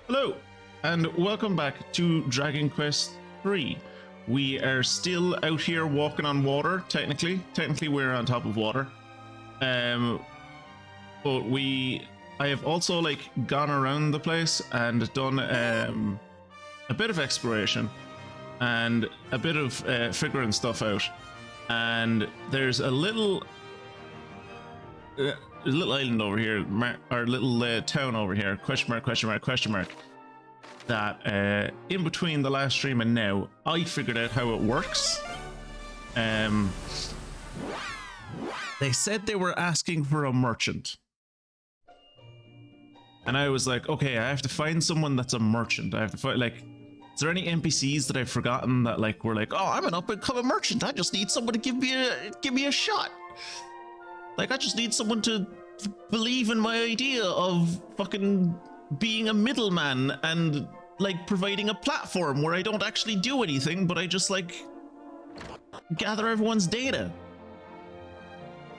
Hello, and welcome back to Dragon Quest 3. We are still out here walking on water, technically. Technically, we're on top of water. But I have also, gone around the place and done a bit of exploration and a bit of figuring stuff out. And there's a little island over here, or little town over here, question mark, that in between the last stream and now, I figured out how it works. They said they were asking for a merchant. And I was like, okay, I have to find someone that's a merchant. I have to find, is there any NPCs that I've forgotten that, were like, oh, I'm an up-and-coming merchant. I just need someone to give me a shot. I just need someone to believe in my idea of fucking being a middleman and, providing a platform where I don't actually do anything, but I just, gather everyone's data.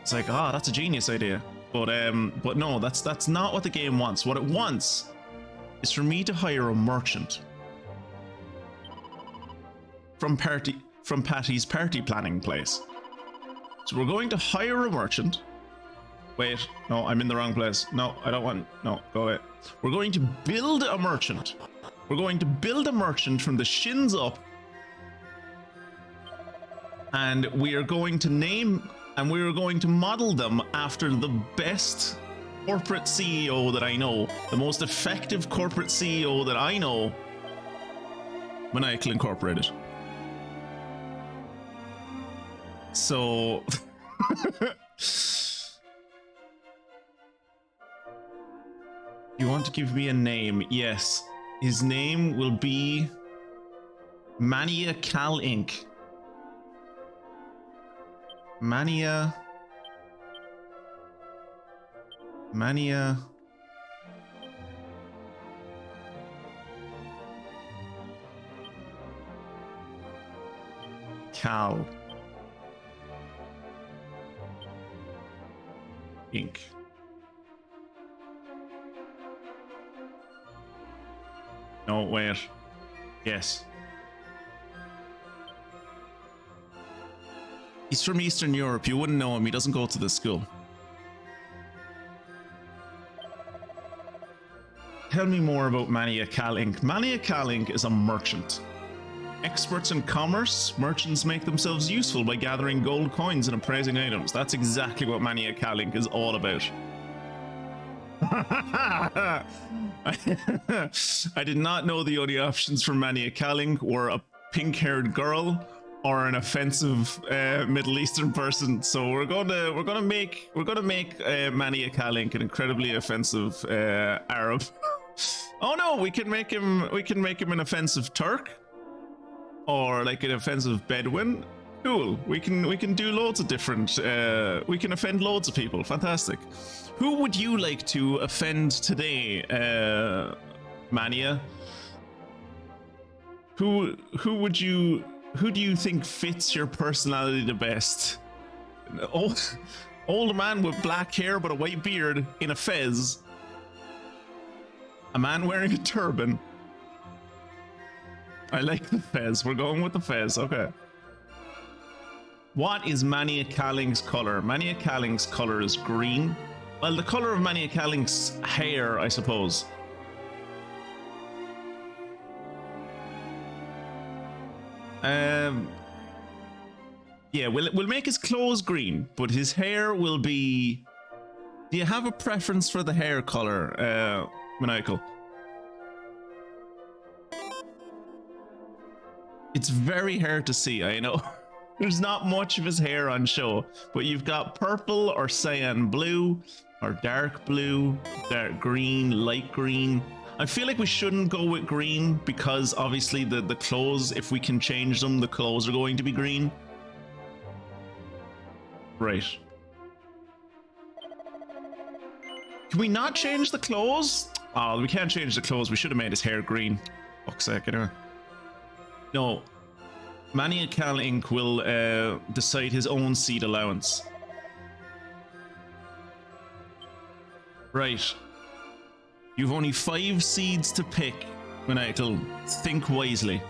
It's that's a genius idea. But no, that's not what the game wants. What it wants is for me to hire a merchant from Patty's party planning place. So we're going to hire a merchant. Wait, no, I'm in the wrong place. No, I don't want, no, go away. We're going to build a merchant. We're going to build a merchant from the shins up. And we are going to model them after the best corporate CEO that I know, the most effective corporate CEO that I know, Maniacal Incorporated. So, you want to give me a name? Yes. His name will be Mania Kalinc. Mania Cal Inc. No, wait. Yes. He's from Eastern Europe. You wouldn't know him. He doesn't go to this school. Tell me more about Mania Kalinc. Mania Kalinc is a merchant. Experts in commerce, merchants make themselves useful by gathering gold coins and appraising items. That's exactly what Mania Kalinc is all about. I did not know the only options for Mania Kalinc were a pink-haired girl or an offensive Middle Eastern person. So we're gonna make Mania Kalinc an incredibly offensive Arab. Oh no, we can make him an offensive Turk, or an offensive Bedouin. Cool. We can do loads of different. We can offend loads of people. Fantastic. Who would you like to offend today, Mania? Who do you think fits your personality the best? An old man with black hair but a white beard in a fez. A man wearing a turban. I like the fez. We're going with the fez. Okay. What is Mania Kalinc's color? Mania Kalinc's color is green. Well, the color of Mania Kalinc's hair, I suppose. Yeah, we'll make his clothes green, but his hair will be... Do you have a preference for the hair color, Maniacal? It's very hard to see, I know. There's not much of his hair on show, but you've got purple or cyan blue, or dark blue, dark green, light green. I feel like we shouldn't go with green because obviously the clothes, if we can change them, the clothes are going to be green. Right. Can we not change the clothes? Oh, we can't change the clothes. We should have made his hair green. Fuck's sake, anyway. No. Mania Kalinc will decide his own seed allowance. Right. You've only 5 seeds to pick, Maniacal. Think wisely.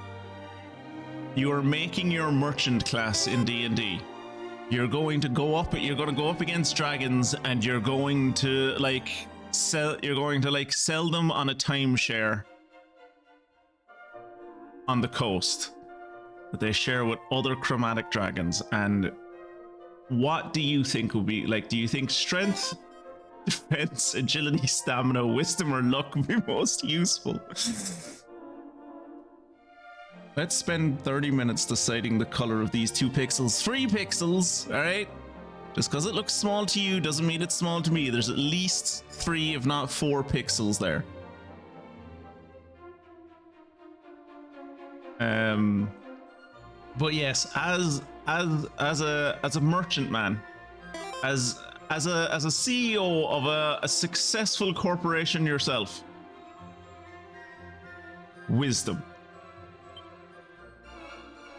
You are making your merchant class in D&D. You're going to go up against dragons, and you're going to sell them on a timeshare on the coast that they share with other chromatic dragons. And what do you think will be like? Do you think strength, defense, agility, stamina, wisdom, or luck will be most useful? Let's spend 30 minutes deciding the color of these 2 pixels. 3 pixels, all right? Just because it looks small to you doesn't mean it's small to me. There's at least 3, if not 4 pixels there. But yes, as a merchant man, as a CEO of a successful corporation yourself, wisdom.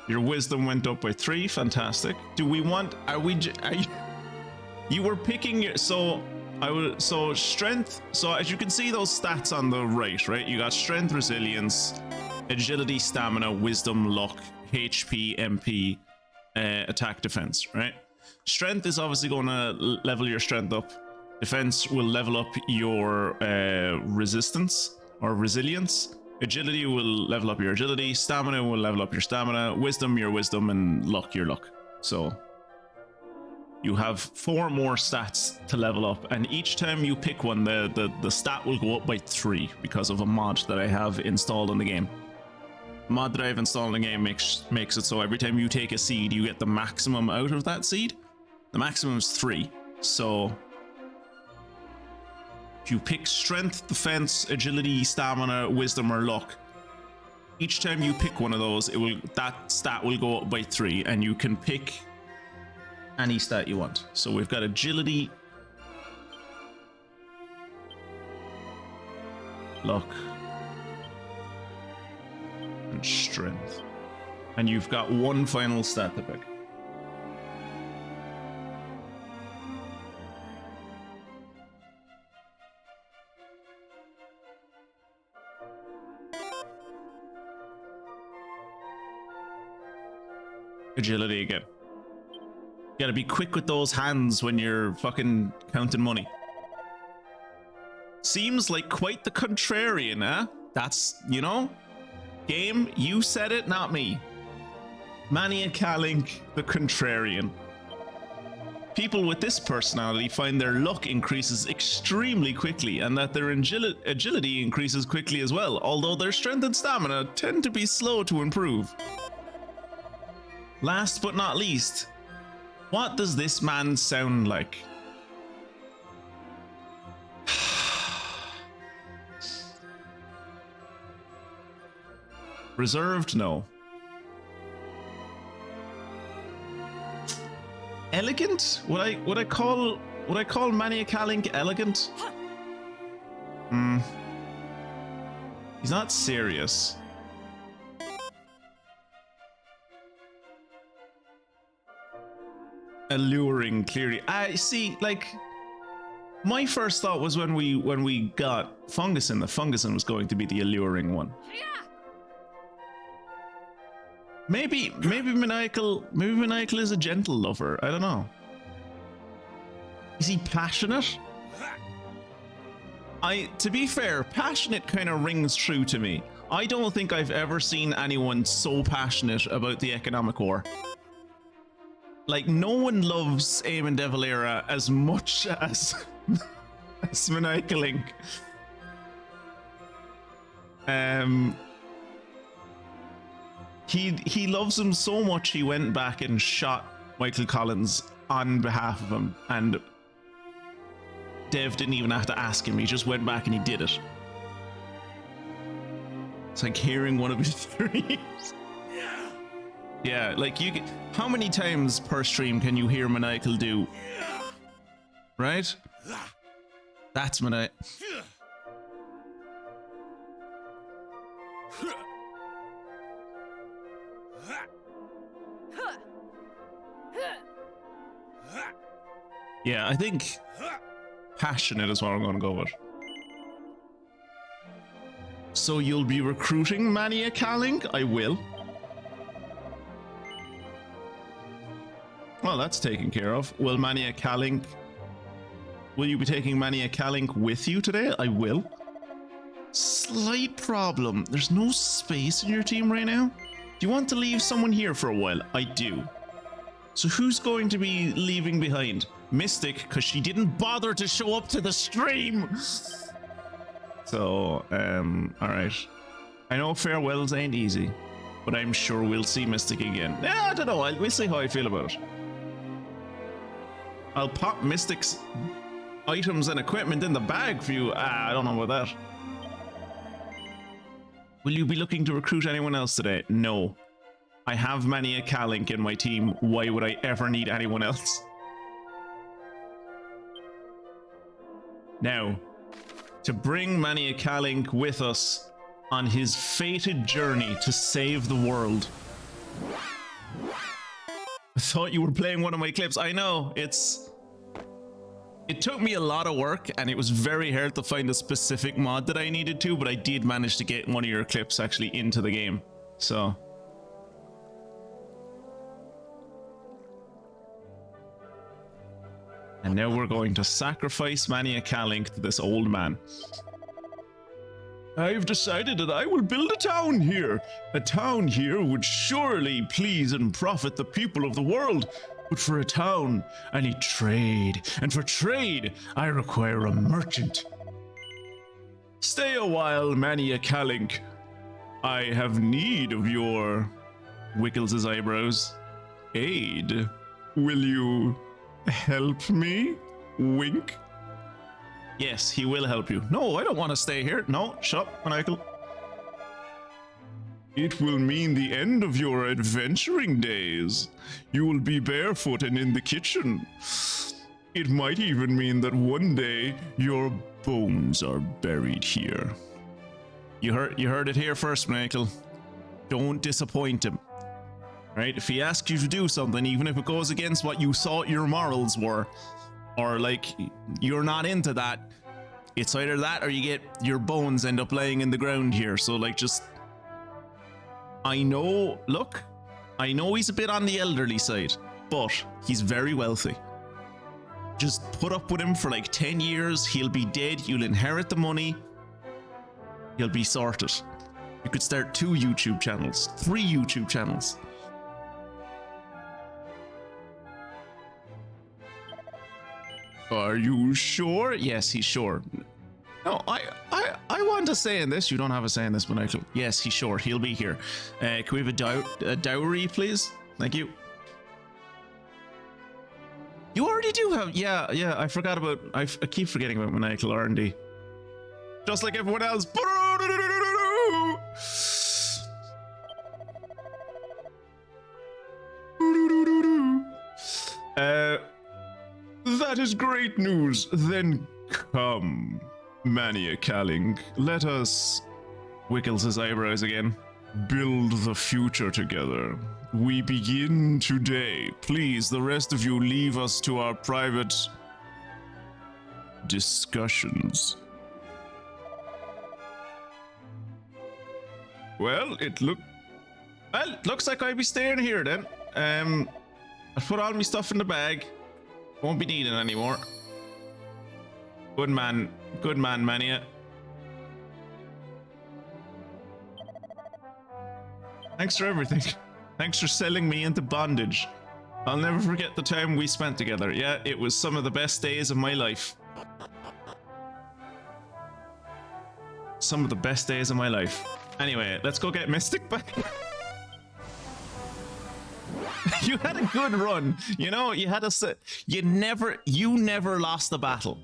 Your wisdom went up by 3. Fantastic. Do we want? You were picking your so strength. So as you can see those stats on the right? You got strength, resilience, agility, stamina, wisdom, luck, HP, MP, attack, defense. Right. Strength is obviously going to level your strength up. Defense will level up your resistance or resilience. Agility will level up your agility, stamina will level up your stamina, wisdom your wisdom, and luck your luck. So you have 4 more stats to level up, and each time you pick one, the stat will go up by 3 because of a mod that I have installed in the game. The mod that I have installed in the game makes it so every time you take a seed, you get the maximum out of that seed. The maximum is 3. So if you pick strength, defense, agility, stamina, wisdom, or luck, each time you pick one of those, that stat will go up by 3, and you can pick any stat you want. So we've got agility, luck, and strength, and you've got 1 final stat to pick. Agility again. You gotta be quick with those hands when you're fucking counting money. Seems like quite the contrarian, huh? That's, game, you said it, not me. Mania Kalinc, the contrarian. People with this personality find their luck increases extremely quickly, and that their agility increases quickly as well, although their strength and stamina tend to be slow to improve. Last but not least, what does this man sound like? Reserved? No. Elegant? Would I call Mania Kalinc elegant? He's not serious. Alluring, clearly. I see, my first thought was when we got Fungusin, the Fungusin was going to be the alluring one. Maybe Maniacal is a gentle lover. I don't know. Is he passionate? To be fair, passionate kind of rings true to me. I don't think I've ever seen anyone so passionate about the economic war. No one loves Eamon de Valera as much as Maniacal Inc. He loves him so much he went back and shot Michael Collins on behalf of him, and Dev didn't even have to ask him. He just went back and he did it. It's like hearing one of his dreams. Yeah, how many times per stream can you hear Maniacal do? Right? That's Maniacal. Yeah, I think passionate is what I'm going to go with. So you'll be recruiting Mania Kalinc? I will. Well, that's taken care of. Will Mania Kalinc... Will you be taking Mania Kalinc with you today? I will. Slight problem. There's no space in your team right now. Do you want to leave someone here for a while? I do. So who's going to be leaving behind? Mystic, because she didn't bother to show up to the stream. So, alright. I know farewells ain't easy, but I'm sure we'll see Mystic again. Yeah, I don't know. We'll see how I feel about it. I'll pop Mystic's items and equipment in the bag for you. I don't know about that. Will you be looking to recruit anyone else today? No. I have Mania Kalinc in my team. Why would I ever need anyone else? Now, to bring Mania Kalinc with us on his fated journey to save the world. I thought you were playing one of my clips. I know, it took me a lot of work and it was very hard to find a specific mod that I needed to, but I did manage to get one of your clips actually into the game. So. And now we're going to sacrifice Mania Kalinc to this old man. I've decided that I will build a town here. A town here would surely please and profit the people of the world. But for a town, I need trade. And for trade, I require a merchant. Stay a while, Mania Kalinc. I have need of your... Wiggles his eyebrows. Aid. Will you help me? Wink. Yes, he will help you. No, I don't want to stay here. No, shut up, Michael. It will mean the end of your adventuring days. You will be barefoot and in the kitchen. It might even mean that one day your bones are buried here. You heard it here first, Michael. Don't disappoint him. Right? If he asks you to do something, even if it goes against what you thought your morals were, or like you're not into that, it's either that or you get your bones end up laying in the ground here. So like just, I know, look, I know he's a bit on the elderly side, but he's very wealthy. Just put up with him for like 10 years, he'll be dead, you'll inherit the money, he'll be sorted. You could start 2 YouTube channels, 3 YouTube channels. Are you sure? Yes, he's sure. No, I want a say in this. You don't have a say in this, Michael. Yes, he's sure. He'll be here. Can we have a dowry, please? Thank you. You already do have... Yeah, I forgot about... I keep forgetting about Michael R&D. Just like everyone else. That is great news. Then come, Mania Kalinc. Let us... Wiggles his eyebrows again. Build the future together. We begin today. Please, the rest of you leave us to our private... discussions. Well, looks like I'll be staying here then. I'll put all my stuff in the bag. Won't be needing anymore. Good man, Mania. Thanks for everything. Thanks for selling me into bondage. I'll never forget the time we spent together. Yeah, it was some of the best days of my life. Some of the best days of my life. Anyway, let's go get Mystic back. You had a good run, you know. You had you never lost the battle.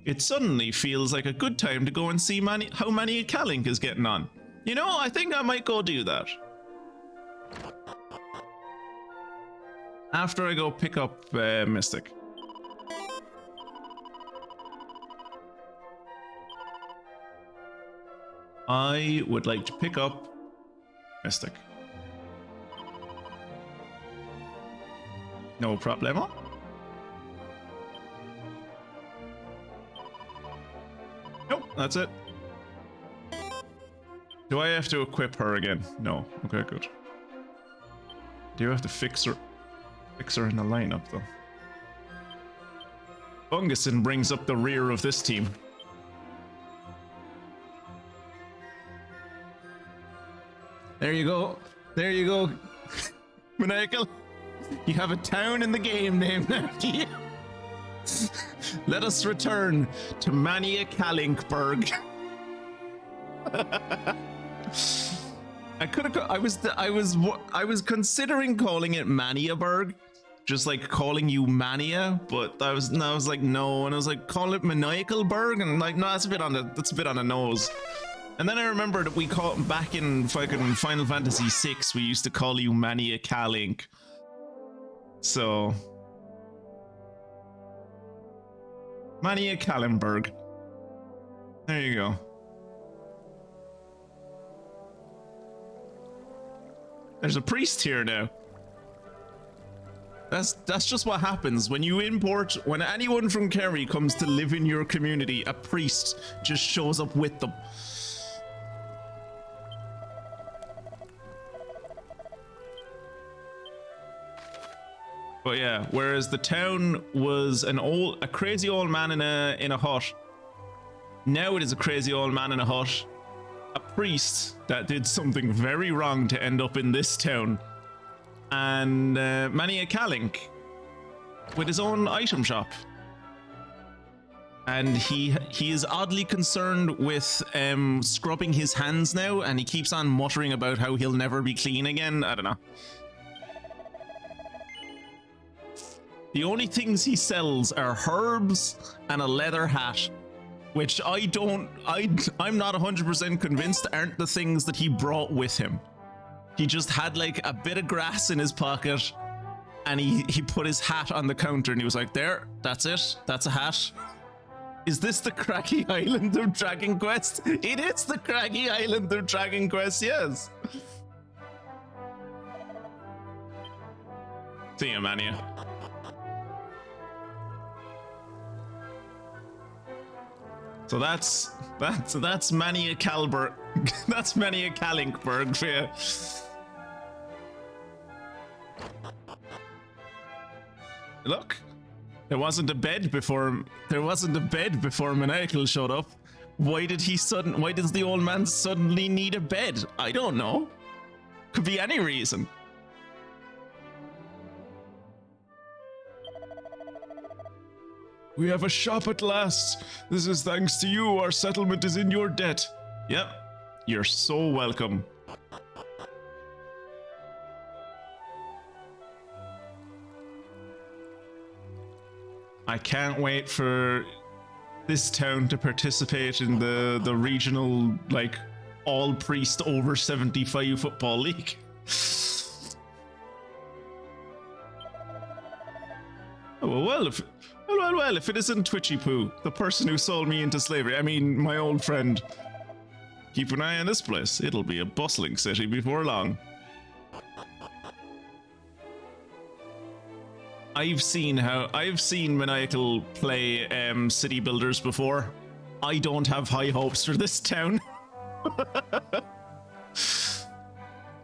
It suddenly feels like a good time to go and see how Mania Kalinc is getting on. You know, I think I might go do that after I go pick up Mystic. I would like to pick up Mystic. No problemo. Nope, that's it. Do I have to equip her again? No. Okay, good. Do you have to fix her in the lineup though? Funguson brings up the rear of this team. There you go. There you go. Maniacal. You have a town in the game named after you. Let us return to Mania Kalinkberg. I was considering calling it Maniaberg, just like calling you Mania, but I was like no, and I was like call it Maniacalberg, and like no, that's a bit on the nose. And then I remembered that we called back in fucking Final Fantasy VI, we used to call you Mania Kalinc. So Mania Kalenberg. There you go. There's a priest here now. That's just what happens when you import. When anyone from Kerry comes to live in your community, a priest just shows up with them. But yeah, whereas the town was a crazy old man in a hut. Now it is a crazy old man in a hut. A priest that did something very wrong to end up in this town. And Mania Kalinc with his own item shop. And he is oddly concerned with scrubbing his hands now, and he keeps on muttering about how he'll never be clean again. I don't know. The only things he sells are herbs and a leather hat, which I'm not 100% convinced aren't the things that he brought with him. He just had like a bit of grass in his pocket, and he put his hat on the counter, and he was like, there, that's it, that's a hat. Is this the Craggy Island of Dragon Quest? It is the Craggy Island of Dragon Quest, yes. See ya, Mania. So that's Mania Kalberg. That's Mania Kalinkberg for you. Look, there wasn't a bed before Maniacal showed up. Why does the old man suddenly need a bed? I don't know. Could be any reason. We have a shop at last. This is thanks to you. Our settlement is in your debt. Yep. You're so welcome. I can't wait for this town to participate in the regional, like, all priest over 75 football league. Oh, well, if it isn't Twitchy Poo, the person who sold me into slavery, I mean, my old friend. Keep an eye on this place. It'll be a bustling city before long. I've seen Maniacal play city builders before. I don't have high hopes for this town.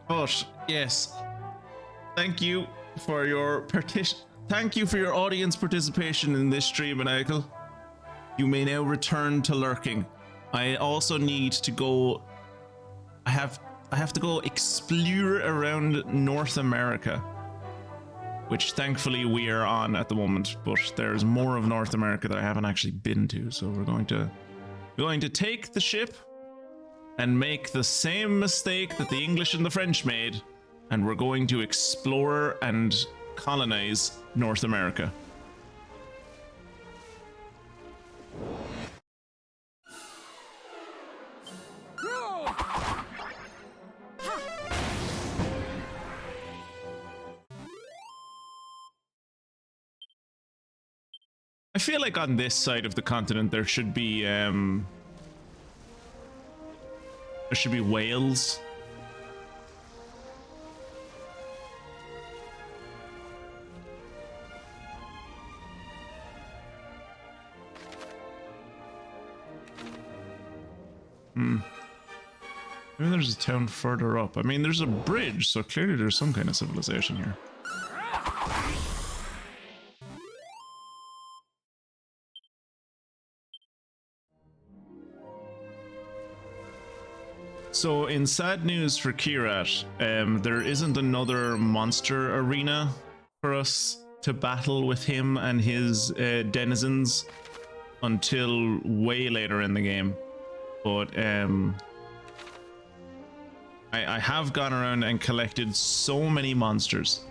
But yes, thank you for your audience participation in this stream, Maniacal. You may now return to lurking. I also need to go. I have to go explore around North America, which thankfully we are on at the moment, but there's more of North America that I haven't actually been to, so we're going to take the ship and make the same mistake that the English and the French made, and we're going to explore and colonize North America. I feel like on this side of the continent there should be whales. Maybe there's a town further up. I mean, there's a bridge, so clearly there's some kind of civilization here. So, in sad news for Kirat, there isn't another monster arena for us to battle with him and his denizens until way later in the game. But I have gone around and collected so many monsters.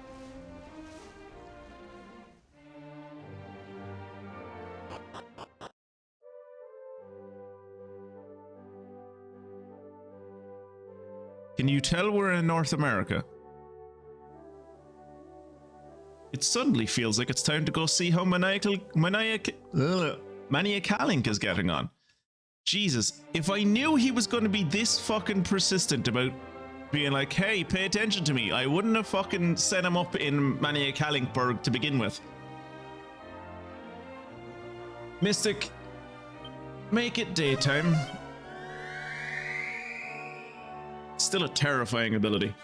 Can you tell we're in North America? It suddenly feels like it's time to go see how Mania Kalinc is getting on. Jesus, if I knew he was going to be this fucking persistent about being like, hey, pay attention to me, I wouldn't have fucking set him up in Mania Kalincburg to begin with. Mystic, make it daytime. Still a terrifying ability.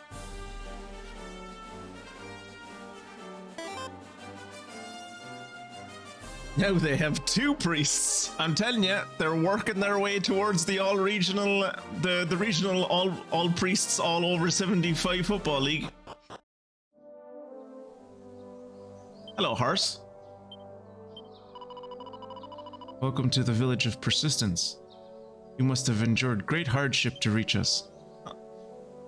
Now they have 2 priests. I'm telling you, they're working their way towards the all-regional, the regional all priests all over 75 football league. Hello, horse. Welcome to the village of Persistence. You must have endured great hardship to reach us.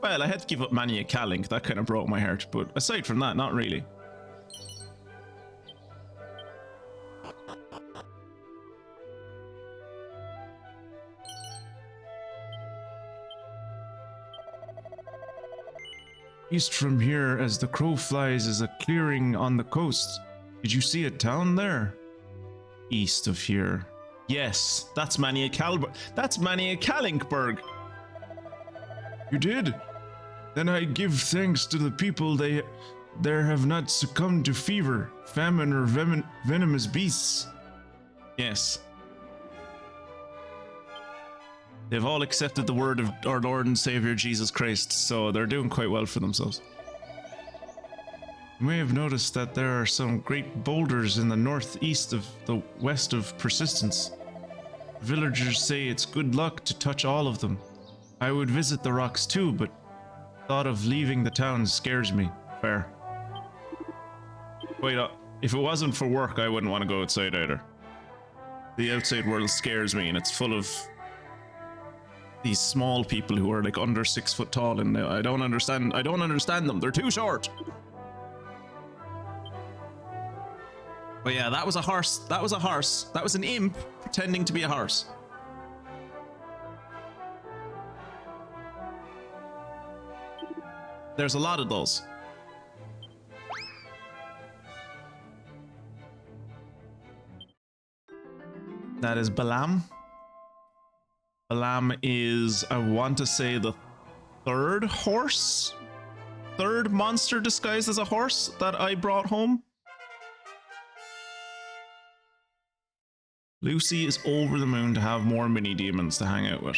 Well, I had to give up Mania Kalinc. That kind of broke my heart, but aside from that, not really. East from here, as the crow flies, is a clearing on the coast. Did you see a town there? East of here. Yes, that's Mania Kalincburg. You did? Then I give thanks to the people there have not succumbed to fever, famine, or venomous beasts. Yes. They've all accepted the word of our Lord and Savior Jesus Christ, so they're doing quite well for themselves. You may have noticed that there are some great boulders in the northeast of the west of Persistence. Villagers say it's good luck to touch all of them. I would visit the rocks too, but thought of leaving the town scares me. Fair. Wait, if it wasn't for work, I wouldn't want to go outside either. The outside world scares me, and it's full of these small people who are like under 6 foot tall, and I don't understand them. They're too short. But yeah, that was a horse. That was a horse. That was an imp pretending to be a horse. There's a lot of those. That is Ballad. Ballad is, I want to say, the third monster disguised as a horse that I brought home. Lucy is over the moon to have more mini demons to hang out with.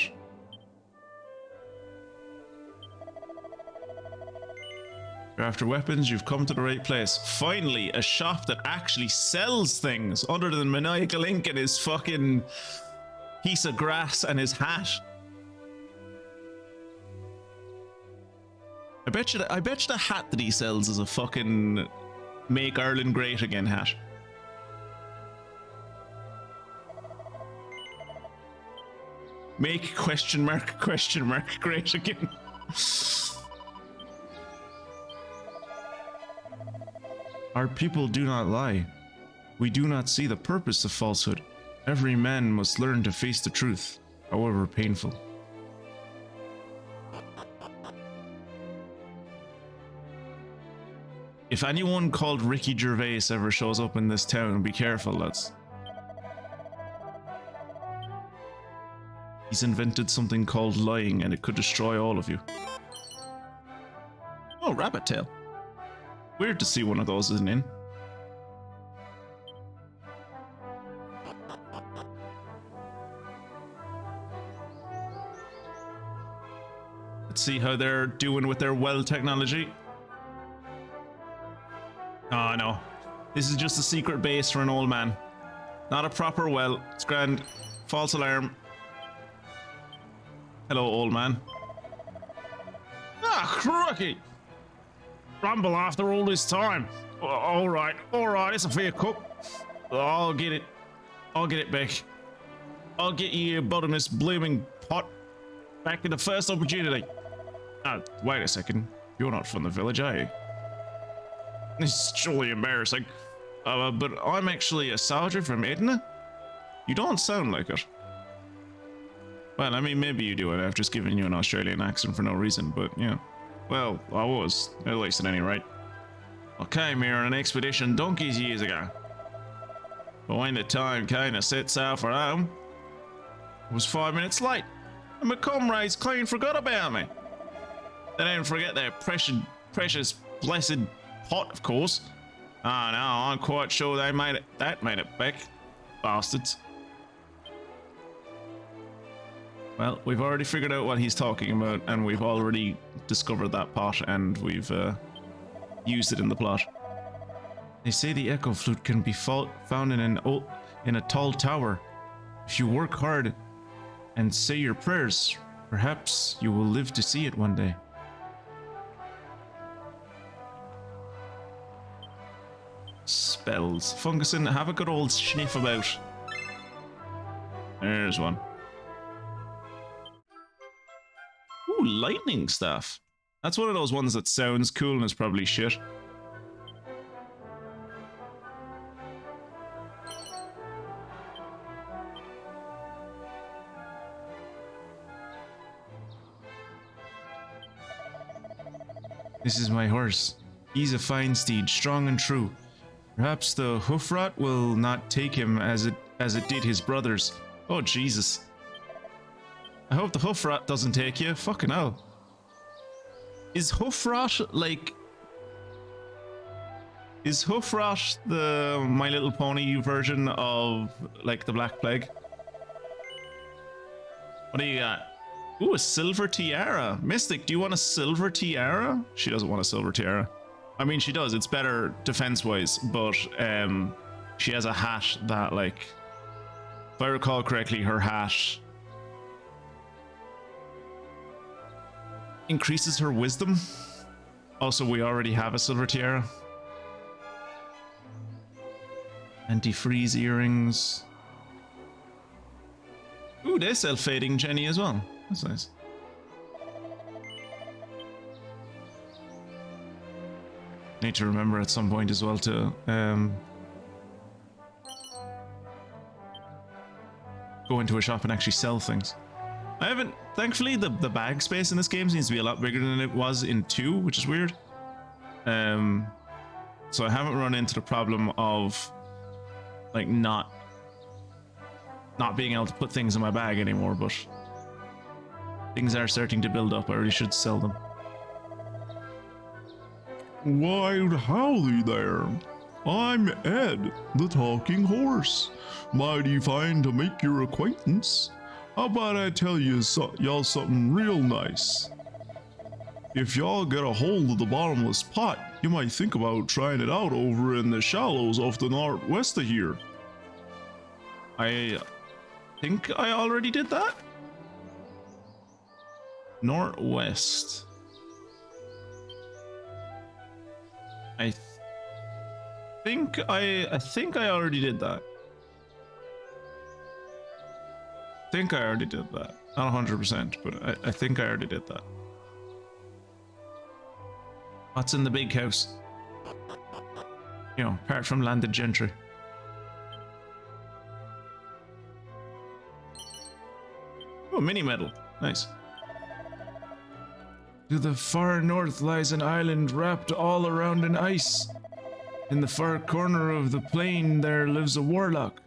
If you're after weapons, you've come to the right place. Finally, a shop that actually sells things other than Mania Kalinc and his fucking piece of grass and his hat. I bet you the hat that he sells is a fucking Make Ireland Great Again hat. Make question mark great again. Our people do not lie. We do not see the purpose of falsehood. Every man must learn to face the truth, however painful. If anyone called Ricky Gervais ever shows up in this town, be careful, lads. He's invented something called lying, and it could destroy all of you. Oh, rabbit tail. Weird to see one of those as an inn. Let's see how they're doing with their well technology. Oh no, this is just a secret base for an old man. Not a proper well. It's grand. False alarm. Hello, old man. Ah, crikey! Rumble after all this time. All right, it's a fair cook. I'll get it back. I'll get you a bottomless blooming pot back in the first opportunity. Wait a second. You're not from the village, are you? This is truly embarrassing. But I'm actually a soldier from Edna. You don't sound like it. Well, I mean, maybe you do it. I've just given you an Australian accent for no reason, but yeah. Well, I was, at least at any rate. I came here on an expedition donkeys years ago. But when the time came to set sail for home, I was 5 minutes late, and my comrades clean forgot about me. They didn't forget their precious, blessed pot, of course. Oh no, I'm quite sure they made it back. Bastards. Well, we've already figured out what he's talking about, and we've already discovered that pot, and we've used it in the plot. They say the echo flute can be found in a tall tower. If you work hard and say your prayers, perhaps you will live to see it one day. Spells. Fungusin, have a good old sniff about. There's one. Ooh, lightning staff. That's one of those ones that sounds cool and is probably shit. This is my horse. He's a fine steed, strong and true. Perhaps the hoof rot will not take him as it did his brothers. Oh Jesus. I hope the hoof rot doesn't take you. Fucking hell. Is hoof rot like... Is hoof rot the My Little Pony version of like the Black Plague? What do you got? Ooh, a silver tiara. Mystic, do you want a silver tiara? She doesn't want a silver tiara. I mean, she does. It's better defense-wise, but she has a hat that, like, if I recall correctly, her hat increases her wisdom. Also, we already have a silver tiara. Anti-freeze earrings. Ooh, they sell fading Jenny as well. That's nice. Need to remember at some point as well to go into a shop and actually sell things. I haven't, thankfully the bag space in this game seems to be a lot bigger than it was in 2, which is weird. So I haven't run into the problem of like not being able to put things in my bag anymore, but things are starting to build up. I really should sell them. Why, howdy there. I'm Ed, the talking horse. Mighty fine to make your acquaintance. How about I tell you y'all something real nice? If y'all get a hold of the bottomless pot, you might think about trying it out over in the shallows off the northwest of here. I think I already did that. Northwest. I think I already did that. I think I already did that. Not 100%, but I think I already did that. What's in the big house? You know, apart from landed gentry. Oh, mini medal. Nice. To the far north lies an island wrapped all around in ice. In the far corner of the plain there lives a warlock,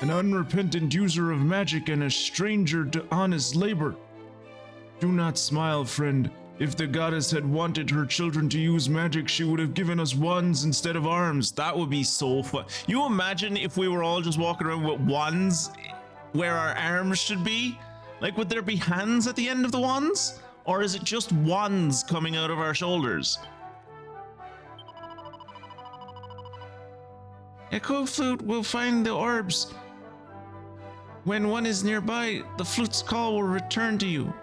an unrepentant user of magic and a stranger to honest labor. Do not smile, friend. If the goddess had wanted her children to use magic, she would have given us wands instead of arms. That would be so fun. You imagine if we were all just walking around with wands where our arms should be? Like, would there be hands at the end of the wands? Or is it just wands coming out of our shoulders? Echo flute will find the orbs. When one is nearby, the flute's call will return to you.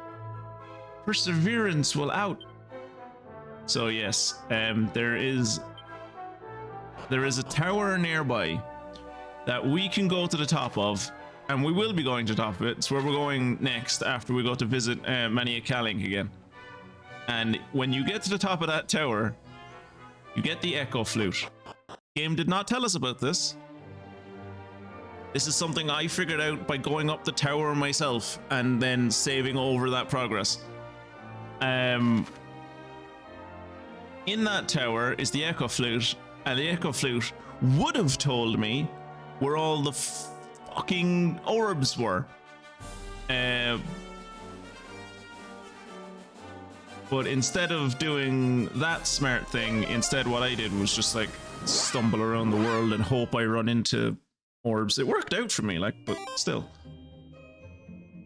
Perseverance will out. So yes, there is a tower nearby that we can go to the top of, and we will be going to the top of it. It's where we're going next after we go to visit Mania Kalinc again. And when you get to the top of that tower, you get the echo flute. Game did not tell us about this. This is something I figured out by going up the tower myself and then saving over that progress. In that tower is the echo flute, and the echo flute would have told me where all the fucking orbs were. But instead of doing that smart thing, instead what I did was just like stumble around the world and hope I run into orbs. It worked out for me, like, but still.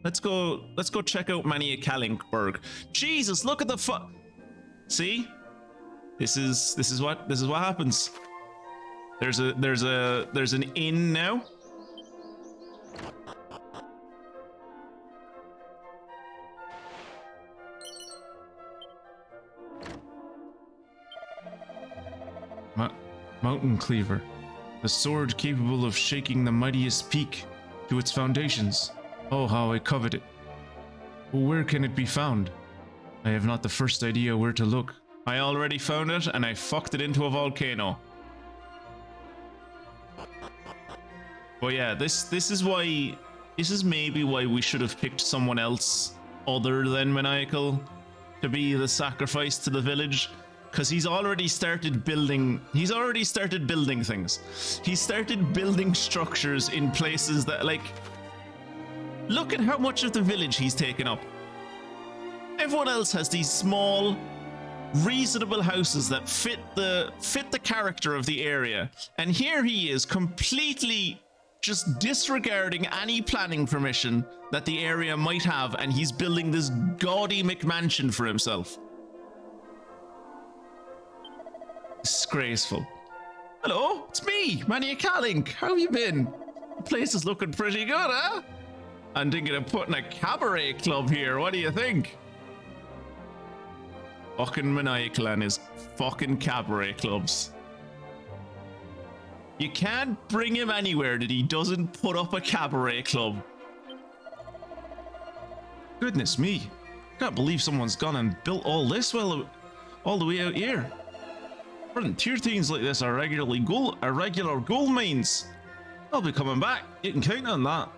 Let's go check out Mania Kalinkberg. Jesus, look at the See? This is what happens. There's an inn now. Mountain Cleaver. The sword capable of shaking the mightiest peak to its foundations. Oh, how I covet it. But where can it be found? I have not the first idea where to look. I already found it, and I fucked it into a volcano. But yeah, this is maybe why we should have picked someone else other than Maniacal to be the sacrifice to the village. Because he's already started building things. He started building structures in places that, like, look at how much of the village he's taken up. Everyone else has these small, reasonable houses that fit the character of the area. And here he is completely just disregarding any planning permission that the area might have, and he's building this gaudy McMansion for himself. Disgraceful. Hello, it's me, Mania Kalinc. How have you been? The place is looking pretty good, huh? I'm thinking of putting a cabaret club here. What do you think? Fucking Maniacal and his fucking cabaret clubs. You can't bring him anywhere that he doesn't put up a cabaret club. Goodness me. Can't believe someone's gone and built all this all the way out here. Tier things like this are regular gold mines. I'll be coming back. You can count on that.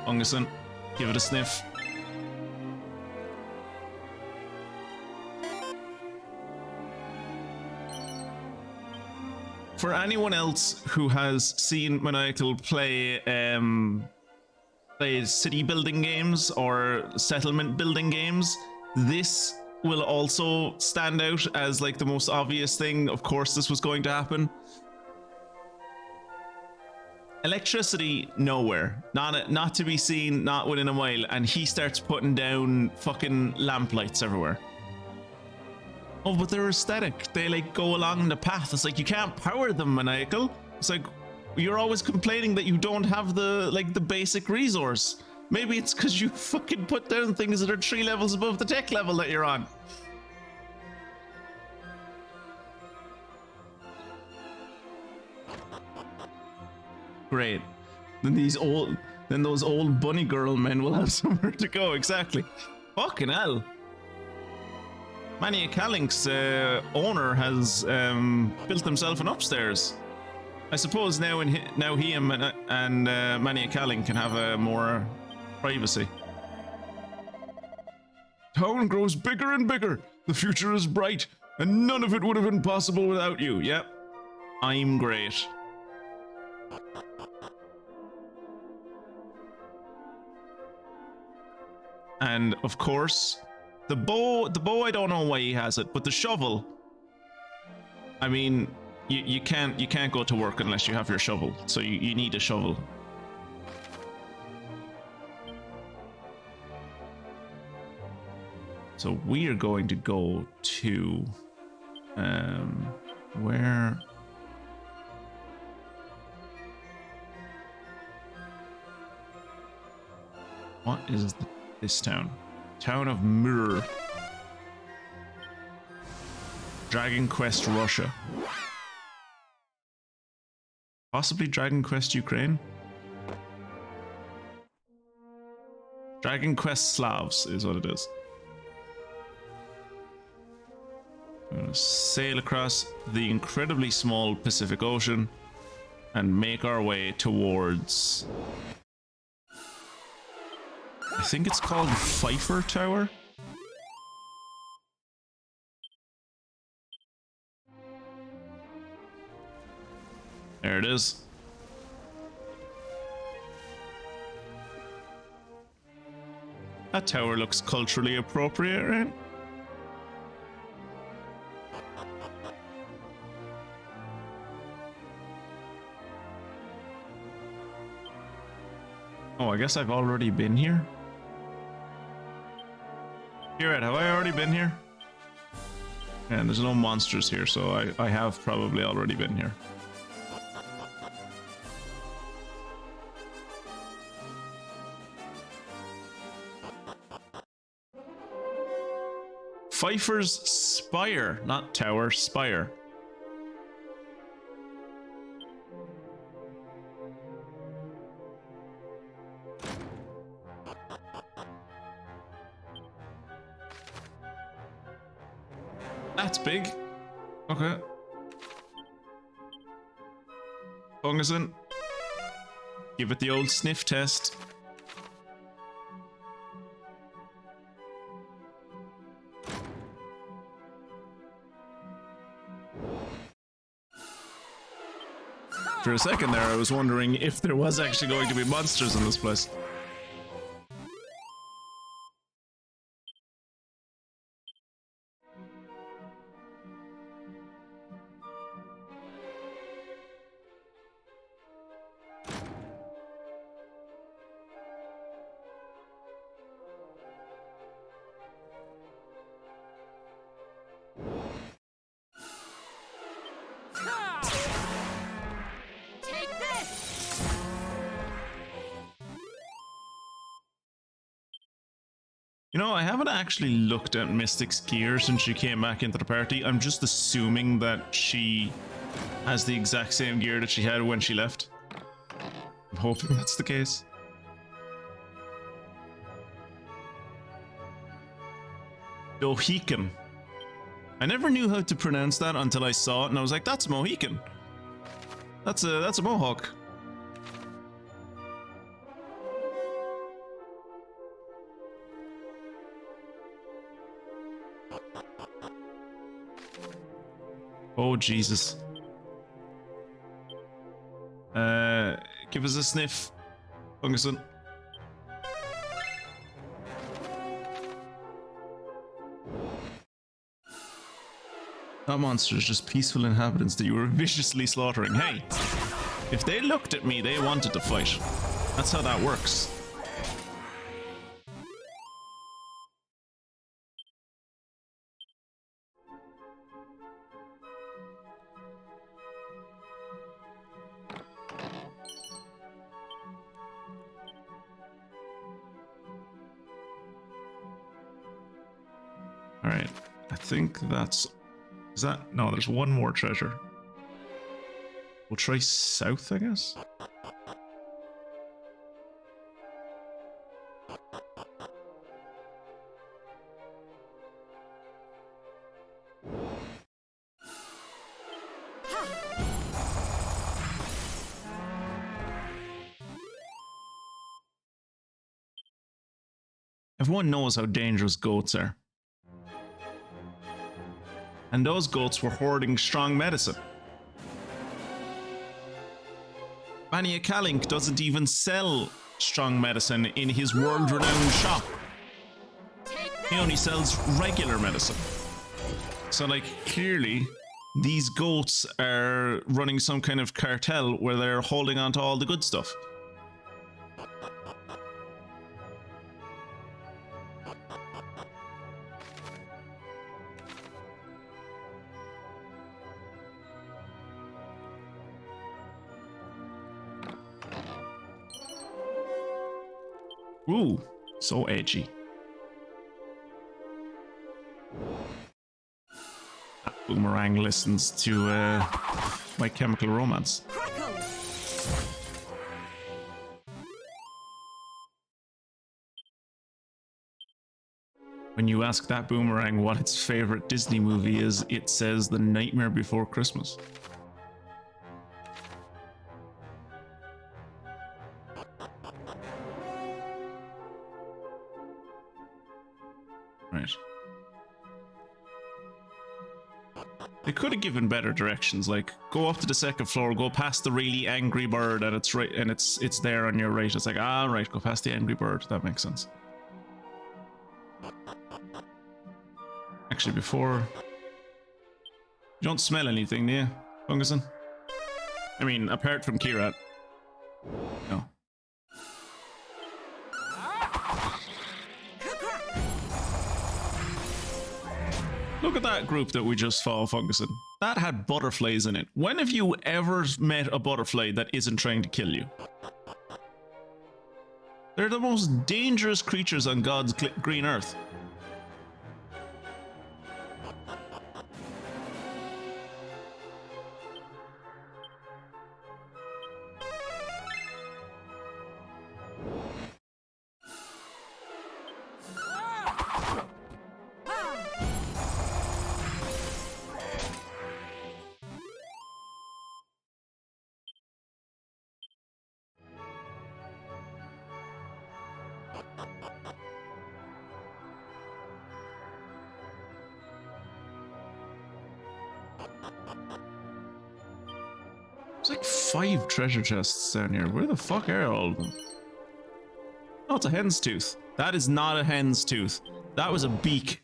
Funguson, give it a sniff. For anyone else who has seen Maniacal play city building games or settlement building games, this will also stand out as like the most obvious thing. Of course this was going to happen. Electricity nowhere, not to be seen, not within a mile, and he starts putting down fucking lamp lights everywhere. Oh, but they're aesthetic. They like go along the path. It's like you can't power them, Maniacal. It's like you're always complaining that you don't have the basic resource. Maybe it's because you fucking put down things that are 3 levels above the tech level that you're on. Great. Then those old bunny girl men will have somewhere to go. Exactly. Fucking hell. Mania Kalinc's owner has built himself an upstairs. I suppose now he and Mania Kalinc can have more privacy. Town grows bigger and bigger. The future is bright, and none of it would have been possible without you. Yep, I'm great. And of course, the bow, I don't know why he has it, but the shovel, I mean, you can't go to work unless you have your shovel, so you need a shovel. So we are going to go to where? What is this town? Town of Mur. Dragon Quest Russia. Possibly Dragon Quest Ukraine? Dragon Quest Slavs is what it is. I'm gonna sail across the incredibly small Pacific Ocean and make our way towards... I think it's called Pfeiffer Tower. There it is. That tower looks culturally appropriate, right? Oh, I guess I've already been here. You're right, have I already been here? And there's no monsters here, so I have probably already been here. Pfeiffer's Spire, not tower, spire. That's big. Okay. Fungusin. Give it the old sniff test. For a second there, I was wondering if there was actually going to be monsters in this place. You know, I haven't actually looked at Mystic's gear since she came back into the party. I'm just assuming that she has the exact same gear that she had when she left. I'm hoping that's the case. Mohican. I never knew how to pronounce that until I saw it, and I was like, that's Mohican. That's a mohawk. Oh, Jesus. Give us a sniff, Fungusin. That monster is just peaceful inhabitants that you were viciously slaughtering. Hey, if they looked at me, they wanted to fight. That's how that works. Alright, I think that's... Is that... No, there's one more treasure. We'll try south, I guess? Everyone knows how dangerous goats are. And those goats were hoarding strong medicine. Mania Kalinc doesn't even sell strong medicine in his world-renowned shop. He only sells regular medicine. So, like, clearly, these goats are running some kind of cartel where they're holding on to all the good stuff. Ooh, so edgy. Boomerang listens to My Chemical Romance. When you ask that boomerang what its favorite Disney movie is, it says The Nightmare Before Christmas. Right. They could have given better directions, like go up to the second floor, go past the really angry bird, and it's right, and it's there on your right. It's like, ah, right, go past the angry bird. That makes sense. Actually, before you don't smell anything, do you, Funguson? I mean, apart from Kirat. No. Look at that group that we just saw, Funguson. That had butterflies in it. When have you ever met a butterfly that isn't trying to kill you? They're the most dangerous creatures on God's green earth. There's like 5 treasure chests down here. Where the fuck are all of them? Oh, it's a hen's tooth. That is not a hen's tooth. That was a beak.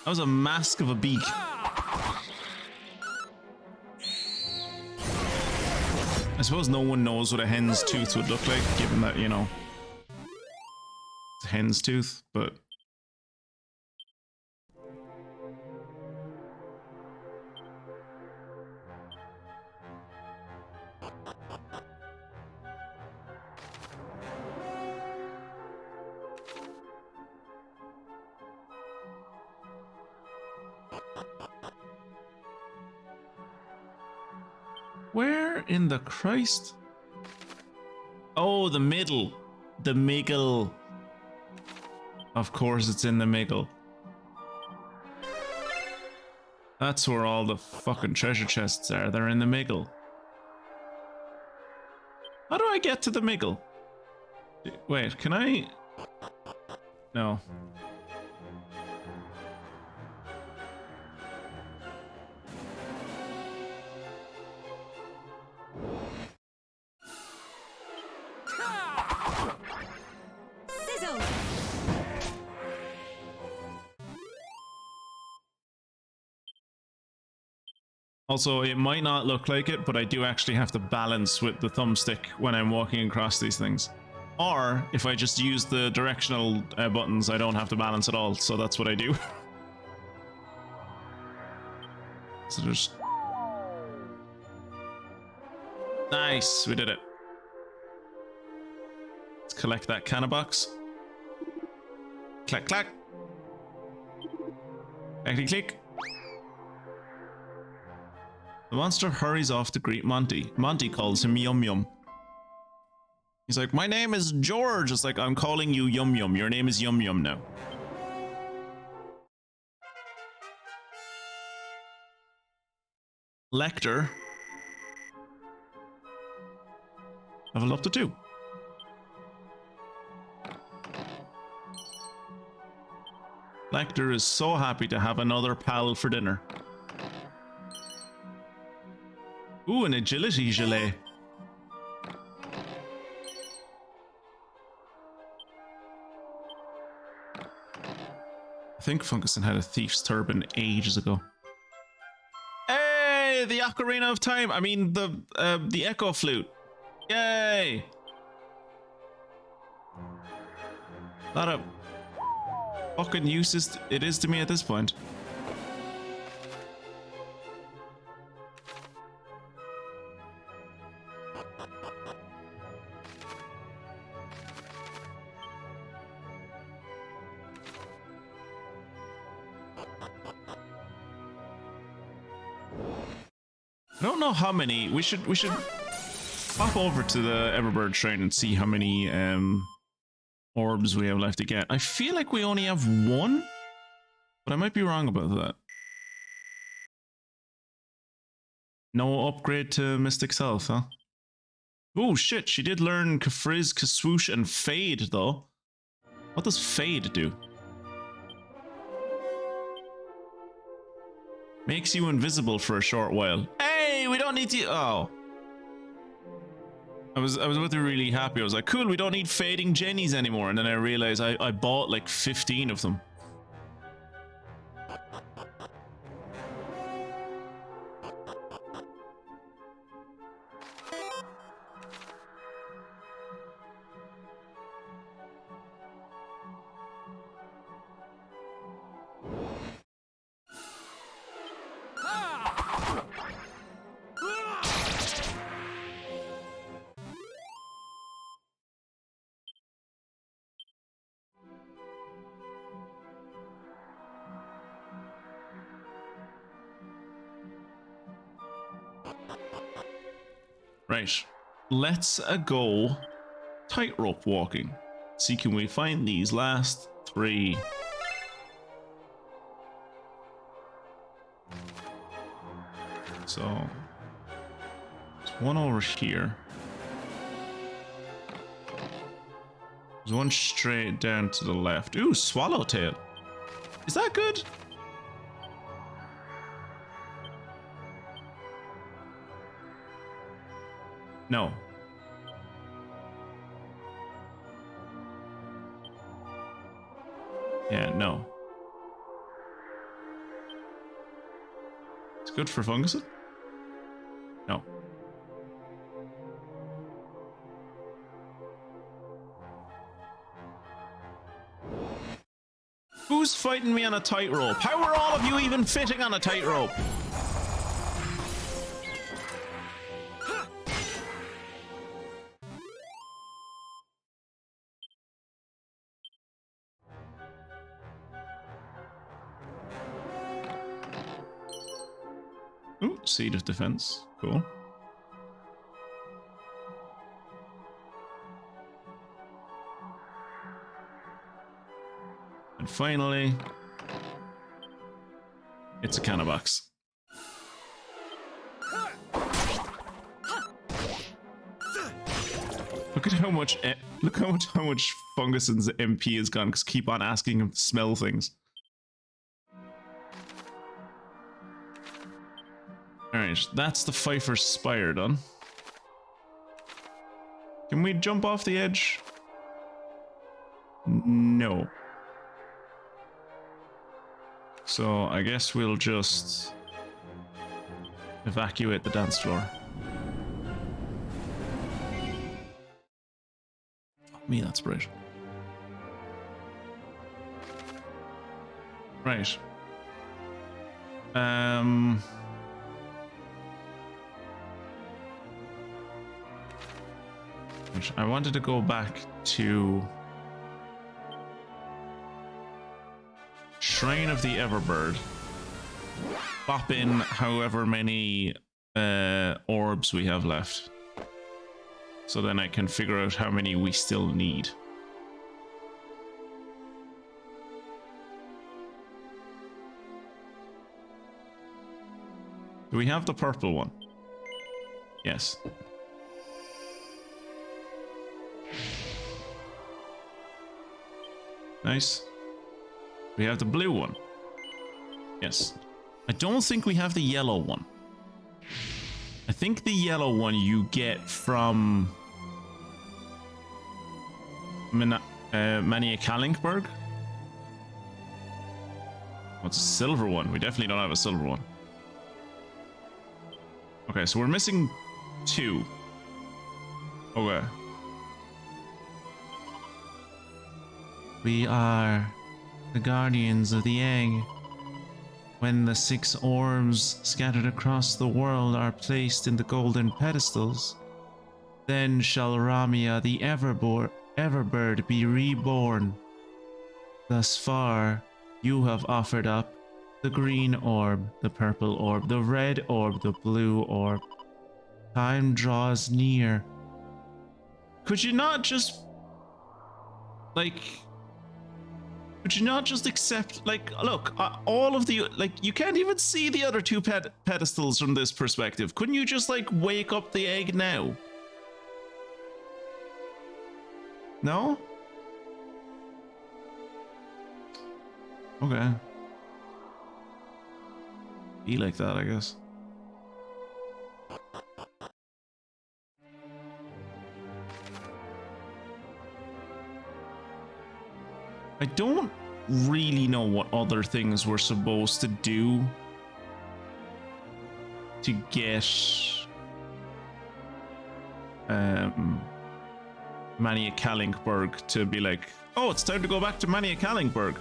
That was a mask of a beak. I suppose no one knows what a hen's tooth would look like, given that, you know, it's a hen's tooth, but... Where in the Christ? Oh, the middle. The middle. Of course it's in the middle. That's where all the fucking treasure chests are. They're in the middle. How do I get to the middle? Wait, can I? No. Also, it might not look like it, but I do actually have to balance with the thumbstick when I'm walking across these things. Or, if I just use the directional buttons, I don't have to balance at all, so that's what I do. So there's... Nice, we did it. Let's collect that canna box. Clack, clack. Clickety click. The monster hurries off to greet Monty. Monty calls him Yum Yum. He's like, my name is George. It's like, I'm calling you Yum Yum. Your name is Yum Yum now. Lecter. Level up to 2. Lecter is so happy to have another pal for dinner. Ooh, an agility gelée. I think Funguson had a thief's turban ages ago. Hey, the Ocarina of Time. I mean, the Echo Flute. Yay! A lot of fucking uses it is to me at this point. I don't know how many. We should pop over to the Everbird Shrine and see how many orbs we have left to get. I feel like we only have one, but I might be wrong about that. No upgrade to Mystic Self, huh? Oh shit, she did learn Kafriz, Kaswoosh, and Fade though. What does Fade do? Makes you invisible for a short while. Hey, we don't need to. Oh. I was about to be really happy. I was like, cool, we don't need fading Jennies anymore. And then I realized I bought like 15 of them. Right, let's go tightrope walking. See, can we find these last 3? So, there's one over here. There's one straight down to the left. Ooh, Swallowtail. Is that good? No. Yeah, no. It's good for Fungusid? No. Who's fighting me on a tightrope? How are all of you even fitting on a tightrope? Ooh, Seed of Defense. Cool. And finally, it's a canna box. Look at how much Fungusid's MP has gone because keep on asking him to smell things. Alright, that's the Pfeiffer's Spire done. Can we jump off the edge? No. So I guess we'll just evacuate the dance floor. Fuck me, that's bright. Right. I wanted to go back to Shrine of the Everbird. Pop in however many orbs we have left. So then I can figure out how many we still need. Do we have the purple one? Yes. Nice. We have the blue one. Yes. I don't think we have the yellow one. I think the yellow one you get from Mania Kalinc. What's a silver one? We definitely don't have a silver one. Okay, so we're missing 2. Okay. We are the guardians of the egg. When the 6 orbs scattered across the world are placed in the golden pedestals, then shall Ramia the Everbird be reborn. Thus far, you have offered up The green orb, the purple orb, the red orb, the blue orb. Time draws near. Could you not just... like... Could you not just accept... like, look, all of the... like, you can't even see the other two pedestals from this perspective. Couldn't you just, like, wake up the egg now? No? Okay. Be like that, I guess. I don't really know what other things we're supposed to do to get Mania Kalinc to be like, oh, it's time to go back to Mania Kalinc.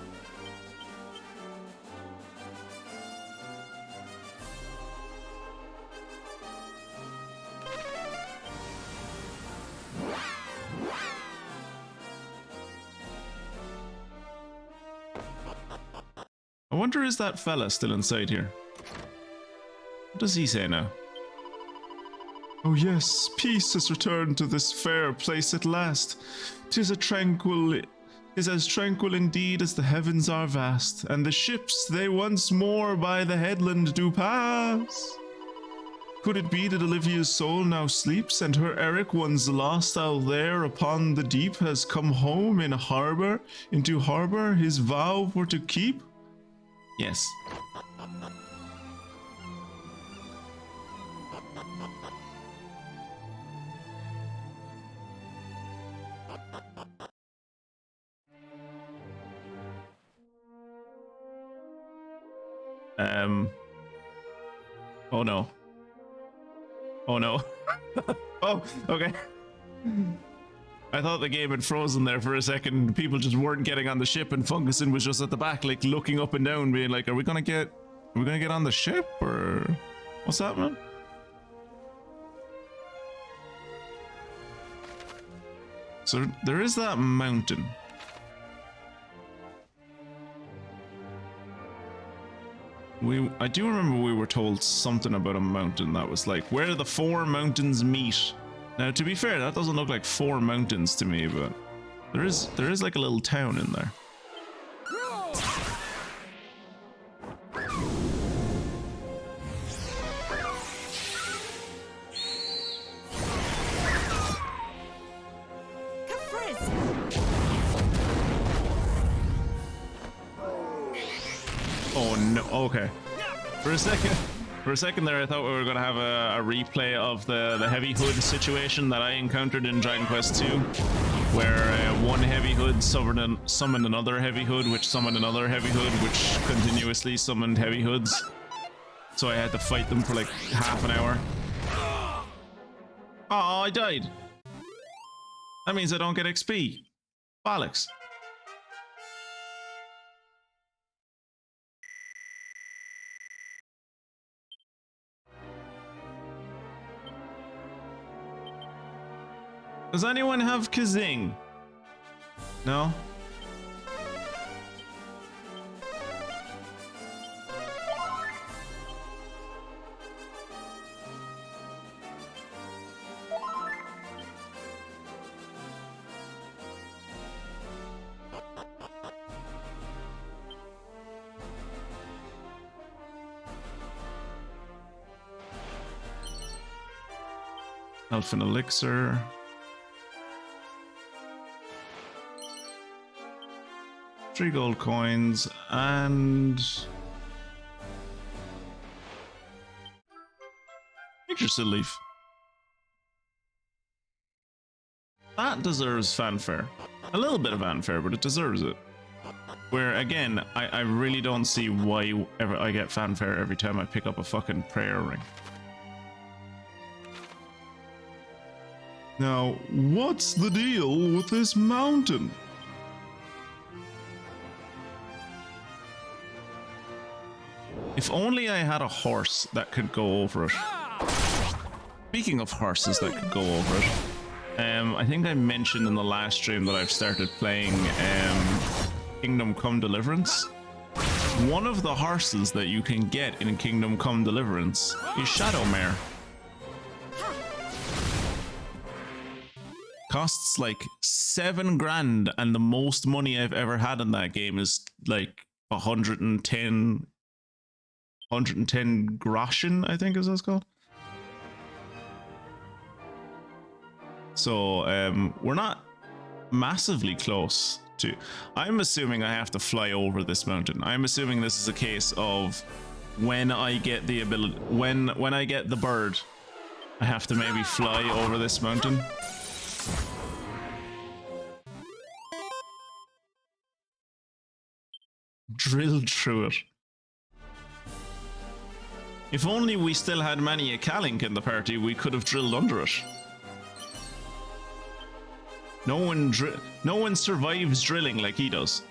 I wonder, is that fella still inside here? What does he say now? Oh yes, peace has returned to this fair place at last. 'Tis as tranquil indeed as the heavens are vast, and the ships they once more by the headland do pass. Could it be that Olivia's soul now sleeps, and her Eric once lost out there upon the deep has come home in harbor, into harbor his vow for to keep? Yes. Oh no. Oh no. Oh, okay. I thought the game had frozen there for a second. People just weren't getting on the ship, and Fungusin was just at the back, like looking up and down, being like, "Are we gonna get on the ship, or what's happening?" So there is that mountain. I do remember we were told something about a mountain that was like where the four mountains meet. Now, to be fair, that doesn't look like four mountains to me, but there is like a little town in there. Oh no, okay. For a second there, I thought we were going to have a replay of the heavy hood situation that I encountered in Dragon Quest II, where one heavy hood summoned another heavy hood, which summoned another heavy hood, which continuously summoned heavy hoods. So I had to fight them for like half an hour. Oh, I died. That means I don't get XP. Bollocks. Does anyone have Kazing? No? Elfin Elixir. 3 gold coins and Yggdrasil leaf. That deserves fanfare. A little bit of fanfare, but it deserves it. Where again, I really don't see why ever I get fanfare every time I pick up a fucking prayer ring. Now, what's the deal with this mountain? If only I had a horse that could go over it. Speaking of horses that could go over it, I think I mentioned in the last stream that I've started playing Kingdom Come Deliverance. one of the horses that you can get in Kingdom Come Deliverance is Shadowmare. Costs like 7 grand, and the most money I've ever had in that game is like 110 groschen, I think is what it's called. So we're not massively close to. I'm assuming I have to fly over this mountain. I'm assuming this is a case of when I get the ability, when I get the bird, I have to maybe fly over this mountain. Drill through it. If only we still had Mania Kalinc in the party, we could have drilled under it. No one survives drilling like he does.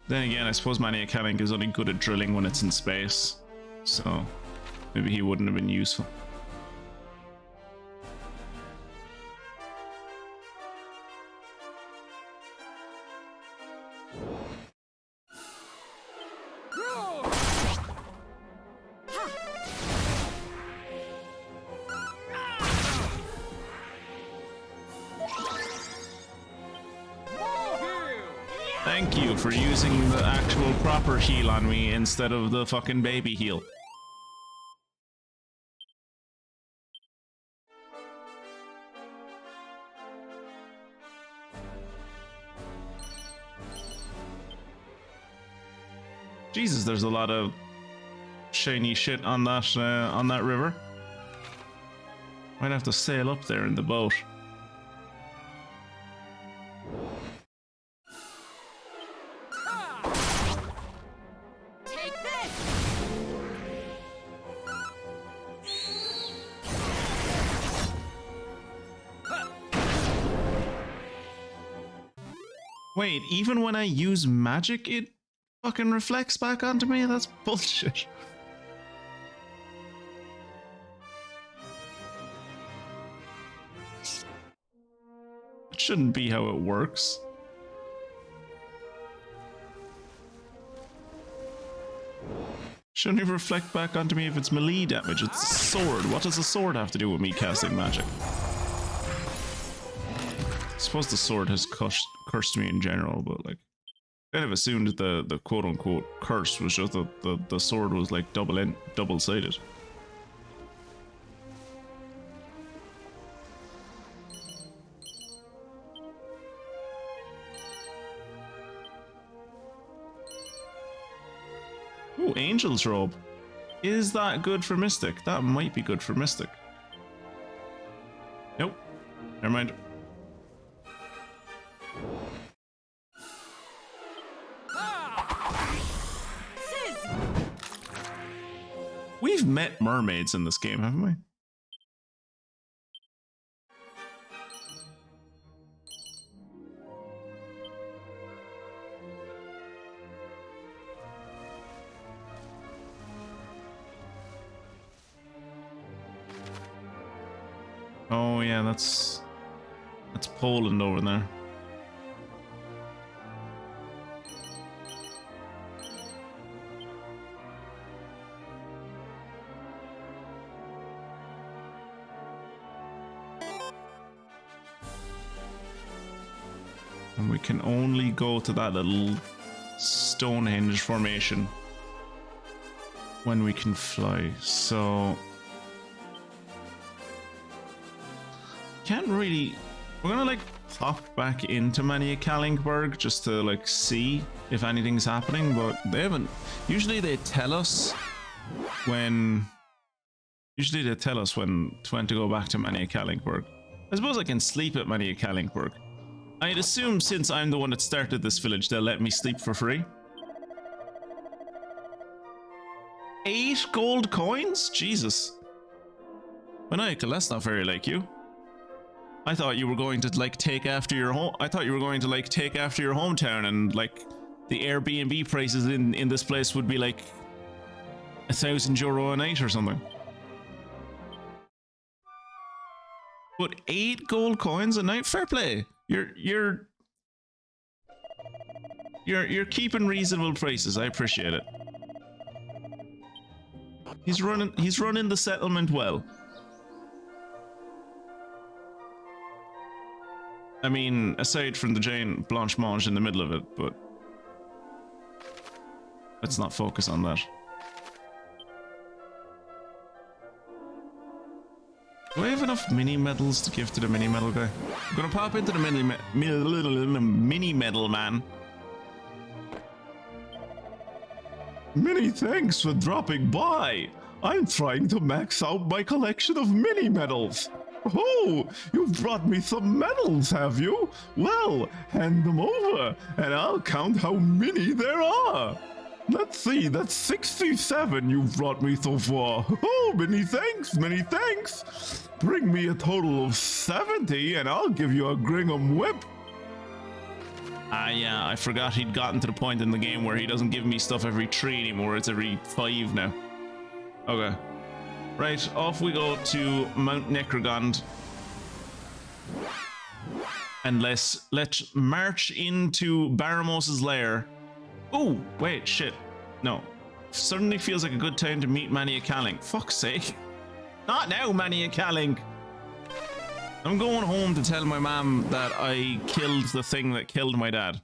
Then again, I suppose Mania Kalinc is only good at drilling when it's in space, so maybe he wouldn't have been useful. Thank you for using the actual proper heal on me instead of the fucking baby heal. Jesus, there's a lot of shiny shit on that river. Might have to sail up there in the boat. Wait, even when I use magic, it fucking reflects back onto me? That's bullshit. It shouldn't be how it works. Shouldn't it reflect back onto me if it's melee damage? It's a sword. What does a sword have to do with me casting magic? I suppose the sword has cursed me in general, but like, kind of assumed that the quote-unquote curse was just the sword was like double-sided. Ooh, Angel's Robe. Is that good for Mystic? That might be good for Mystic. Nope. Never mind. We've met mermaids in this game, haven't we? Oh yeah, that's Poland over there. And we can only go to that little Stonehenge formation when we can fly, so can't really. We're gonna like pop back into Mania Kalinkberg just to like see if anything's happening, but they haven't. Usually they tell us when to go back to Mania Kalinkberg. I suppose I can sleep at Mania Kalinkberg. I'd assume since I'm the one that started this village, they'll let me sleep for free. 8 gold coins? Jesus. Maniacal, that's not very like you. I thought you were going to like take after your home. I thought you were going to like take after your hometown, and like the Airbnb prices in this place would be like €1,000 a night or something. But 8 gold coins a night, fair play. You're keeping reasonable prices. I appreciate it. He's running the settlement well. I mean, aside from the giant blancmange in the middle of it, but let's not focus on that. Do I have enough mini medals to give to the mini medal guy? I'm gonna pop into the mini medal man. Many thanks for dropping by. I'm trying to max out my collection of mini medals. Oh, you've brought me some medals, have you? Well, hand them over, and I'll count how many there are. Let's see, that's 67 you've brought me so far. Oh, many thanks, many thanks. Bring me a total of 70, and I'll give you a Gringham whip. Yeah, I forgot he'd gotten to the point in the game where he doesn't give me stuff every 3 anymore, it's every 5 now. Okay. Right, off we go to Mount Necrogond. And let's march into Baramos's lair. Oh, wait, shit. No. Suddenly feels like a good time to meet Mania Kalinc. Fuck's sake. Not now, Mania Kalinc. I'm going home to tell my mom that I killed the thing that killed my dad.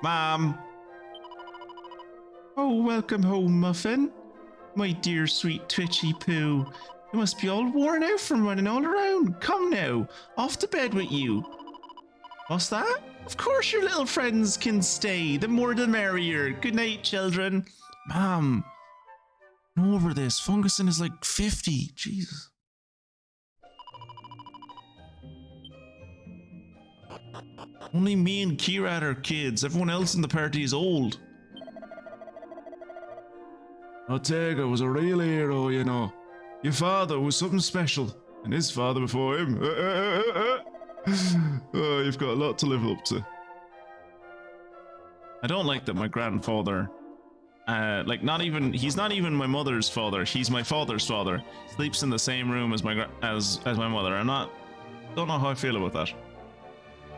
Mom. Oh, welcome home, Muffin. My dear sweet twitchy poo. You must be all worn out from running all around. Come now, off to bed with you. What's that? Of course your little friends can stay. The more the merrier. Good night, children. Mom. I'm over this. Funguson is like 50. Jesus. Only me and Kirat are kids. Everyone else in the party is old. Ortega was a real hero, you know. Your father was something special, and his father before him. Oh, you've got a lot to live up to. I don't like that my grandfather, he's not even my mother's father. He's my father's father. Sleeps in the same room as my mother. Don't know how I feel about that.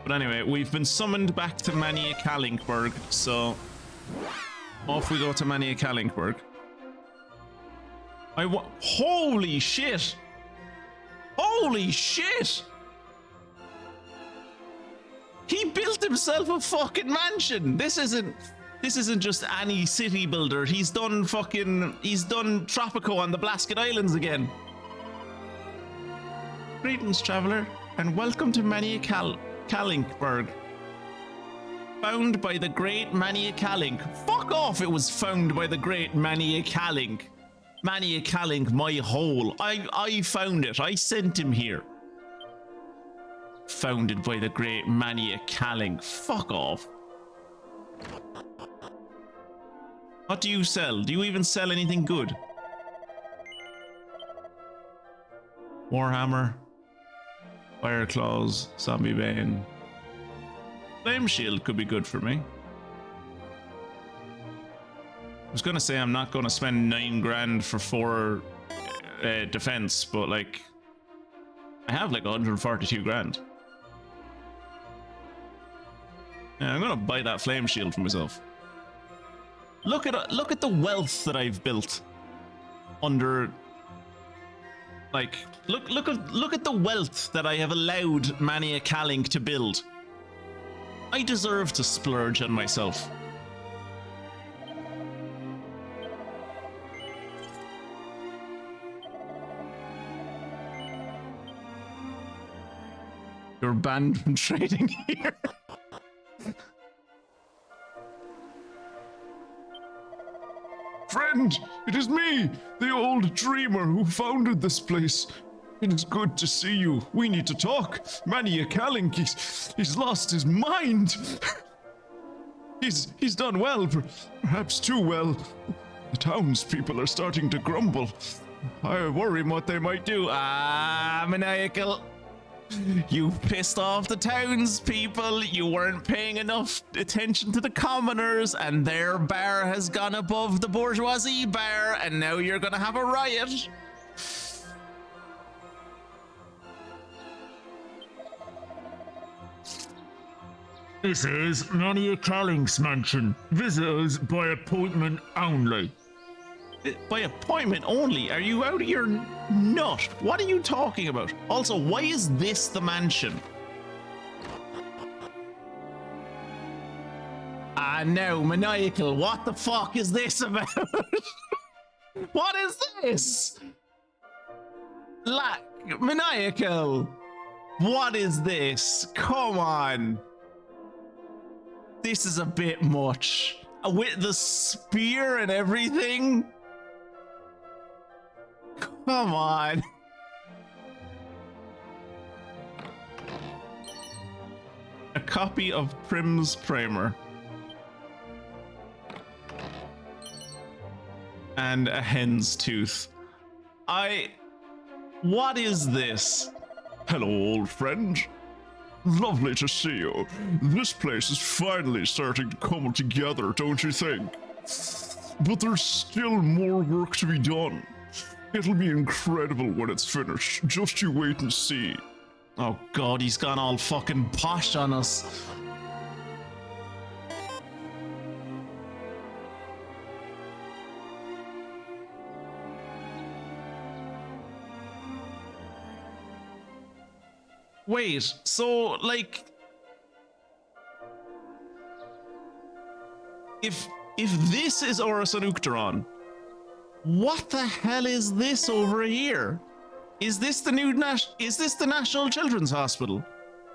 But anyway, we've been summoned back to Mania Kalinkberg, so off we go to Mania Kalinkberg. Holy shit! Holy shit! He built himself a fucking mansion. This isn't just any city builder. He's done Tropico on the Blasket Islands again. Greetings, traveler, and welcome to Mania Kalinkberg. Found by the great Mania Kalinc. Fuck off, it was found by the great Mania Kalinc. Mania Kalinc, my hole. I found it. I sent him here. Founded by the great Mania Kalinc. Fuck off. What do you sell? Do you even sell anything good? Warhammer. Fire Claws. Zombie Bane. Flame Shield could be good for me. I was gonna say I'm not gonna spend 9 grand for 4 defense, but like I have like 142 grand. Yeah, I'm gonna buy that flame shield for myself. Look at the wealth that I've built under. Like, look at the wealth that I have allowed Mania Kalinc to build. I deserve to splurge on myself. You're banned from trading here. friend! It is me, the old dreamer who founded this place. It is good to see you. We need to talk. Mania Kalinc, he's lost his mind. He's done well, perhaps too well. The townspeople are starting to grumble. I worry what they might do. Maniacal. You pissed off the townspeople. You weren't paying enough attention to the commoners, and their bar has gone above the bourgeoisie bar, and now you're gonna have a riot. This is Mania Kalinc's mansion. Visitors by appointment only. By appointment only? Are you out of your nut? What are you talking about? Also, why is this the mansion? No, Maniacal, what the fuck is this about? What is this? Maniacal, what is this? Come on. This is a bit much. With the spear and everything? Come on. A copy of Prim's Primer. And a hen's tooth. What is this? Hello, old friend. Lovely to see you. This place is finally starting to come together, don't you think? But there's still more work to be done. It'll be incredible when it's finished. Just you wait and see. Oh god, he's gone all fucking posh on us. Wait, so, like... If this is Oros Uachtaráin, what the hell is this over here? Is this the new is this the National Children's Hospital?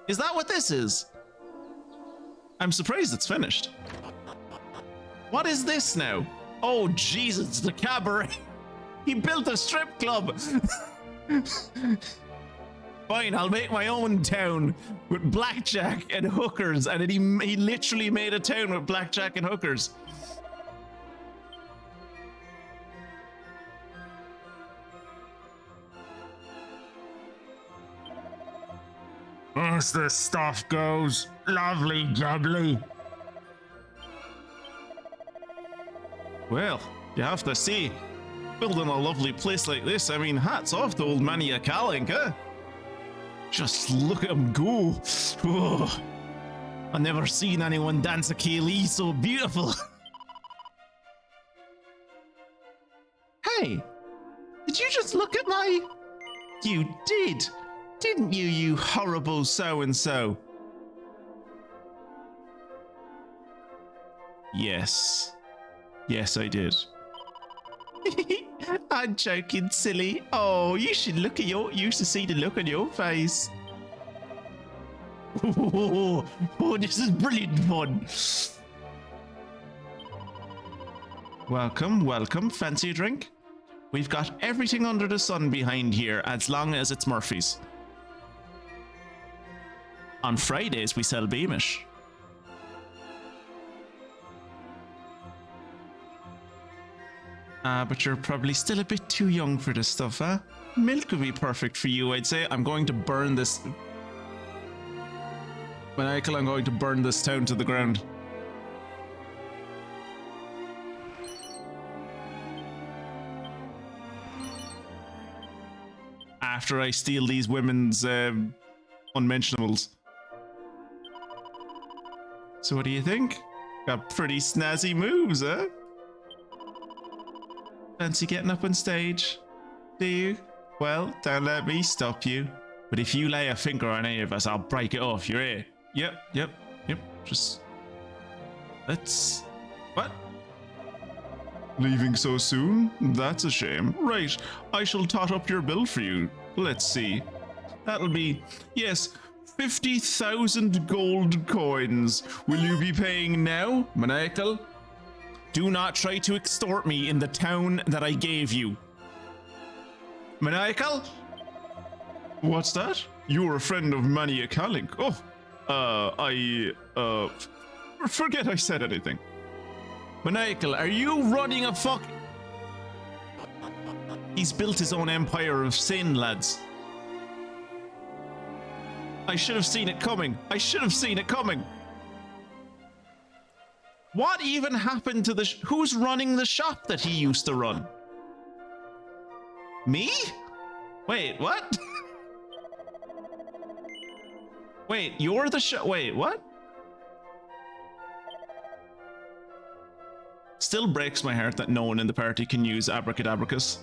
Is that what this is? I'm surprised it's finished. What is this now? Oh Jesus, the cabaret. He built a strip club. Fine, I'll make my own town with blackjack and hookers, and he literally made a town with blackjack and hookers. As the stuff goes, lovely jubbly. Well, you have to see, building a lovely place like this, I mean, hats off to old Mania Kalinc, huh? Just look at him go. Oh, I've never seen anyone dance a Kaylee so beautiful. Hey, did you just look at my... You did, didn't you, you horrible so-and-so? Yes. Yes, I did. I'm joking, silly. Oh, you should see the look on your face. Oh, this is brilliant fun. Welcome, welcome. Fancy a drink? We've got everything under the sun behind here, as long as it's Murphy's. On Fridays, we sell Beamish. But you're probably still a bit too young for this stuff, huh? Milk would be perfect for you, I'd say. I'm going to burn this... Maniacal, I'm going to burn this town to the ground. After I steal these women's unmentionables. So what do you think? Got pretty snazzy moves, huh? Fancy getting up on stage? Do you? Well, don't let me stop you. But if you lay a finger on any of us, I'll break it off your ear. Yep. Just... Let's... What? Leaving so soon? That's a shame. Right, I shall tot up your bill for you. Let's see. That'll be... Yes, 50,000 gold coins. Will you be paying now, Maniacal? Do not try to extort me in the town that I gave you. Maniacal? What's that? You're a friend of Mania Kalinc. Forget I said anything. Maniacal, are you running a fuck? He's built his own empire of sin, lads. I should have seen it coming. I should have seen it coming. What even happened to the... Who's running the shop that he used to run? Me? Wait, what? Wait, you're the shop... Wait, what? Still breaks my heart that no one in the party can use Abracadabracus.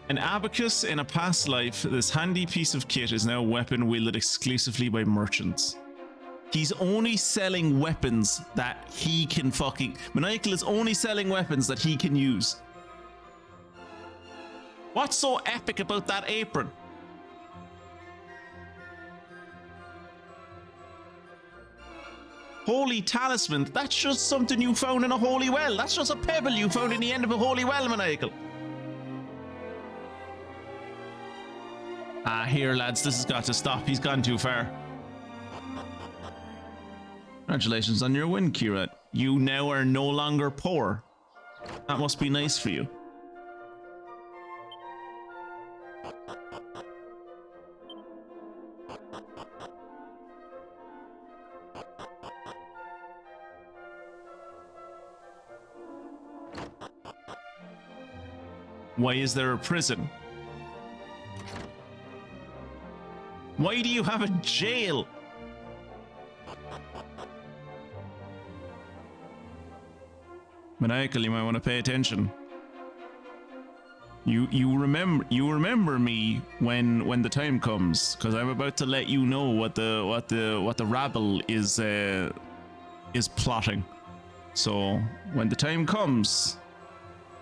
An abacus in a past life, this handy piece of kit is now a weapon wielded exclusively by merchants. He's only selling weapons that he can fucking... Maniacal is only selling weapons that he can use. What's so epic about that apron? Holy talisman, that's just something you found in a holy well. That's just a pebble you found in the end of a holy well, Maniacal. Ah, here, lads, this has got to stop. He's gone too far. Congratulations on your win, Kira. You now are no longer poor. That must be nice for you. Why is there a prison? Why do you have a jail? Maniacal, you might want to pay attention. You remember me when the time comes, because I'm about to let you know what the rabble is plotting. So when the time comes,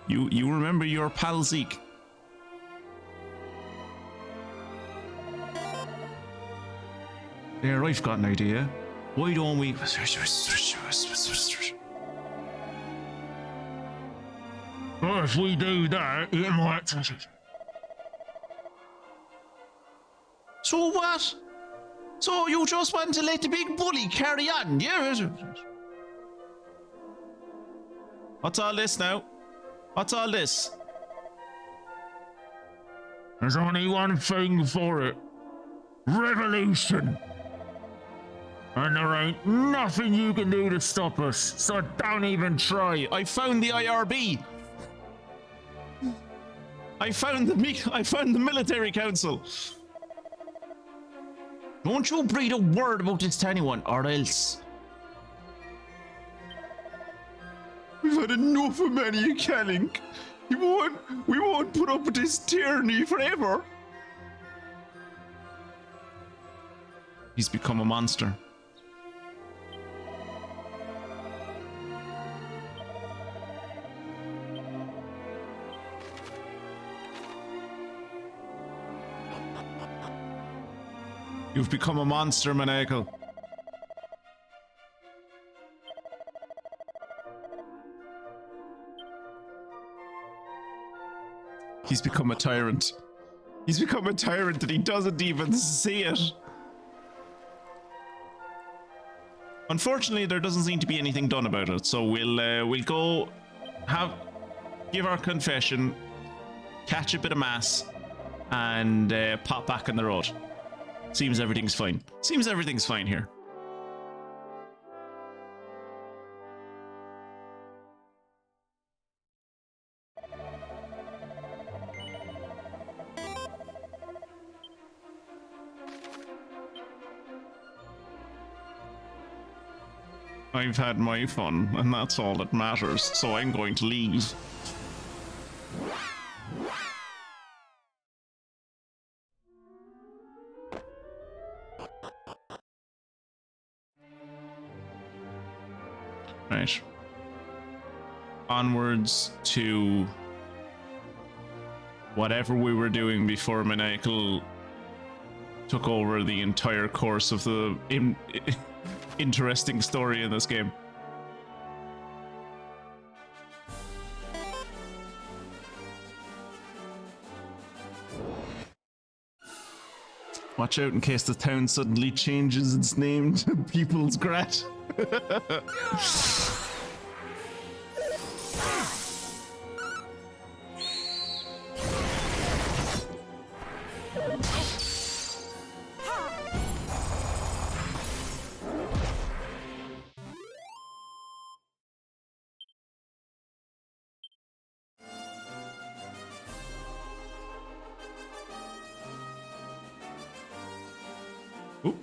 you remember your pal Zeke. There, I've got an idea. Why don't we... Well, if we do that, it might... So what? So you just want to let the big bully carry on, yeah? What's all this now? What's all this? There's only one thing for it. Revolution! And there ain't nothing you can do to stop us, so don't even try. I found the IRB. I found the military council. Don't you breathe a word about this to anyone, or else. We've had enough of Mania Kalinc. We won't put up with this tyranny forever. He's become a monster. You've become a monster, Maniacal. He's become a tyrant. He's become a tyrant and he doesn't even see it. Unfortunately, there doesn't seem to be anything done about it, so we'll go give our confession, catch a bit of mass, and pop back on the road. Seems everything's fine. Seems everything's fine here. I've had my fun, and that's all that matters, so I'm going to leave. Right. Onwards to whatever we were doing before Maniacal took over the entire course of the interesting story in this game. Watch out in case the town suddenly changes its name to People's Grat. Oop.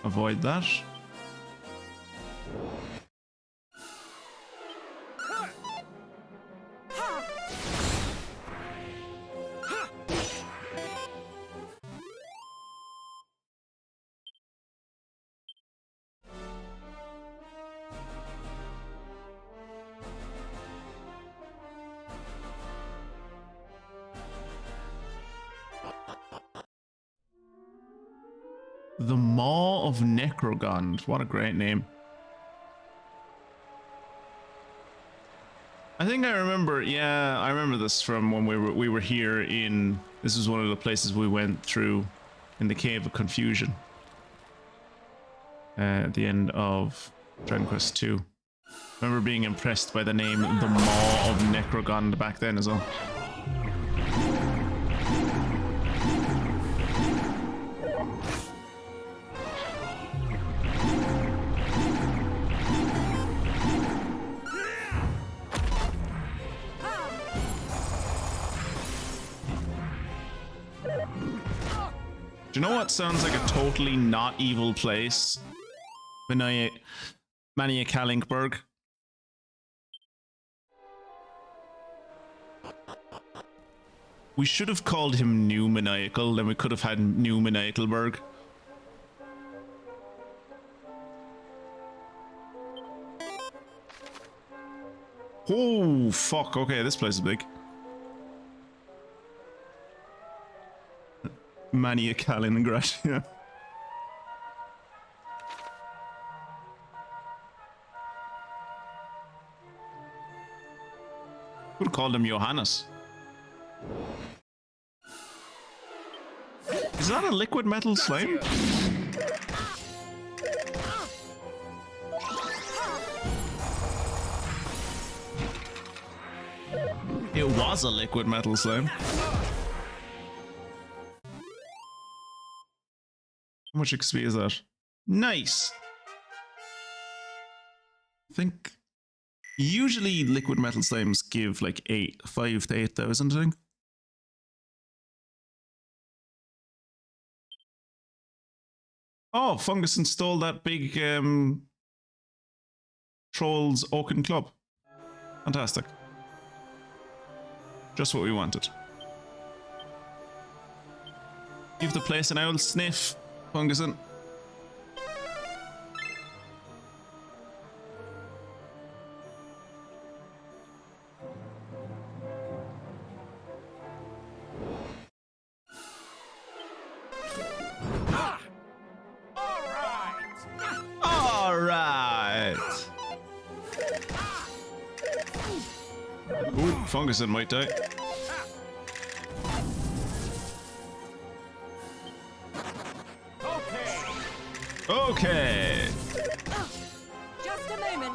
Avoid that. The Maw of Necrogond. What a great name. I think I remember, yeah, I remember this from when we were here in, this is one of the places we went through in the Cave of Confusion. At the end of Dragon Quest 2. I remember being impressed by the name The Maw of Necrogond back then as well. Do you know what sounds like a totally not evil place? Mania Kalinkberg. We should have called him New Maniacal, then we could have had New Maniacalberg. Oh, fuck. Okay, this place is big. Mania Kalinc, yeah. Could have called him Johannes. Is that a liquid metal slime? It was a liquid metal slime. How much XP is that? Nice! I think usually liquid metal slimes give like 5 to 8,000, I think. Oh, Fungus installed that big Trolls Oaken Club. Fantastic. Just what we wanted. Give the place an owl sniff, Funguson. Ooh, Funguson might die. Okay. Just a moment.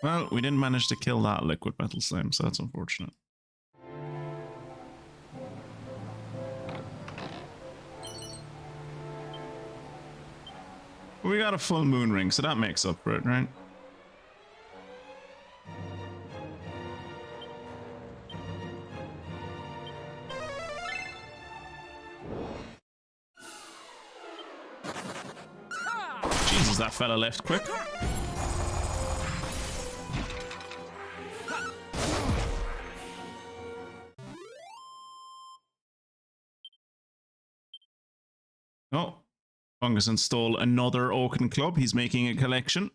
Well, we didn't manage to kill that liquid metal slime, so that's unfortunate. We got a full moon ring, so that makes up for it, right? Jesus, that fella left quick. Oh, Fungus stole another Oaken Club. He's making a collection.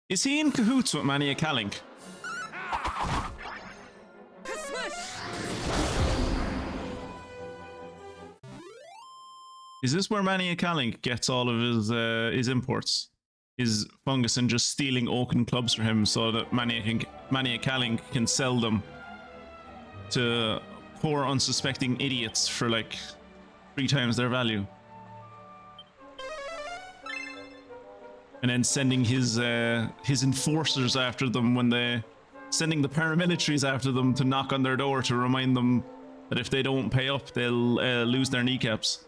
Is he in cahoots with Mania Kalinc? Is this where Mania Kalinc gets all of his imports? Is Fungus just stealing Oaken Clubs for him so that Mania Kalinc can sell them to poor unsuspecting idiots for like 3 times their value? And then sending his enforcers after them sending the paramilitaries after them to knock on their door to remind them that if they don't pay up, they'll lose their kneecaps.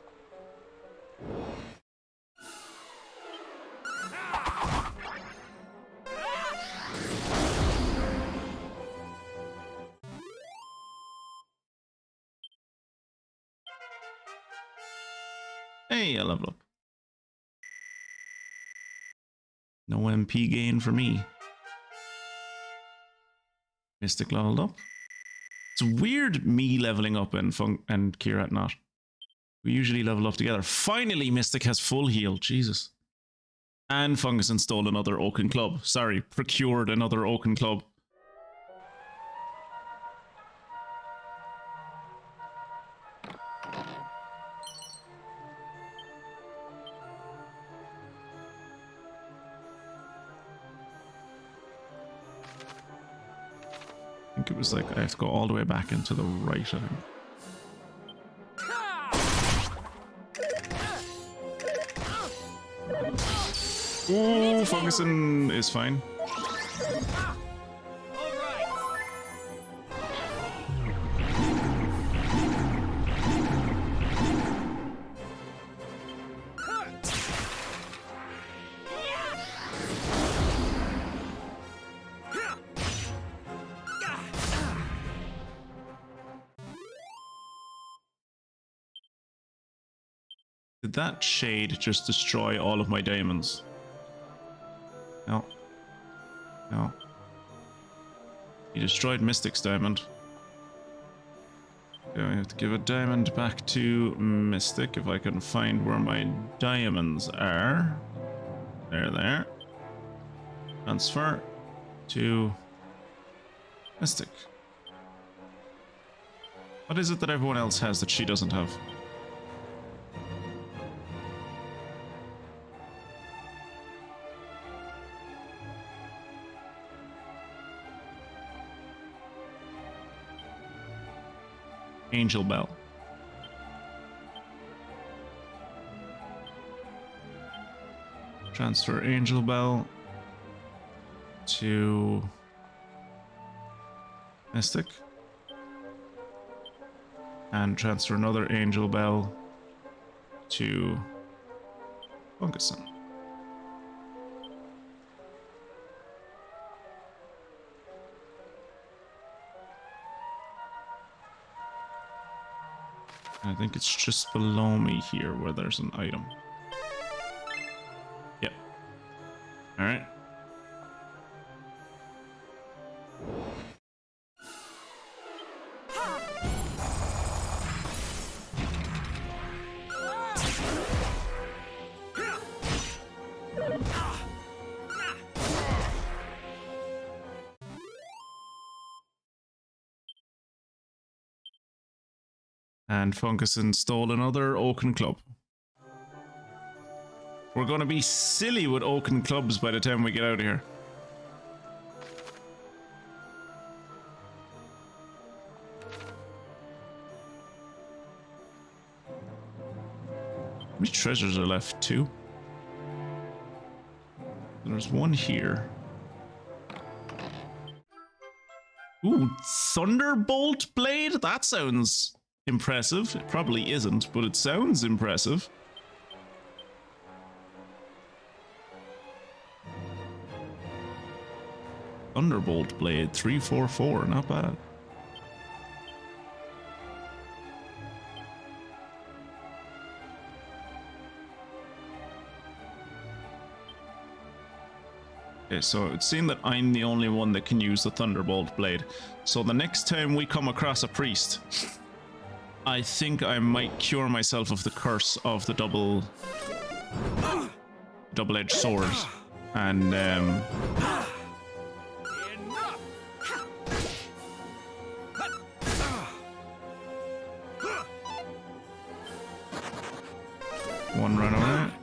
Hey, I level up. No MP gain for me. Mystic leveled up. It's weird me leveling up and Kirat not. We usually level up together. Finally, Mystic has full heal. Jesus. And Fungus installed another Oaken Club. Sorry, procured another Oaken Club. I think it was like I have to go all the way back into the right, I think. Ooh, Funguson is fine. Did that shade just destroy all of my diamonds? No. No. He destroyed Mystic's diamond. Okay, I have to give a diamond back to Mystic if I can find where my diamonds are. There. Transfer to Mystic. What is it that everyone else has that she doesn't have? Angel Bell. Transfer Angel Bell to Mystic. And transfer another Angel Bell to Funguson. I think it's just below me here where there's an item. Yep. Alright. And Funguson stole another Oaken Club. We're gonna be silly with Oaken Clubs by the time we get out of here. How many treasures are left? 2? There's one here. Ooh, Thunderbolt Blade? That sounds impressive. It probably isn't, but it sounds impressive. Thunderbolt Blade 344, not bad. Okay, so it seems that I'm the only one that can use the Thunderbolt Blade. So the next time we come across a priest, I think I might cure myself of the curse of the double-edged sword. And one run on it.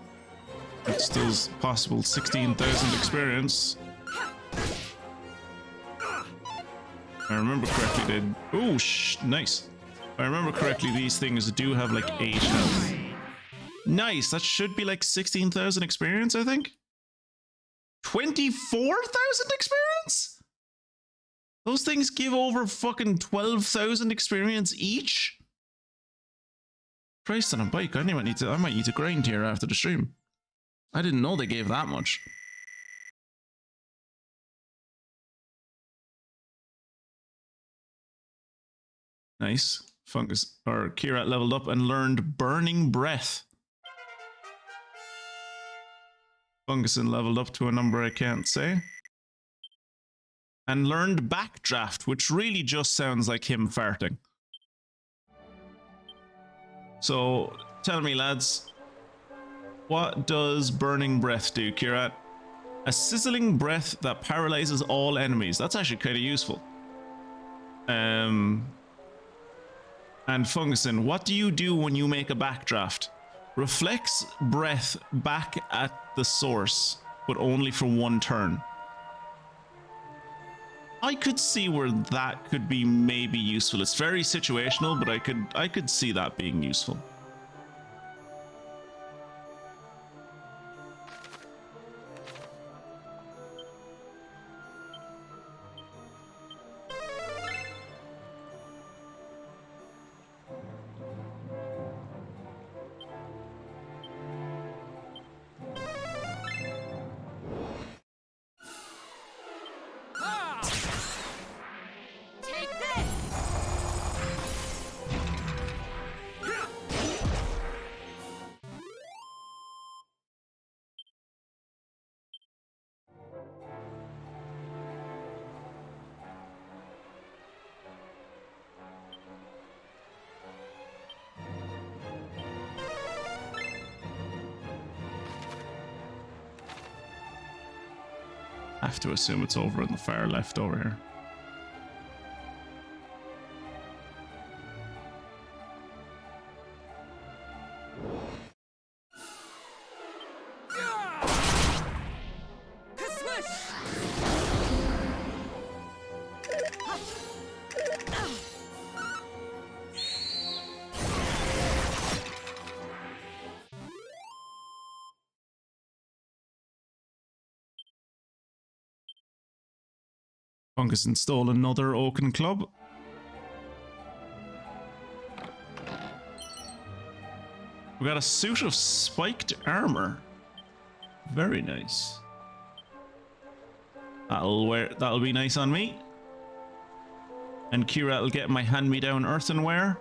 It's still possible 16,000 experience. If I remember correctly, they... Oh, nice. If I remember correctly, these things do have like 8 health. Nice, that should be like 16,000 experience, I think. 24,000 experience? Those things give over fucking 12,000 experience each? Christ on a bike, I might need to grind here after the stream. I didn't know they gave that much. Nice. Fungus or Kirat leveled up and learned Burning Breath. Funguson leveled up to a number I can't say. And learned Backdraft, which really just sounds like him farting. So, tell me lads, what does Burning Breath do, Kirat? A sizzling breath that paralyzes all enemies. That's actually kind of useful. And Funguson, what do you do when you make a backdraft? Reflects breath back at the source, but only for 1 turn. I could see where that could be maybe useful. It's very situational, but I could see that being useful. I have to assume it's over in the far left over here. Fungus install another Oaken Club. We got a suit of spiked armor. Very nice. That'll be nice on me. And Kirat will get my hand-me-down earthenware.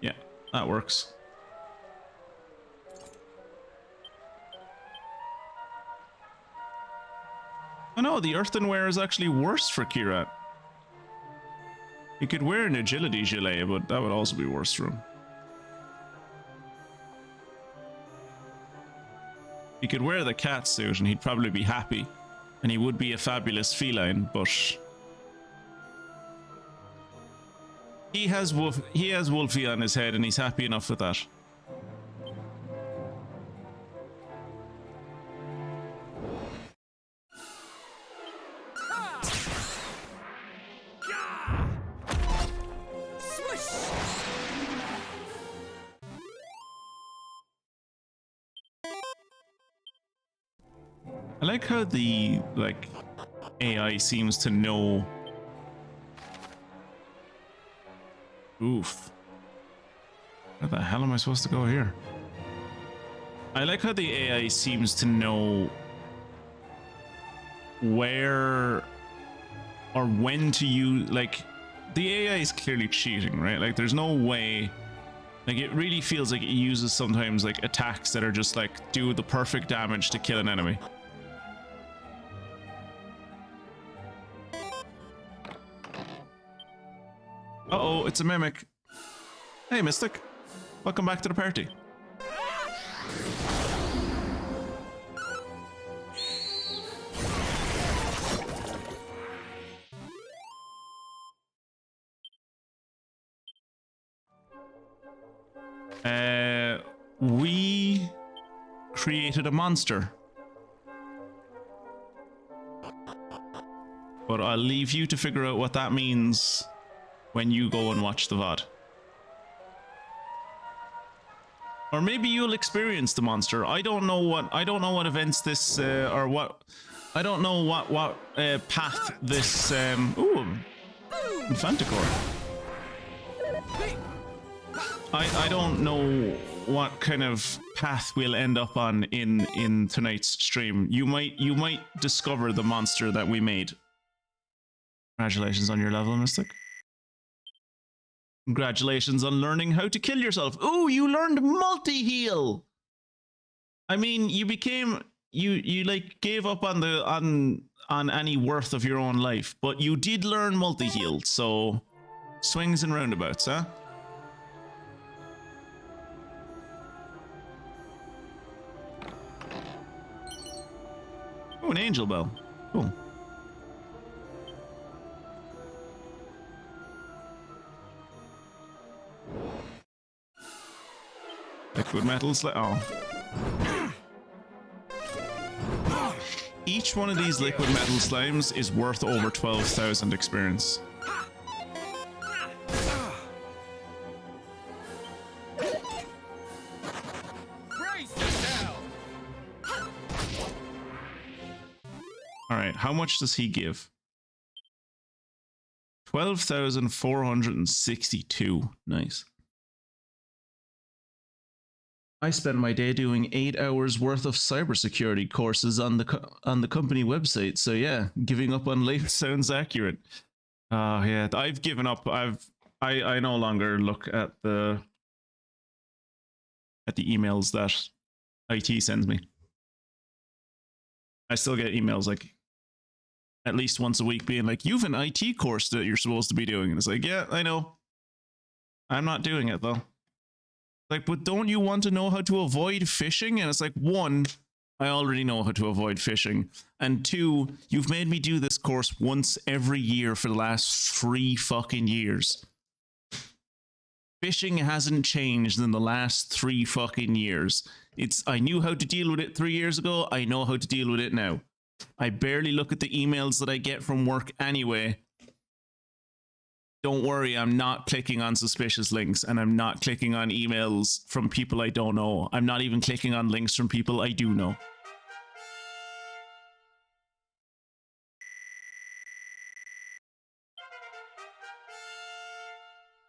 Yeah, that works. Oh no, the earthenware is actually worse for Kirat. He could wear an agility gilet, but that would also be worse for him. He could wear the cat suit and he'd probably be happy. And he would be a fabulous feline, but... He has Wolfie on his head and he's happy enough with that. I like how the AI seems to know. Oof. Where the hell am I supposed to go here? I like how the AI seems to know where or when to use, like, the AI is clearly cheating, right? Like, there's no way Like, it really feels like it uses sometimes like attacks that are just like do the perfect damage to kill an enemy. Uh-oh, it's a mimic. Hey, Mystic. Welcome back to the party. We created a monster. But I'll leave you to figure out what that means when you go and watch the VoD. Or maybe you'll experience the monster. I don't know what events this or what I don't know what path this ooh, Infanticore. I don't know what kind of path we'll end up on in tonight's stream. You might discover the monster that we made. Congratulations on your level, Mystic. Congratulations on learning how to kill yourself. Ooh, you learned multi-heal. I mean, you like gave up on any worth of your own life, but you did learn multi-heal, so swings and roundabouts, huh? Oh, an angel bell. Cool. Liquid metal oh. Each one of these liquid metal slimes is worth over 12,000 experience. Alright, how much does he give? 12,462. Nice. I spend my day doing 8 hours worth of cybersecurity courses on the company website. So yeah, giving up on life sounds accurate. Yeah, I've given up. I no longer look at the emails that IT sends me. I still get emails like at least once a week being like, "You've an IT course that you're supposed to be doing," and it's like, "Yeah, I know. I'm not doing it though." Like, but don't you want to know how to avoid phishing? And it's like, one, I already know how to avoid phishing. And two, you've made me do this course once every year for the last 3 fucking years. Phishing hasn't changed in the last 3 fucking years. I knew how to deal with it 3 years ago. I know how to deal with it now. I barely look at the emails that I get from work anyway. Don't worry, I'm not clicking on suspicious links, and I'm not clicking on emails from people I don't know. I'm not even clicking on links from people I do know.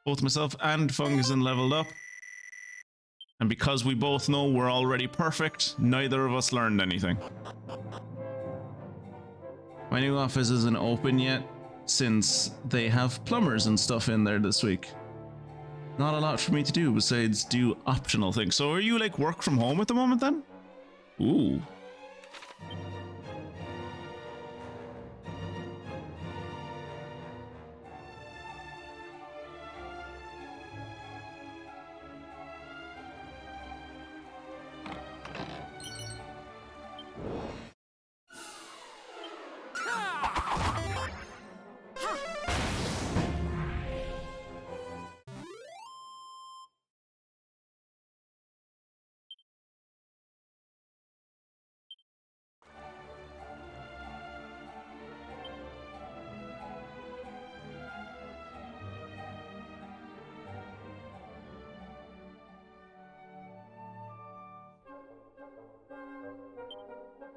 Both myself and Fungusin leveled up. And because we both know we're already perfect, neither of us learned anything. My new office isn't open yet, since they have plumbers and stuff in there this week. Not a lot for me to do besides do optional things. So are you like work from home at the moment then? Ooh.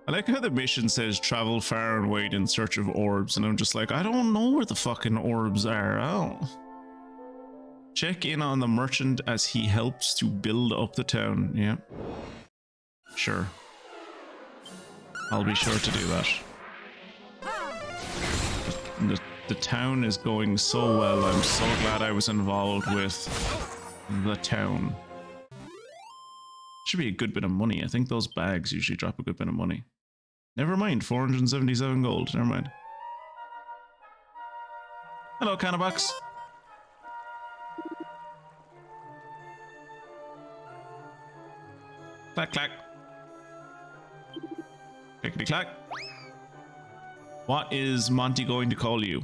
I like how the mission says travel far and wide in search of orbs, and I'm just like, I don't know where the fucking orbs are. Oh. Check in on the merchant as he helps to build up the town. Yeah. Sure. I'll be sure to do that. The town is going so well. I'm so glad I was involved with the town. Should be a good bit of money. I think those bags usually drop a good bit of money. Never mind, 477 gold. Never mind. Hello, Canabox. Clack, clack. Clickety clack. What is Monty going to call you?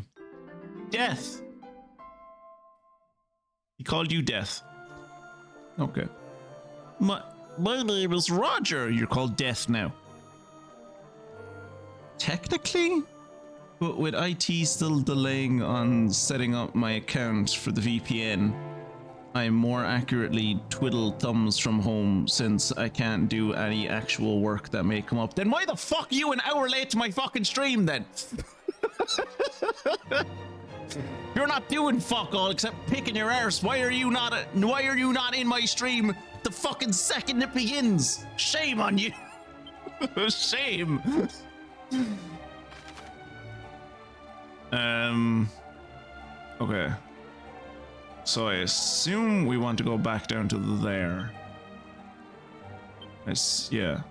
Death. He called you Death. Okay. My name is Roger. You're called Death now. Technically? But with IT still delaying on setting up my account for the VPN, I more accurately twiddle thumbs from home since I can't do any actual work that may come up. Then why the fuck are you an hour late to my fucking stream then? You're not doing fuck all except picking your arse. Why are you not in my stream the fucking second it begins? Shame on you. Shame. Okay. So I assume we want to go back down to there. Yeah.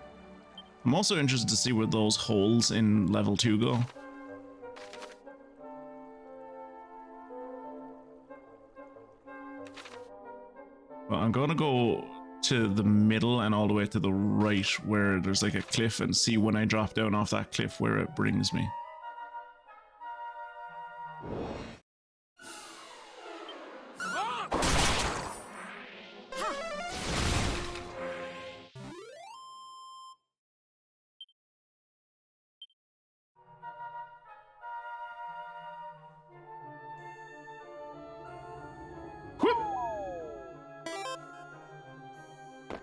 I'm also interested to see where those holes in level 2 go. Well, I'm gonna go to the middle and all the way to the right where there's like a cliff and see when I drop down off that cliff where it brings me.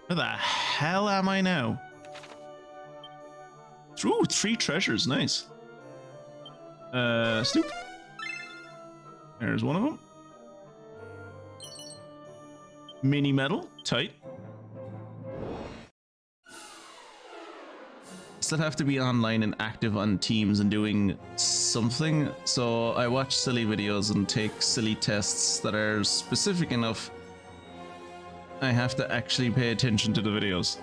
Where the hell am I now? Ooh, 3 treasures, nice. Snoop. There's one of them. Mini medal, tight. Still have to be online and active on teams and doing something. So I watch silly videos and take silly tests that are specific enough. I have to actually pay attention to the videos.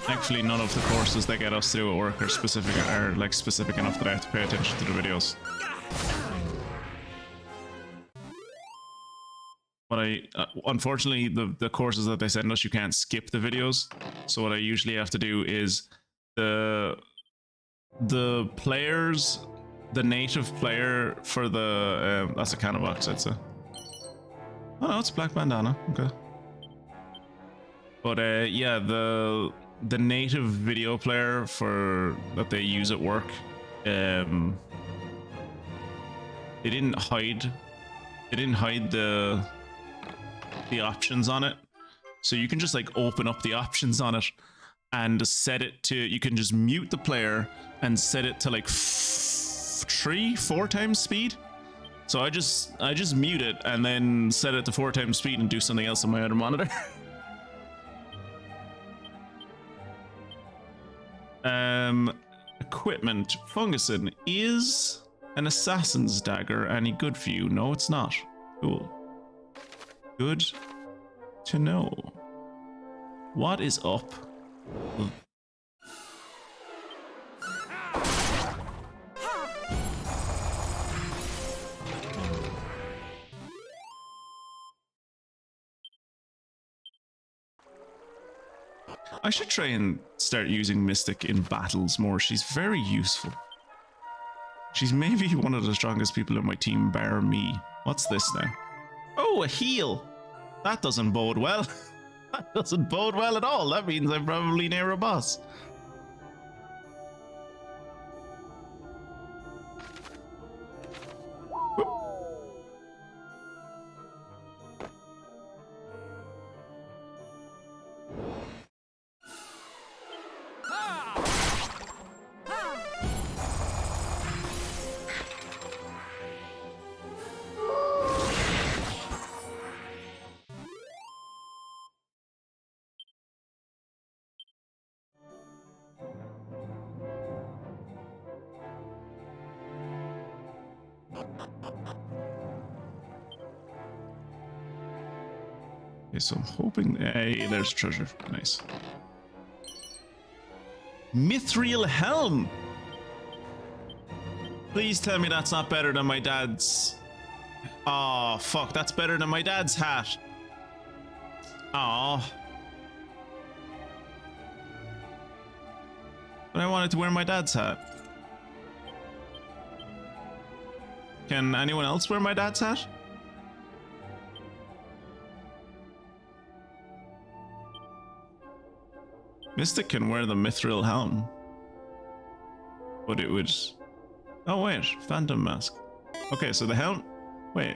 Actually, none of the courses that get us through at work are specific enough that I have to pay attention to the videos. But unfortunately, the courses that they send us, you can't skip the videos. So what I usually have to do is the native player for the that's a cannon box, I'd say. Oh no, it's black bandana. Okay. But yeah, the native video player for that they use at work, they didn't hide the options on it, so you can just like open up the options on it and set it to, you can just mute the player and set it to like 3-4 times speed. So I just mute it and then set it to 4 times speed and do something else on my other monitor. Equipment. Fungusin. Is an assassin's dagger any good for you? No, it's not. Cool. Good to know. What is up? I should try and start using Mystic in battles more. She's very useful. She's maybe one of the strongest people in my team, bar me. What's this now? Oh, a heal. That doesn't bode well. That doesn't bode well at all. That means I'm probably near a boss. Okay, so I'm hoping... Hey, there's treasure. Nice. Mithril helm! Please tell me that's not better than my dad's... Oh, fuck. That's better than my dad's hat. Oh. But I wanted to wear my dad's hat. Can anyone else wear my dad's hat? Mystic can wear the mithril helm. But it would... Oh wait, phantom mask. Okay, so the helm... Wait.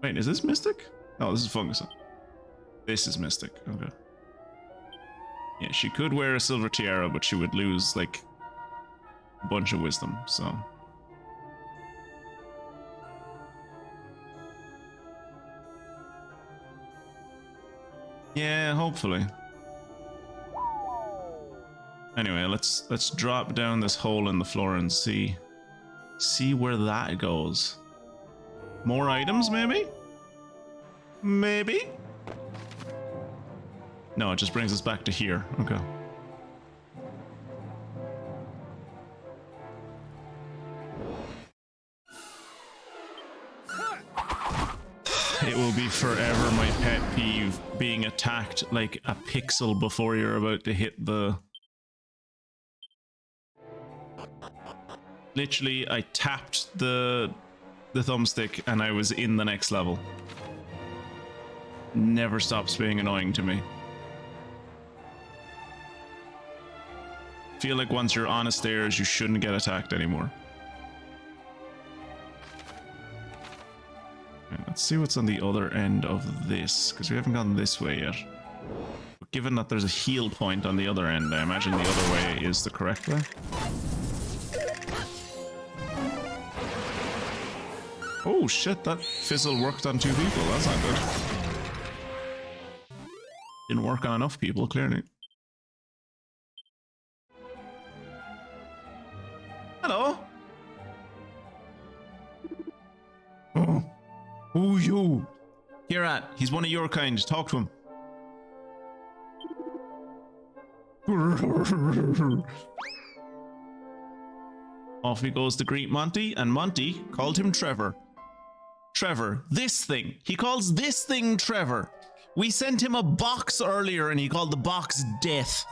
Wait, is this Mystic? No, this is Fungus. This is Mystic, okay. Yeah, she could wear a silver tiara, but she would lose, like, a bunch of wisdom, so... Yeah, hopefully. Anyway, let's drop down this hole in the floor and see where that goes. More items, maybe? Maybe? No, it just brings us back to here. Okay. It will be forever my pet peeve, being attacked like a pixel before you're about to hit the... Literally, I tapped the thumbstick and I was in the next level. Never stops being annoying to me. Feel like once you're on a stairs, you shouldn't get attacked anymore. Okay, let's see what's on the other end of this, because we haven't gone this way yet. But given that there's a heal point on the other end, I imagine the other way is the correct way. Oh shit, that fizzle worked on 2 people, that's not good. Didn't work on enough people, clearly. Hello? Oh. Who you? Kirat, he's one of your kind, talk to him. Off he goes to greet Monty, and Monty called him Trevor. Trevor, this thing. He calls this thing Trevor. We sent him a box earlier and he called the box Death.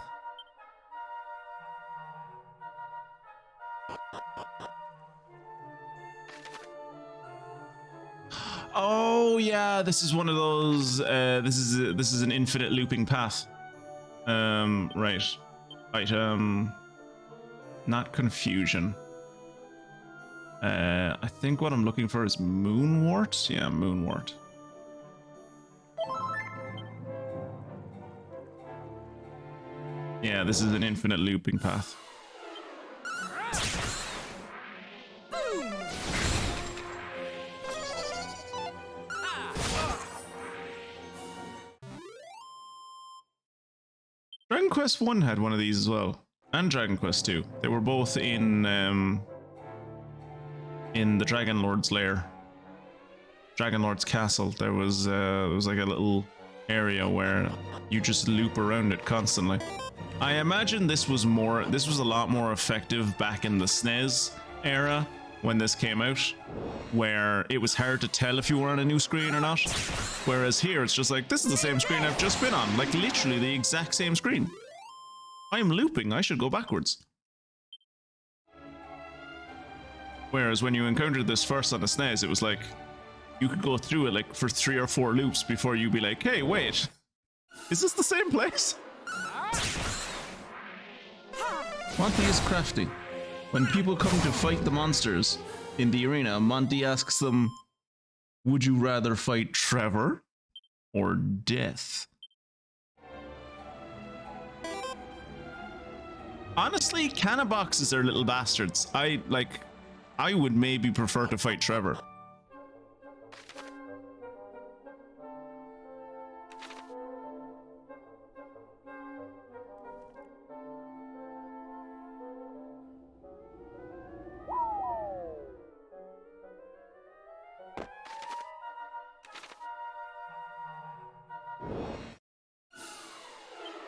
Oh yeah, this is one of those, this is an infinite looping path. Right. Not confusion. I think what I'm looking for is Moonwort. Yeah, Moonwort. Yeah, this is an infinite looping path. Dragon Quest 1 had one of these as well, and Dragon Quest 2. They were both in the Dragon Lord's lair, Dragon Lord's castle. There was like a little area where you just loop around it constantly. I imagine this was a lot more effective back in the SNES era when this came out, where it was hard to tell if you were on a new screen or not. Whereas here, it's just like, this is the same screen I've just been on, like literally the exact same screen. I'm looping, I should go backwards. Whereas when you encountered this first on the SNES, it was like, you could go through it like for 3 or 4 loops before you'd be like, hey, wait, is this the same place? Monty is crafty. When people come to fight the monsters in the arena, Monty asks them, would you rather fight Trevor or Death? Honestly, canna boxes are little bastards. I would maybe prefer to fight Trevor.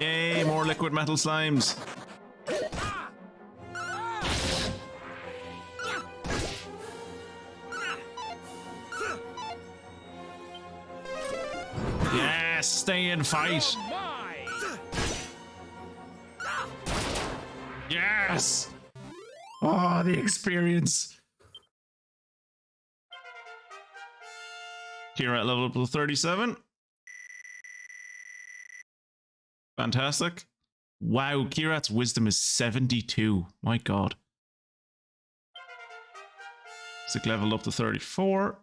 Yay, more liquid metal slimes. Yes, stay and fight. Yes. Oh, the experience. Kira at level up to 37. Fantastic. Wow, Kirat's wisdom is 72. My god. Sick level up to 34.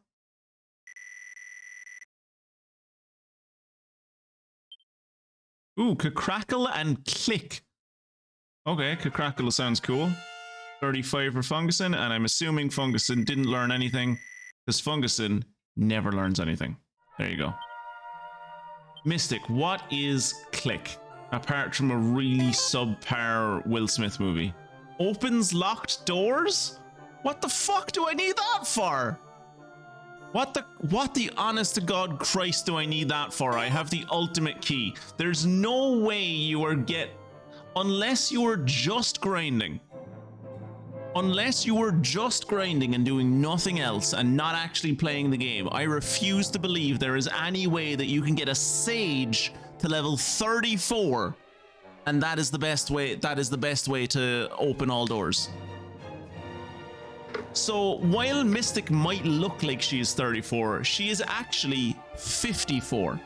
Ooh, Crackle and Click. Okay, Crackle sounds cool. 35 for Fungusin, and I'm assuming Fungusin didn't learn anything, because Fungusin never learns anything. There you go. Mystic, what is Click? Apart from a really subpar Will Smith movie. Opens locked doors? What the fuck do I need that for? What the honest to God Christ do I need that for? I have the ultimate key. There's no way you are unless you are just grinding. Unless you were just grinding and doing nothing else and not actually playing the game, I refuse to believe there is any way that you can get a Sage to level 34, and that is the best way. That is the best way to open all doors. So while Mystic might look like she is 34, she is actually 54.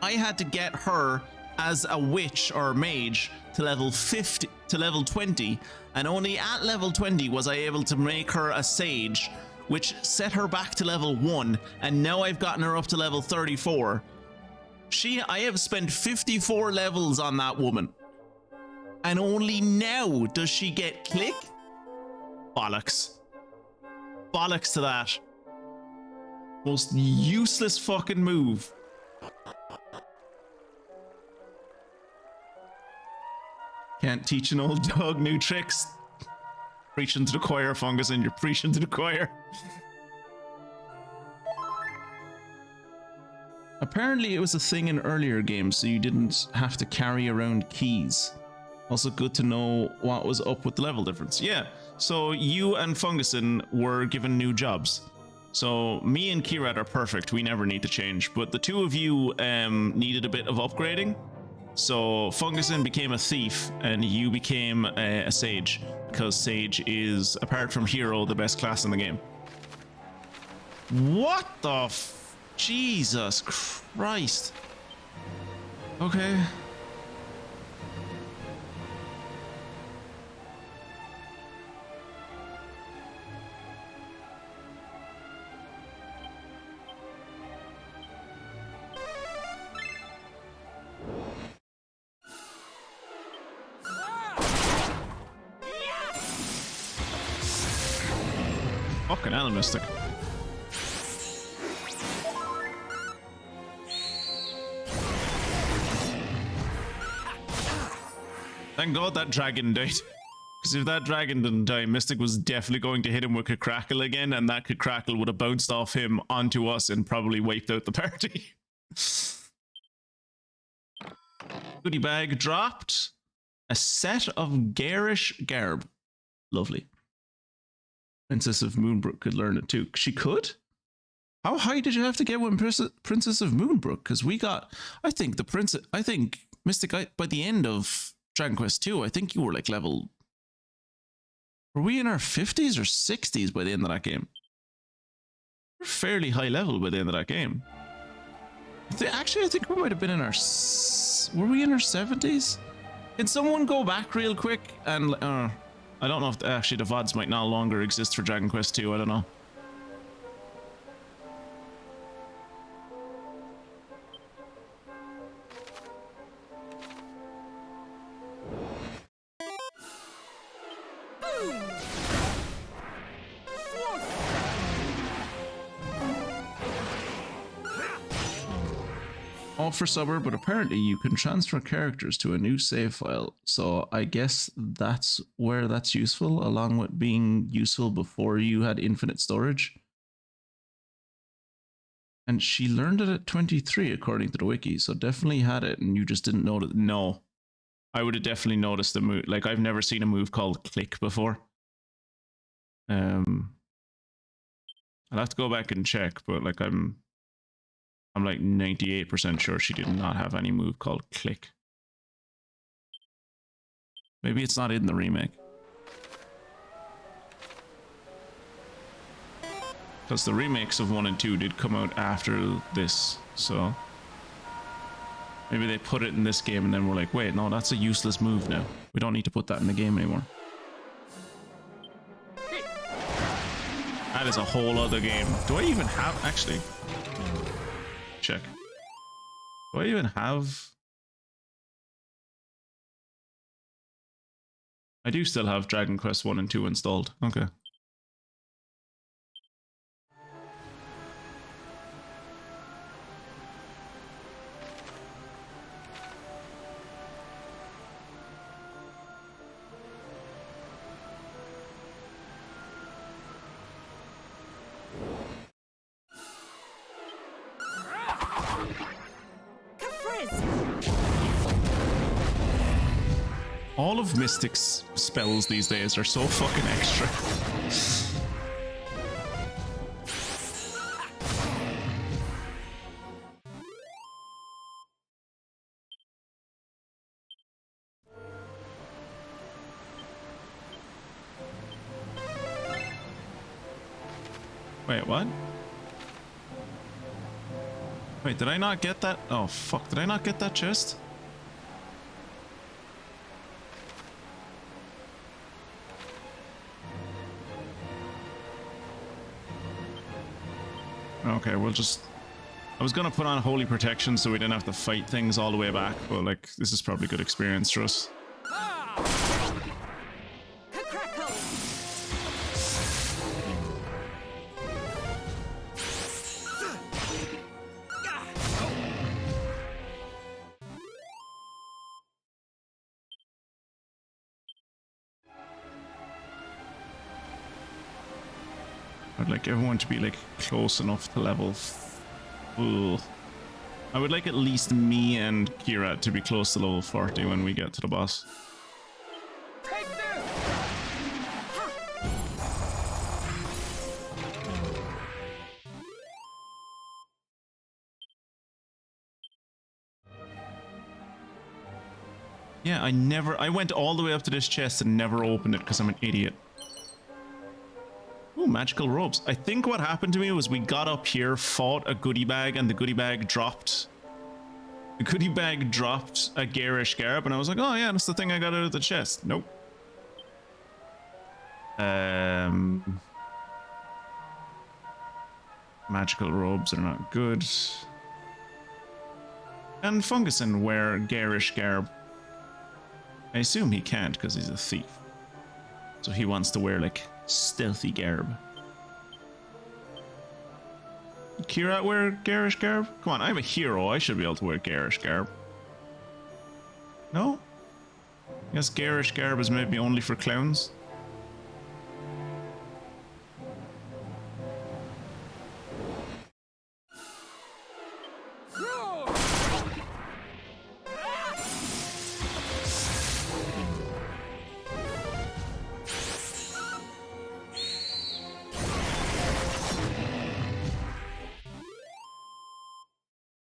I had to get her as a witch or mage to level 50 to level 20, and only at level 20 was I able to make her a sage, which set her back to level 1, and now I've gotten her up to level 34. I have spent 54 levels on that woman, and only now does she get Click? Bollocks. Bollocks to that. Most useless fucking move. Can't teach an old dog new tricks. Preaching to the choir, Fungus, and you're preaching to the choir. Apparently it was a thing in earlier games, so you didn't have to carry around keys. Also good to know what was up with the level difference. Yeah, so you and Fungusin were given new jobs. So me and Kirat are perfect, we never need to change, but the two of you needed a bit of upgrading. So Fungusin became a thief and you became a sage, because sage is, apart from hero, the best class in the game. What the Jesus Christ. Okay. Fucking hell, Mystic. Thank God that dragon died. Because if that dragon didn't die, Mystic was definitely going to hit him with a crackle again, and that crackle would have bounced off him onto us and probably wiped out the party. Goodie bag dropped. A set of garish garb. Lovely. Princess of Moonbrook could learn it too. She could? How high did you have to get with Princess of Moonbrook? Because we got, I think Mystic, by the end of Dragon Quest 2, I think you were like level, were we in our 50s or 60s by the end of that game? We're fairly high level by the end of that game. Actually, I think we might have been in our, were we in our 70s? Can someone go back real quick and, I don't know if actually the VoDs might no longer exist for Dragon Quest 2, I don't know. All for Suburb, but apparently you can transfer characters to a new save file, so I guess that's where that's useful, along with being useful before you had infinite storage. And she learned it at 23, according to the wiki. So definitely had it, and you just didn't notice. No, I would have definitely noticed the move. Like, I've never seen a move called click before. I'll have to go back and check, but like I'm like 98% sure she did not have any move called click. Maybe it's not in the remake. Because the remakes of 1 and 2 did come out after this, so maybe they put it in this game and then we're like, wait, no, that's a useless move now. We don't need to put that in the game anymore. That is a whole other game. Do I even have, actually, check. Do I even have? I do still have Dragon Quest 1 and 2 installed. Okay. All of Mystic's spells these days are so fucking extra. Wait, what? Wait, did I not get that? Oh, fuck, did I not get that chest? Okay, we'll just... I was gonna put on Holy Protection so we didn't have to fight things all the way back, but like, this is probably good experience for us. I'd like everyone to be like close enough to level. Ugh. I would like at least me and Kira to be close to level 40 when we get to the boss. Yeah, I went all the way up to this chest and never opened it because I'm an idiot. Ooh, magical robes. I think what happened to me was we got up here, fought a goodie bag, and the goodie bag dropped... The goodie bag dropped a garish garb, and I was like, oh yeah, that's the thing I got out of the chest. Nope. Magical robes are not good. Can Funguson wear garish garb? I assume he can't because he's a thief. So he wants to wear like stealthy garb. Kira wear garish garb? Come on, I'm a hero. I should be able to wear garish garb. No? I guess garish garb is maybe only for clowns.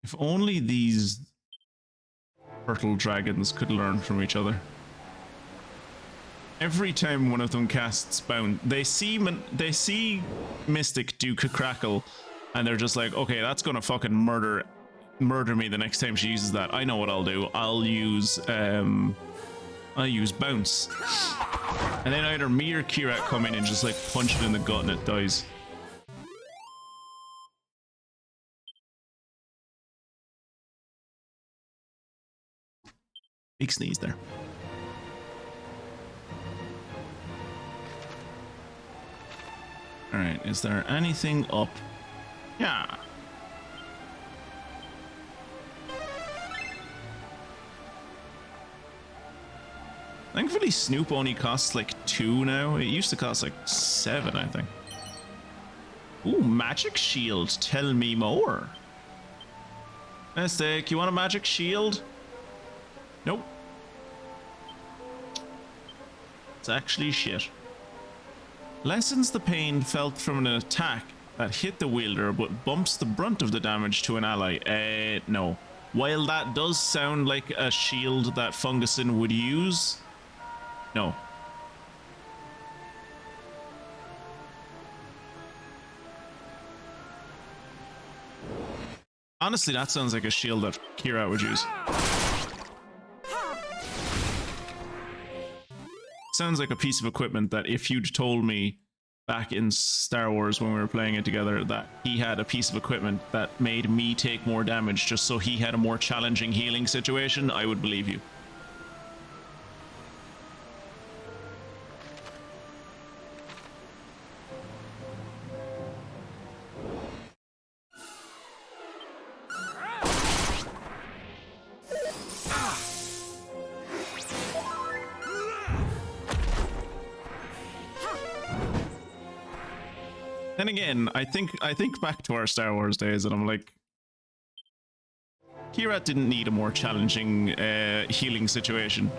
If only these turtle dragons could learn from each other. Every time one of them casts Bound, they see Mystic do Crackle, and they're just like, okay, that's gonna fucking murder me the next time she uses that. I know what I'll do. I'll use Bounce. And then either me or Kira come in and just like punch it in the gut and it dies. Big sneeze there. Alright, is there anything up? Yeah. Thankfully Snoop only costs like 2 now. It used to cost like 7, I think. Ooh, magic shield. Tell me more. Mistake, you want a magic shield? Nope. It's actually shit. Lessens the pain felt from an attack that hit the wielder but bumps the brunt of the damage to an ally. No. While that does sound like a shield that Fungusin would use, no. Honestly, that sounds like a shield that Kira would use. Sounds like a piece of equipment that if you'd told me back in Star Wars when we were playing it together that he had a piece of equipment that made me take more damage just so he had a more challenging healing situation, I would believe you. And again, I think back to our Star Wars days, and I'm like, Kira didn't need a more challenging healing situation.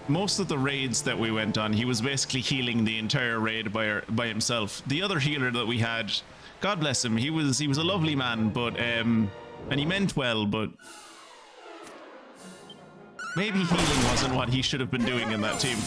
Most of the raids that we went on, he was basically healing the entire raid by himself. The other healer that we had, God bless him, he was a lovely man, but and he meant well, but maybe healing wasn't what he should have been doing in that team.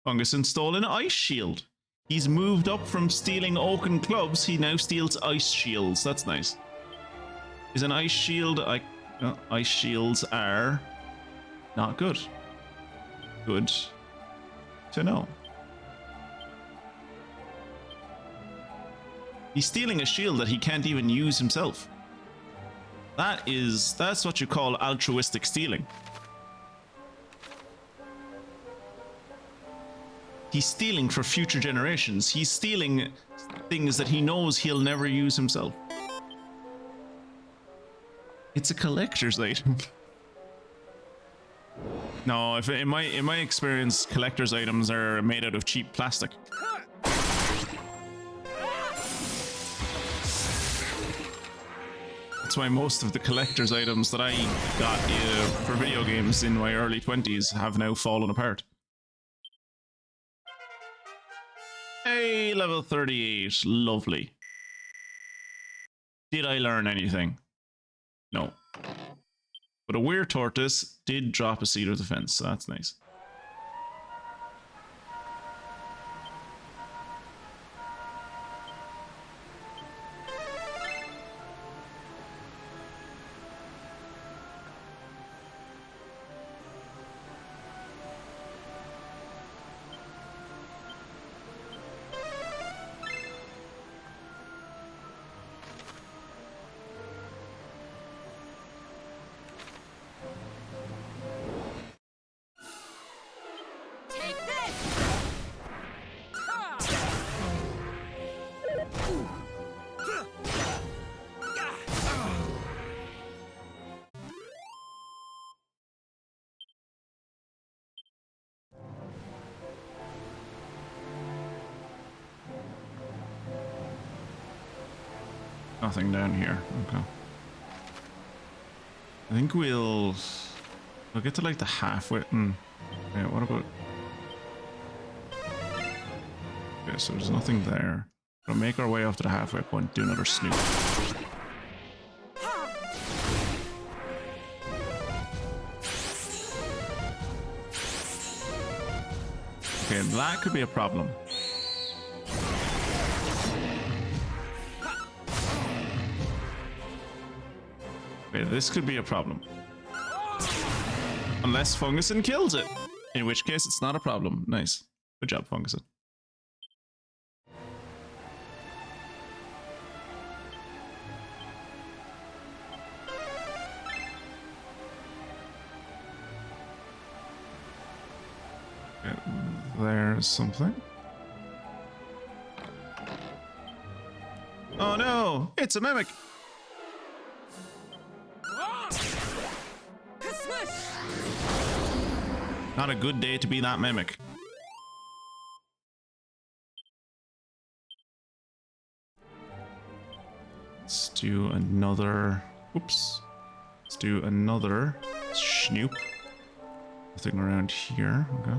Fungus installed an ice shield. He's moved up from stealing oaken clubs. He now steals ice shields. That's nice. Is an ice shield? Ice shields are not good. Good to know. He's stealing a shield that he can't even use himself. That's what you call altruistic stealing. He's stealing for future generations. He's stealing things that he knows he'll never use himself. It's a collector's item. No, if in my experience, collector's items are made out of cheap plastic. That's why most of the collector's items that I got for video games in my early 20s have now fallen apart. Hey, level 38. Lovely. Did I learn anything? No. But a weird tortoise did drop a seed of defense, so that's nice. Nothing down here. Okay. I think we'll get to like the halfway. Yeah, what about? Okay, so there's nothing there. We'll make our way up to the halfway point. Do another snoop. Okay, that could be a problem. Okay, this could be a problem. Unless Fungusin kills it. In which case, it's not a problem. Nice. Good job, Fungusin. Okay, there's something. no, it's a mimic. Not a good day to be that mimic. Let's do another. Oops. Let's do another snoop. Nothing around here. Okay.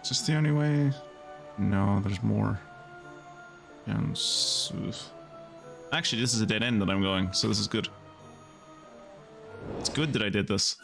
Is this the only way? No, there's more. And actually, this is a dead end that I'm going, so this is good. It's good that I did this.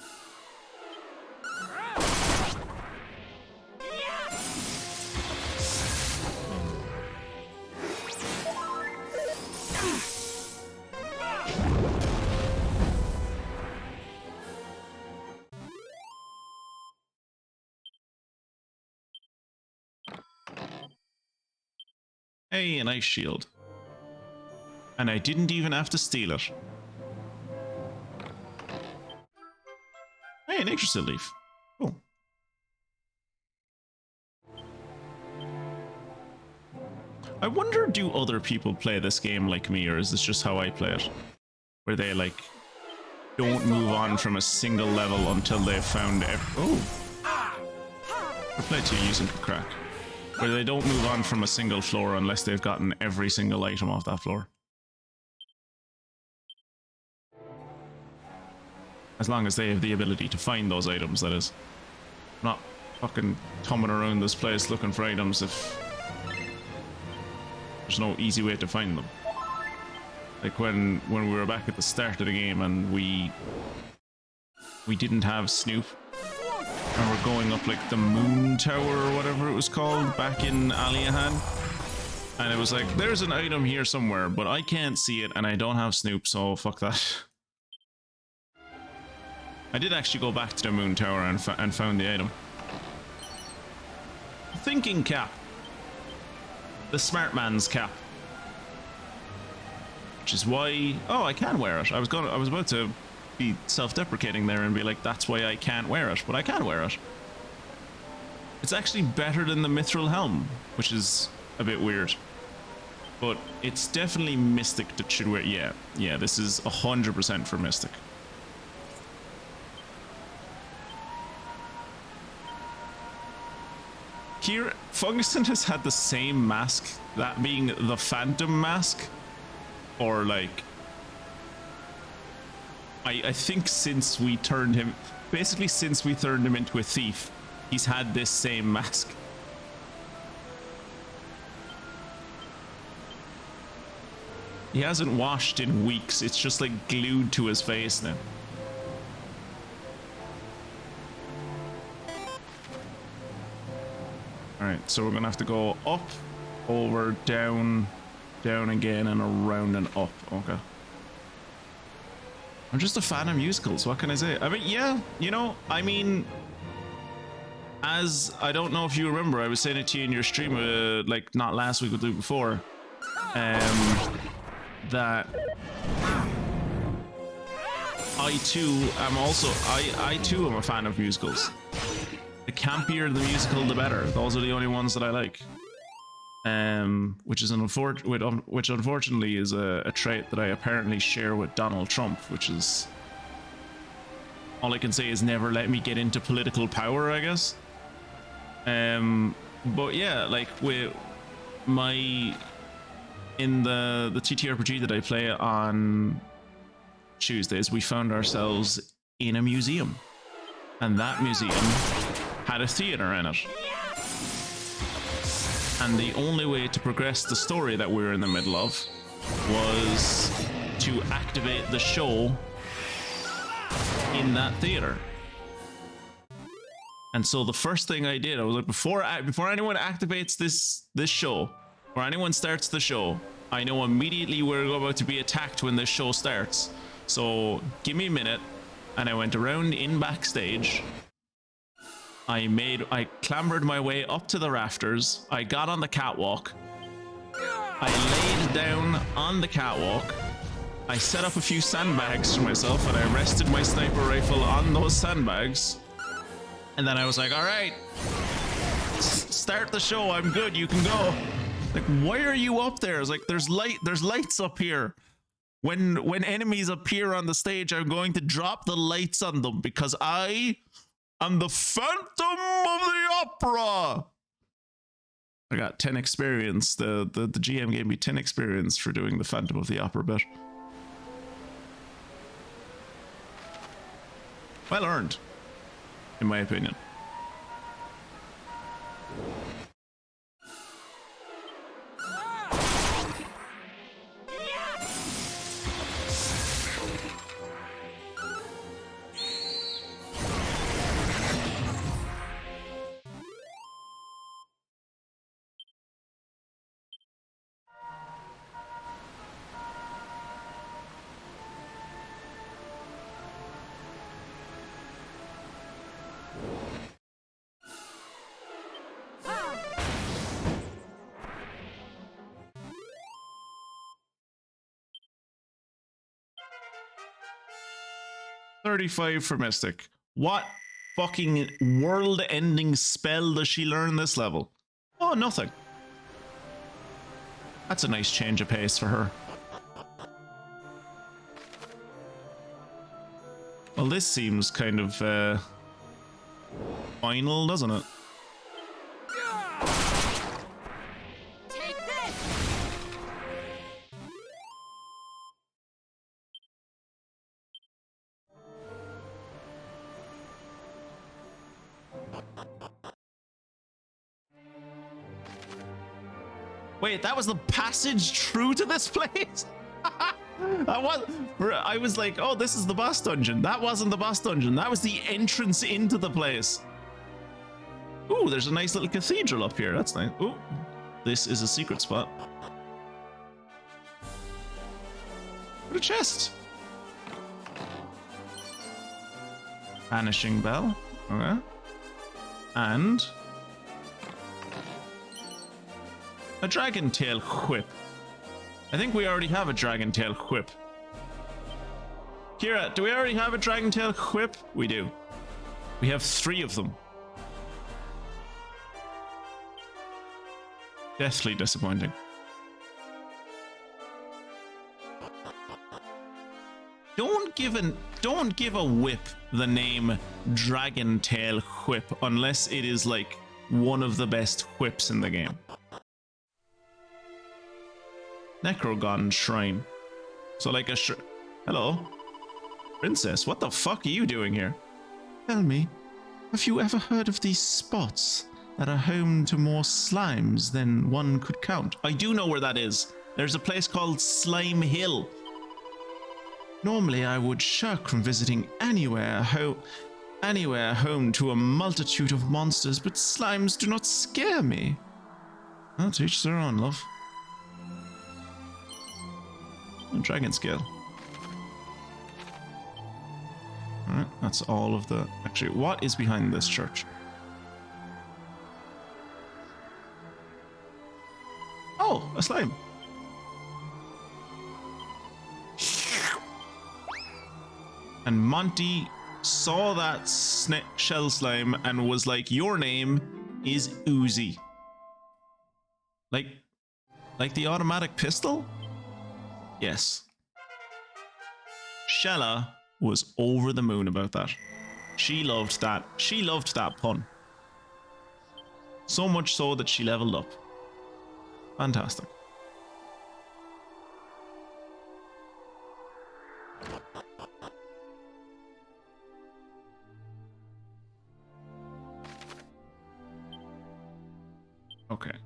Hey, an ice shield. And I didn't even have to steal it. Hey, an Yggdrasil leaf. Cool. I wonder, do other people play this game like me, or is this just how I play it? Where they, like, don't move on from a single level until they've found oh! I played to using crack. Where they don't move on from a single floor unless they've gotten every single item off that floor. As long as they have the ability to find those items, that is. Not fucking coming around this place looking for items if there's no easy way to find them. Like when we were back at the start of the game and we didn't have Snoop. And we're going up like the moon tower or whatever it was called back in Aliahan. And it was like, there's an item here somewhere, but I can't see it and I don't have Snoop, so fuck that. I did actually go back to the moon tower and found the item. Thinking cap. The smart man's cap. Which is why... Oh, I can wear it. I was about to be self-deprecating there and be like, that's why I can't wear it, but I can wear it. It's actually better than the mithril helm, which is a bit weird. But it's definitely Mystic that should wear... Yeah, this is 100% for Mystic. Here, Funguson has had the same mask, that being the Phantom mask, or like... I think since we turned him... Basically, since we turned him into a thief, he's had this same mask. He hasn't washed in weeks, it's just like glued to his face now. Alright, so we're gonna have to go up, over, down, down again, and around and up. Okay. I'm just a fan of musicals, what can I say? I mean, yeah, you know, I mean, as, I don't know if you remember, I was saying it to you in your stream, like, not last week, but the week before, that I too am also, I too am a fan of musicals. The campier the musical, the better. Those are the only ones that I like. Which is which unfortunately is a trait that I apparently share with Donald Trump, which is... all I can say is never let me get into political power, I guess. But yeah, like with my... in the TTRPG that I play on Tuesdays, we found ourselves in a museum. And that museum had a theater in it. And the only way to progress the story that we were in the middle of was to activate the show in that theater. And so the first thing I did, I was like, before anyone activates this show, or anyone starts the show, I know immediately we're about to be attacked when this show starts. So give me a minute. And I went around in backstage. I clambered my way up to the rafters. I got on the catwalk. I laid down on the catwalk. I set up a few sandbags for myself and I rested my sniper rifle on those sandbags. And then I was like, all right, start the show. I'm good. You can go. Like, why are you up there? I was like, there's lights up here. When enemies appear on the stage, I'm going to drop the lights on them because I am the Phantom of the Opera. I got 10 experience. The GM gave me 10 experience for doing the Phantom of the Opera bit. Well earned, in my opinion. $35 for Mystic. What fucking world-ending spell does she learn this level? Oh, nothing. That's a nice change of pace for her. Well, this seems kind of final, doesn't it? Take this! Wait, that was the passage through to this place? I was like, oh, this is the boss dungeon. That wasn't the boss dungeon. That was the entrance into the place. Ooh, there's a nice little cathedral up here. That's nice. Ooh, this is a secret spot. What a chest. Vanishing bell. Okay. And a dragon tail whip. I think we already have a dragon tail whip. Kira, do we already have a dragon tail whip? We do. We have 3 of them. Deathly disappointing. Don't give a whip the name Dragon Tail Whip unless it is like one of the best whips in the game. Necrogon Shrine. So like a hello? Princess, what the fuck are you doing here? Tell me, have you ever heard of these spots that are home to more slimes than one could count? I do know where that is. There's a place called Slime Hill. Normally I would shirk from visiting anywhere home to a multitude of monsters, but slimes do not scare me. Well, to each their own, love. Dragon scale. Alright, that's all of the... Actually, what is behind this church? Oh, a slime. And Monty saw that shell slime and was like, your name is Uzi. Like the automatic pistol? Yes. Shella was over the moon about that. She loved that. She loved that pun. So much so that she leveled up. Fantastic. Okay.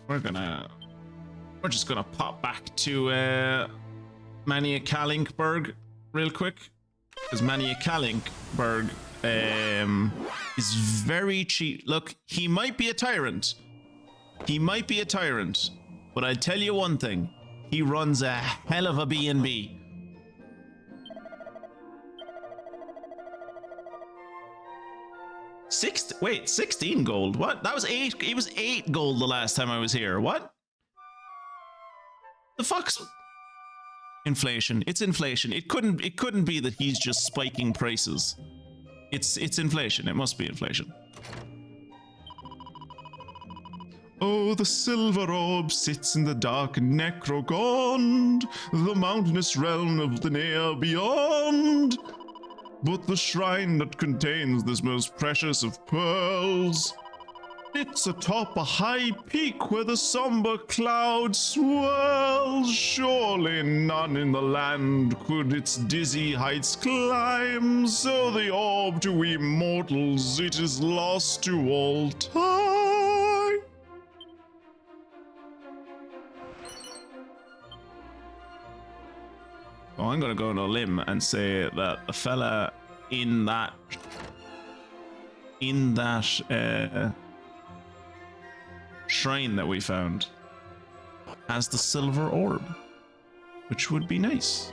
We're just gonna pop back to Mania Kalinkberg real quick, because Mania Kalinkberg is very cheap. Look, he might be a tyrant. He might be a tyrant, but I'll tell you one thing: he runs a hell of a B&B. Wait, 16 gold? What? That was 8. It was 8 gold the last time I was here. What? The fuck's inflation? It's inflation. It couldn't be that he's just spiking prices. It's inflation. It must be inflation. Oh, the silver orb sits in the dark necrogond, the mountainous realm of the near beyond. But the shrine that contains this most precious of pearls, it's atop a high peak where the somber cloud swirls. Surely none in the land could its dizzy heights climb, so the orb to we mortals, it is lost to all time. Oh, I'm gonna go on a limb and say that the fella in that shrine that we found has the silver orb, which would be nice.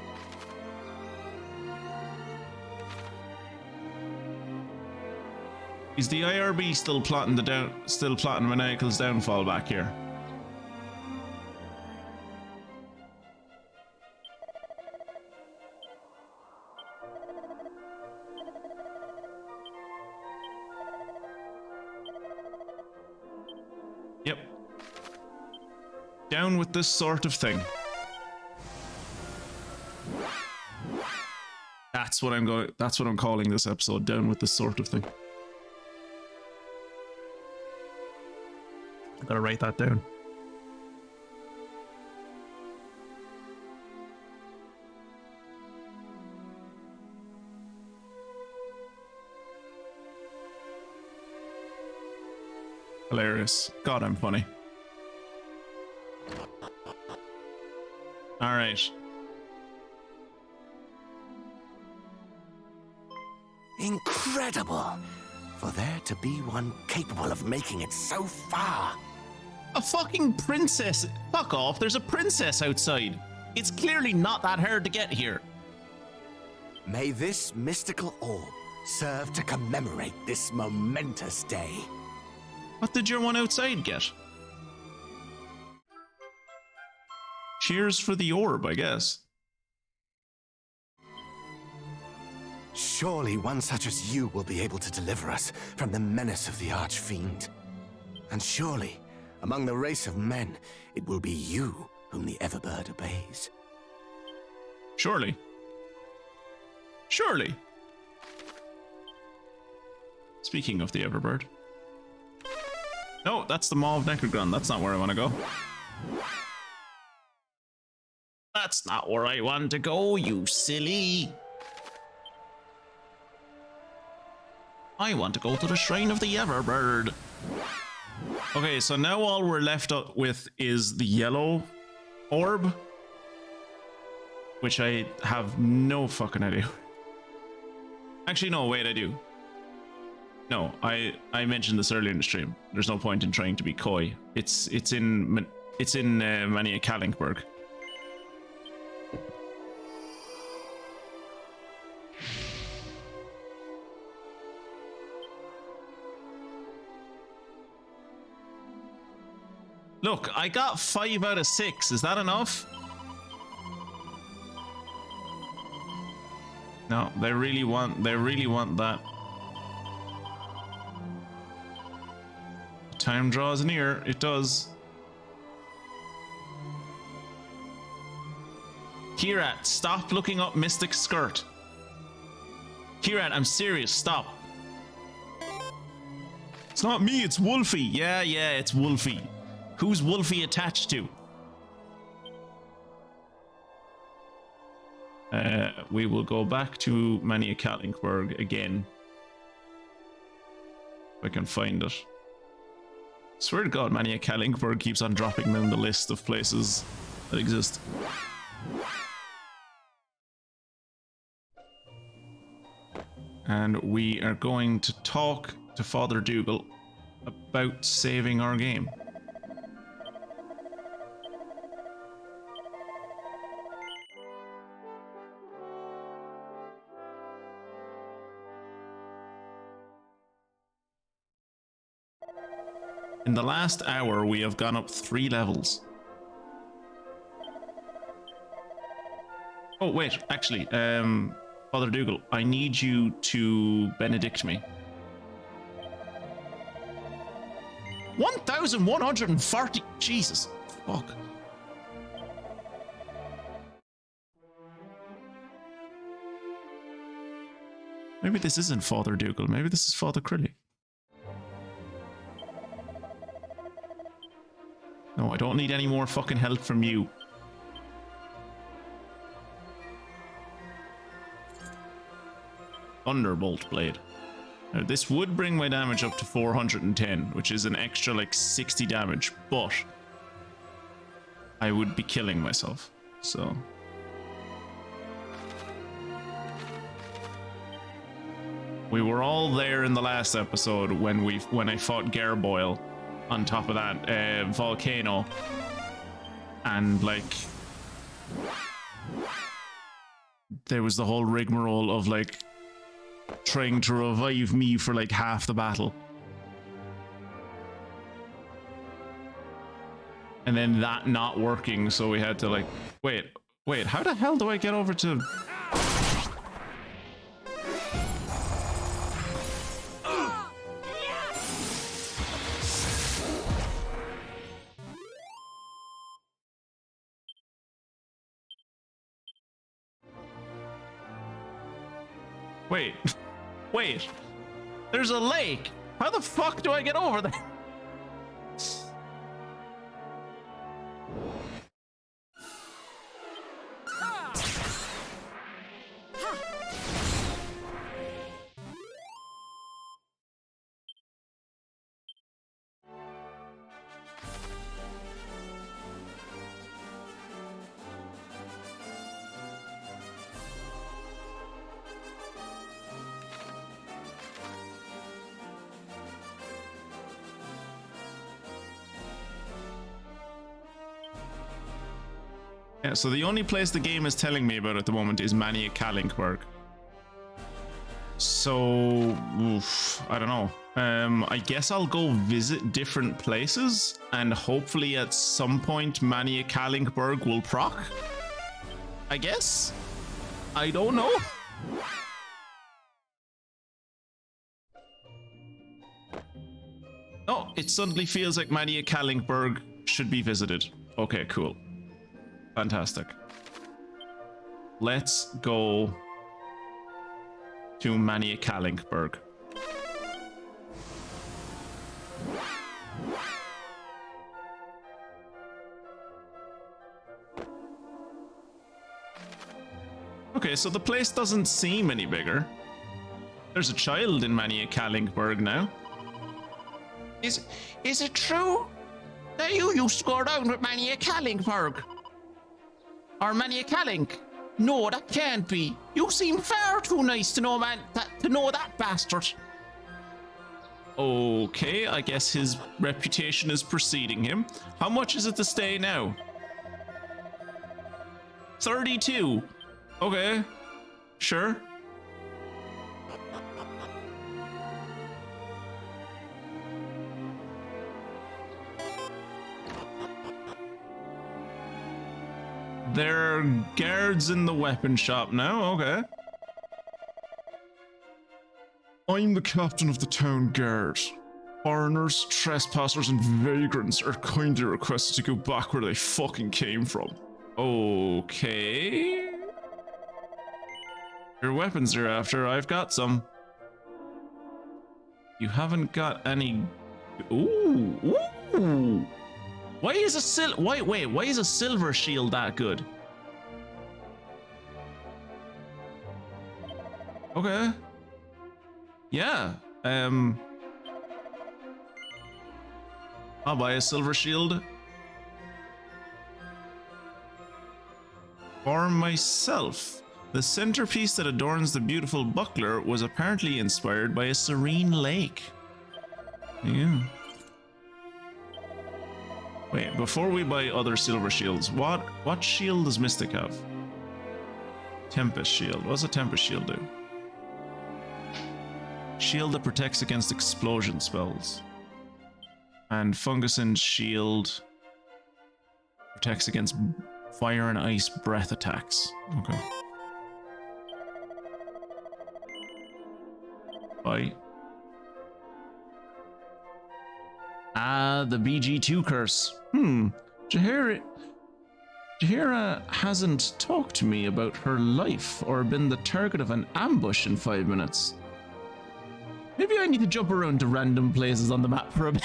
Is the IRB still plotting Maniacal's downfall back here? Yep. Down with this sort of thing. That's what I'm calling this episode. Down with this sort of thing. I gotta write that down. Hilarious. God, I'm funny. All right. Incredible! For there to be one capable of making it so far. A fucking princess! Fuck off, there's a princess outside. It's clearly not that hard to get here. May this mystical orb serve to commemorate this momentous day. What did your one outside get? Cheers for the orb, I guess. Surely one such as you will be able to deliver us from the menace of the Archfiend. And surely, among the race of men, it will be you whom the Everbird obeys. Surely. Surely. Speaking of the Everbird. No, that's the Maw of Necrogon. That's not where I want to go. That's not where I want to go, you silly. I want to go to the Shrine of the Everbird. Okay, so now all we're left up with is the yellow orb, which I have no fucking idea. Actually, no, wait, I do. No, I mentioned this earlier in the stream. There's no point in trying to be coy. It's in Mania Kalinkberg. Look, I got 5 out of 6. Is that enough? No, they really want that. Time draws near. It does. Kirat, stop looking up Mystic Skirt. Kirat, I'm serious. Stop. It's not me, it's Wolfie. Yeah, it's Wolfie. Who's Wolfie attached to? We will go back to Mania Kalinkberg again. If I can find it. Swear to God, Mania Kalinc keeps on dropping down the list of places that exist. And we are going to talk to Father Dougal about saving our game. In the last hour, we have gone up 3 levels. Oh, wait, actually, Father Dougal, I need you to benedict me. 1,140! Jesus, fuck. Maybe this isn't Father Dougal, maybe this is Father Crilly. No, I don't need any more fucking help from you. Thunderbolt Blade. Now, this would bring my damage up to 410, which is an extra like 60 damage, but I would be killing myself, so... We were all there in the last episode when I fought Garboil on top of that volcano, and like there was the whole rigmarole of like trying to revive me for like half the battle, and then that not working, so we had to like wait, how the hell do I get over to... Wait, there's a lake. How the fuck do I get over there? Yeah, so the only place the game is telling me about at the moment is Mania Kalinc. So, I don't know. I guess I'll go visit different places, and hopefully at some point Mania Kalinc will proc. I guess? I don't know. Oh, it suddenly feels like Mania Kalinc should be visited. Okay, cool. Fantastic. Let's go to Mania Kalinc. Okay, so the place doesn't seem any bigger. There's a child in Mania Kalinc now. Is it true that you used to go around with Mania Kalinc? Or Mania Kalinc? No, that can't be. You seem far too nice to know that bastard. Okay, I guess his reputation is preceding him. How much is it to stay now? 32. Okay, sure. There are guards in the weapon shop now, okay. I'm the captain of the town guard. Foreigners, trespassers, and vagrants are kindly requested to go back where they fucking came from. Okay. Your weapons are after, I've got some. You haven't got any... Ooh. Why is a why is a silver shield that good? Okay. Yeah. I'll buy a silver shield. For myself. The centerpiece that adorns the beautiful buckler was apparently inspired by a serene lake. Yeah. Wait, before we buy other silver shields, what shield does Mystic have? Tempest shield. What does a Tempest shield do? Shield that protects against explosion spells. And Fungusin's shield protects against fire and ice breath attacks. Okay. Bye. Ah, the BG2 curse. Jaheira hasn't talked to me about her life or been the target of an ambush in 5 minutes. Maybe I need to jump around to random places on the map for a bit.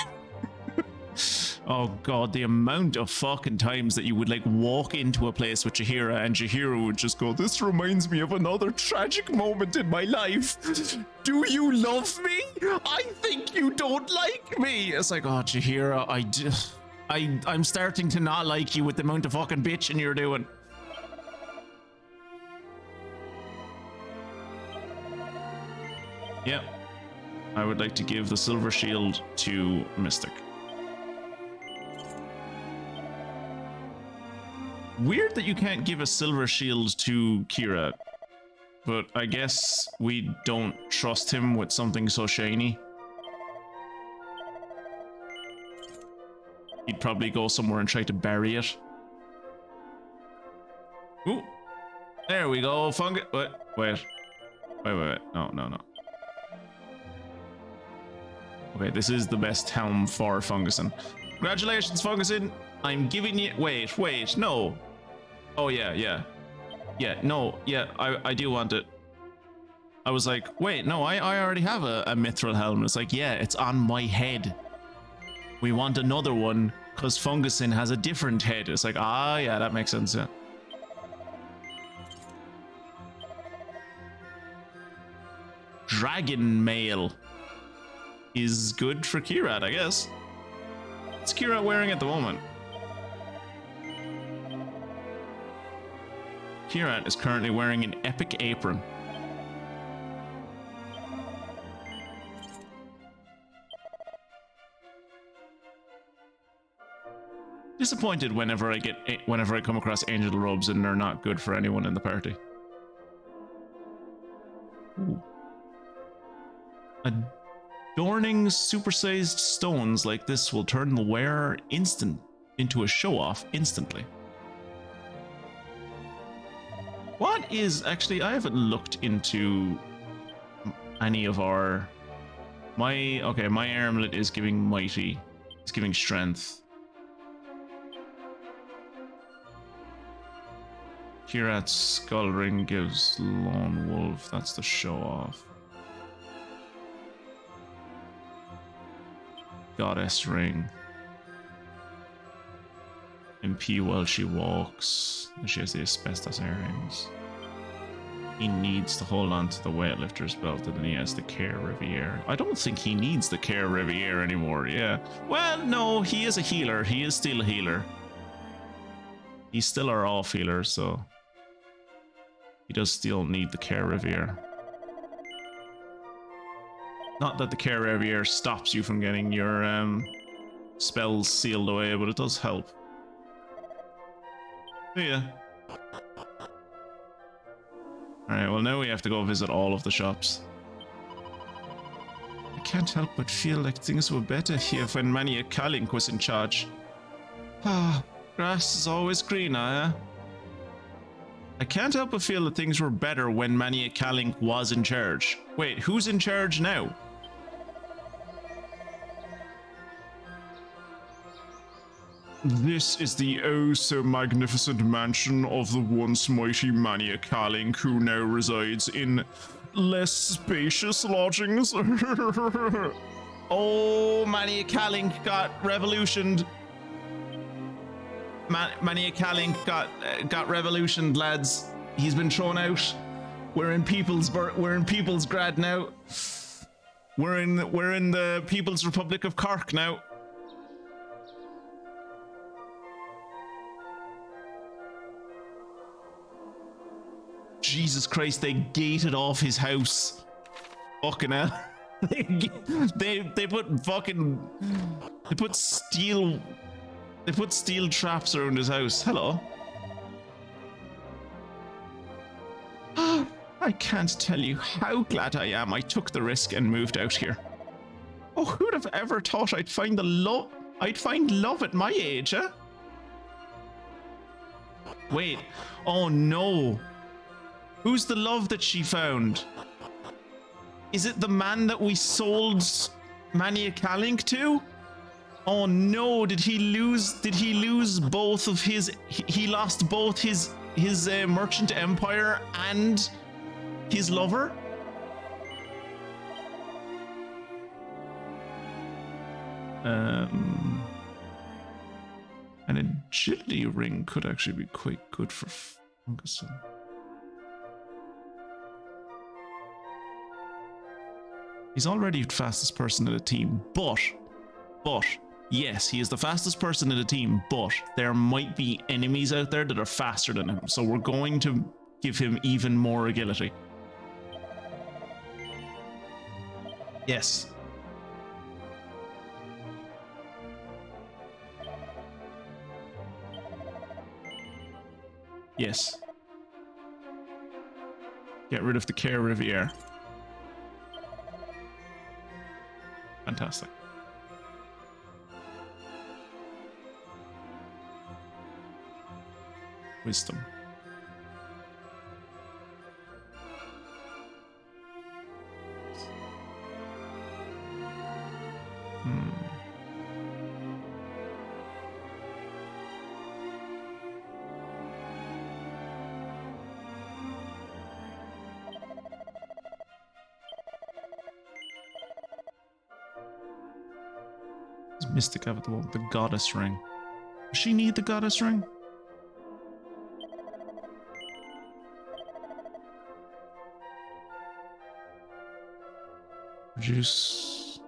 Oh god, the amount of fucking times that you would like walk into a place with Jaheira and Jaheira would just go, "This reminds me of another tragic moment in my life. Do you love me? I think you don't like me." It's like, oh Jaheira, I'm starting to not like you with the amount of fucking bitching you're doing. Yep. I would like to give the silver shield to Mystic. Weird that you can't give a silver shield to Kira, but I guess we don't trust him with something so shiny. He'd probably go somewhere and try to bury it. Ooh, there we go. Wait. No. Okay, this is the best helm for Fungusin. Congratulations, Fungusin. I'm giving you. Wait, no. Oh yeah, no, yeah, I do want it. I was like, wait, no, I already have a mithril helm. It's like, yeah, it's on my head. We want another one because Fungusin has a different head. It's like, ah, yeah, that makes sense, yeah. Dragon mail is good for Kirat, I guess. What's Kirat wearing at the moment? Kirat is currently wearing an epic apron. Disappointed whenever I come across angel robes and they're not good for anyone in the party. Ooh. Adorning supersized stones like this will turn the wearer into a show-off instantly. What is actually? I haven't looked into any of our. My armlet is giving mighty. It's giving strength. Kirat's skull ring gives lone wolf. That's the show off. Goddess ring. MP while she walks. And she has the asbestos earrings. He needs to hold on to the weightlifter's belt, and then he has the Care Riviere. I don't think he needs the Care Riviere anymore, yeah. Well, no, he is a healer. He is still a healer. He's still our off healer, so he does still need the Care Riviere. Not that the Care Riviere stops you from getting your spells sealed away, but it does help. Yeah. Alright, well now we have to go visit all of the shops. I can't help but feel like things were better here when Mania Kalinc was in charge. Ah, grass is always greener, eh? I can't help but feel that things were better when Mania Kalinc was in charge. Wait, who's in charge now? This is the oh so magnificent mansion of the once mighty Mania Kalinc, who now resides in less spacious lodgings. Oh, Mania Kalinc got revolutioned. Mania Kalinc got revolutioned, lads. He's been thrown out. We're in People's Grad now. We're in the People's Republic of Cork now. Jesus Christ, they gated off his house. Fucking hell. They put fucking... They put steel traps around his house. Hello. I can't tell you how glad I am I took the risk and moved out here. Oh, who'd have ever thought I'd find love at my age, huh? Wait. Oh no. Who's the love that she found? Is it the man that we sold Mania Kalinc to? Oh no, did he lose both of his... He lost both his merchant empire and his lover? An agility ring could actually be quite good for Funguson. He's already the fastest person in the team, but, yes, he is the fastest person in the team, but there might be enemies out there that are faster than him, so we're going to give him even more agility. Yes. Yes. Get rid of the Care Riviere. Fantastic. Wisdom. Mystic have the goddess ring. Does she need the goddess ring? Produce.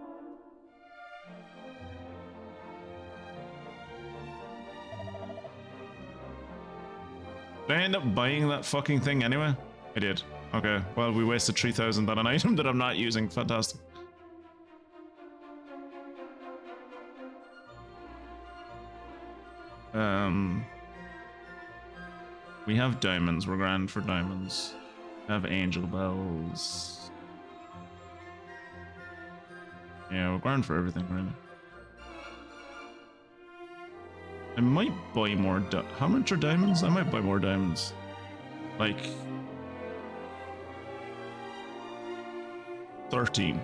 Did I end up buying that fucking thing anyway? I did. Okay, well, we wasted 3,000 on an item that I'm not using. Fantastic. We have diamonds. We're grand for diamonds. We have angel bells. Yeah, we're grand for everything, really. I might buy more how much are diamonds? I might buy more diamonds. Like... 13.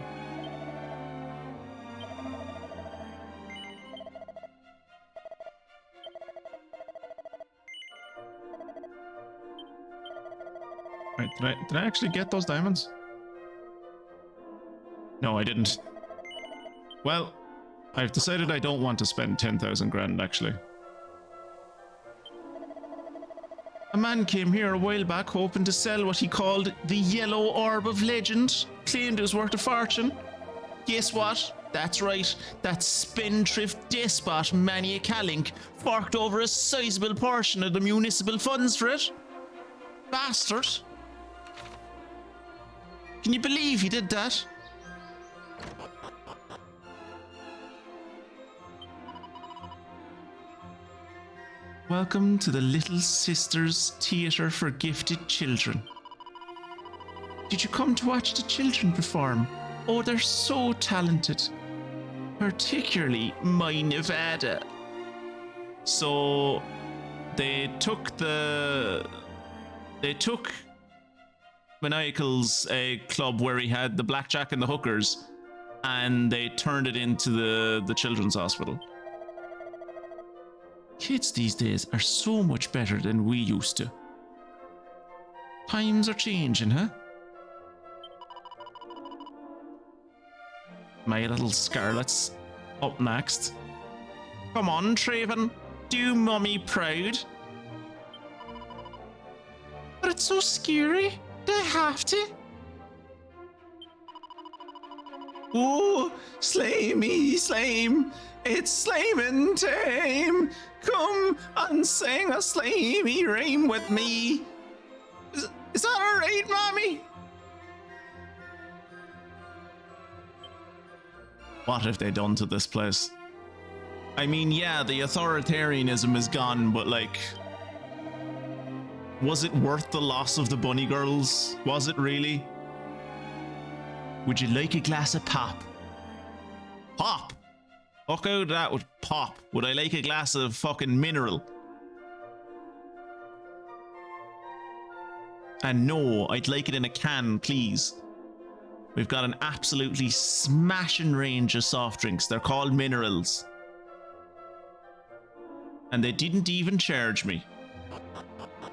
Right, did I actually get those diamonds? No, I didn't. Well, I've decided I don't want to spend 10,000 grand, actually. A man came here a while back hoping to sell what he called the Yellow Orb of Legend. Claimed it was worth a fortune. Guess what? That's right. That spendthrift despot Mania Kalinc forked over a sizable portion of the municipal funds for it. Bastard. Can you believe he did that? Welcome to the Little Sisters Theatre for Gifted Children. Did you come to watch the children perform? Oh, they're so talented. Particularly my Nevada. So they took Maniacal's club where he had the blackjack and the hookers, and they turned it into the children's hospital. Kids these days are so much better than we used to. Times are changing, huh? My little Scarlet's up next. Come on, Traven. Do Mummy proud. But it's so scary. Do I have to? Oh, slay me, slame. It's slaming time. Come and sing a slay me rhyme with me. Is that alright, mommy? What have they done to this place? I mean, yeah, the authoritarianism is gone, but like, was it worth the loss of the bunny girls? Was it really? Would you like a glass of pop? Pop? Fuck out that with pop. Would I like a glass of fucking mineral? And no, I'd like it in a can, please. We've got an absolutely smashing range of soft drinks. They're called minerals. And they didn't even charge me.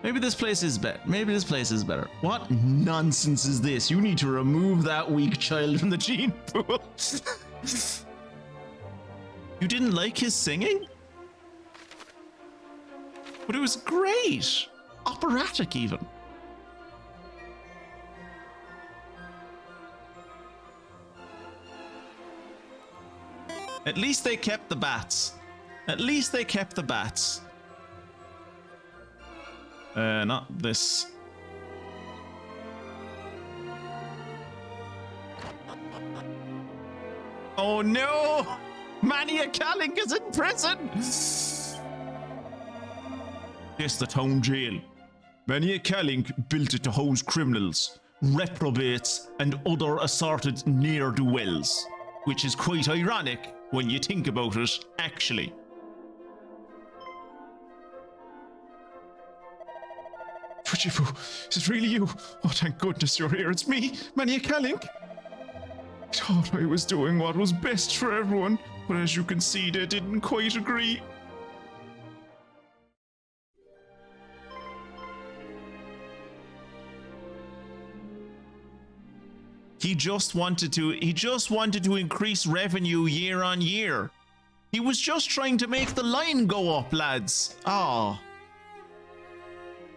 Maybe this place is better. Maybe this place is better. What nonsense is this? You need to remove that weak child from the gene pool. You didn't like his singing? But it was great. Operatic even. At least they kept the bats. At least they kept the bats. Not this. Oh no! Mania Kalinc is in prison! Yes, the town jail. Mania Kalinc built it to house criminals, reprobates, and other assorted ne'er-do-wells. Which is quite ironic when you think about it, actually. Fujifu, is it really you? Oh, thank goodness you're here. It's me, Mania Kalinc. I thought I was doing what was best for everyone, but as you can see, they didn't quite agree. He just wanted to increase revenue year on year. He was just trying to make the line go up, lads. Ah.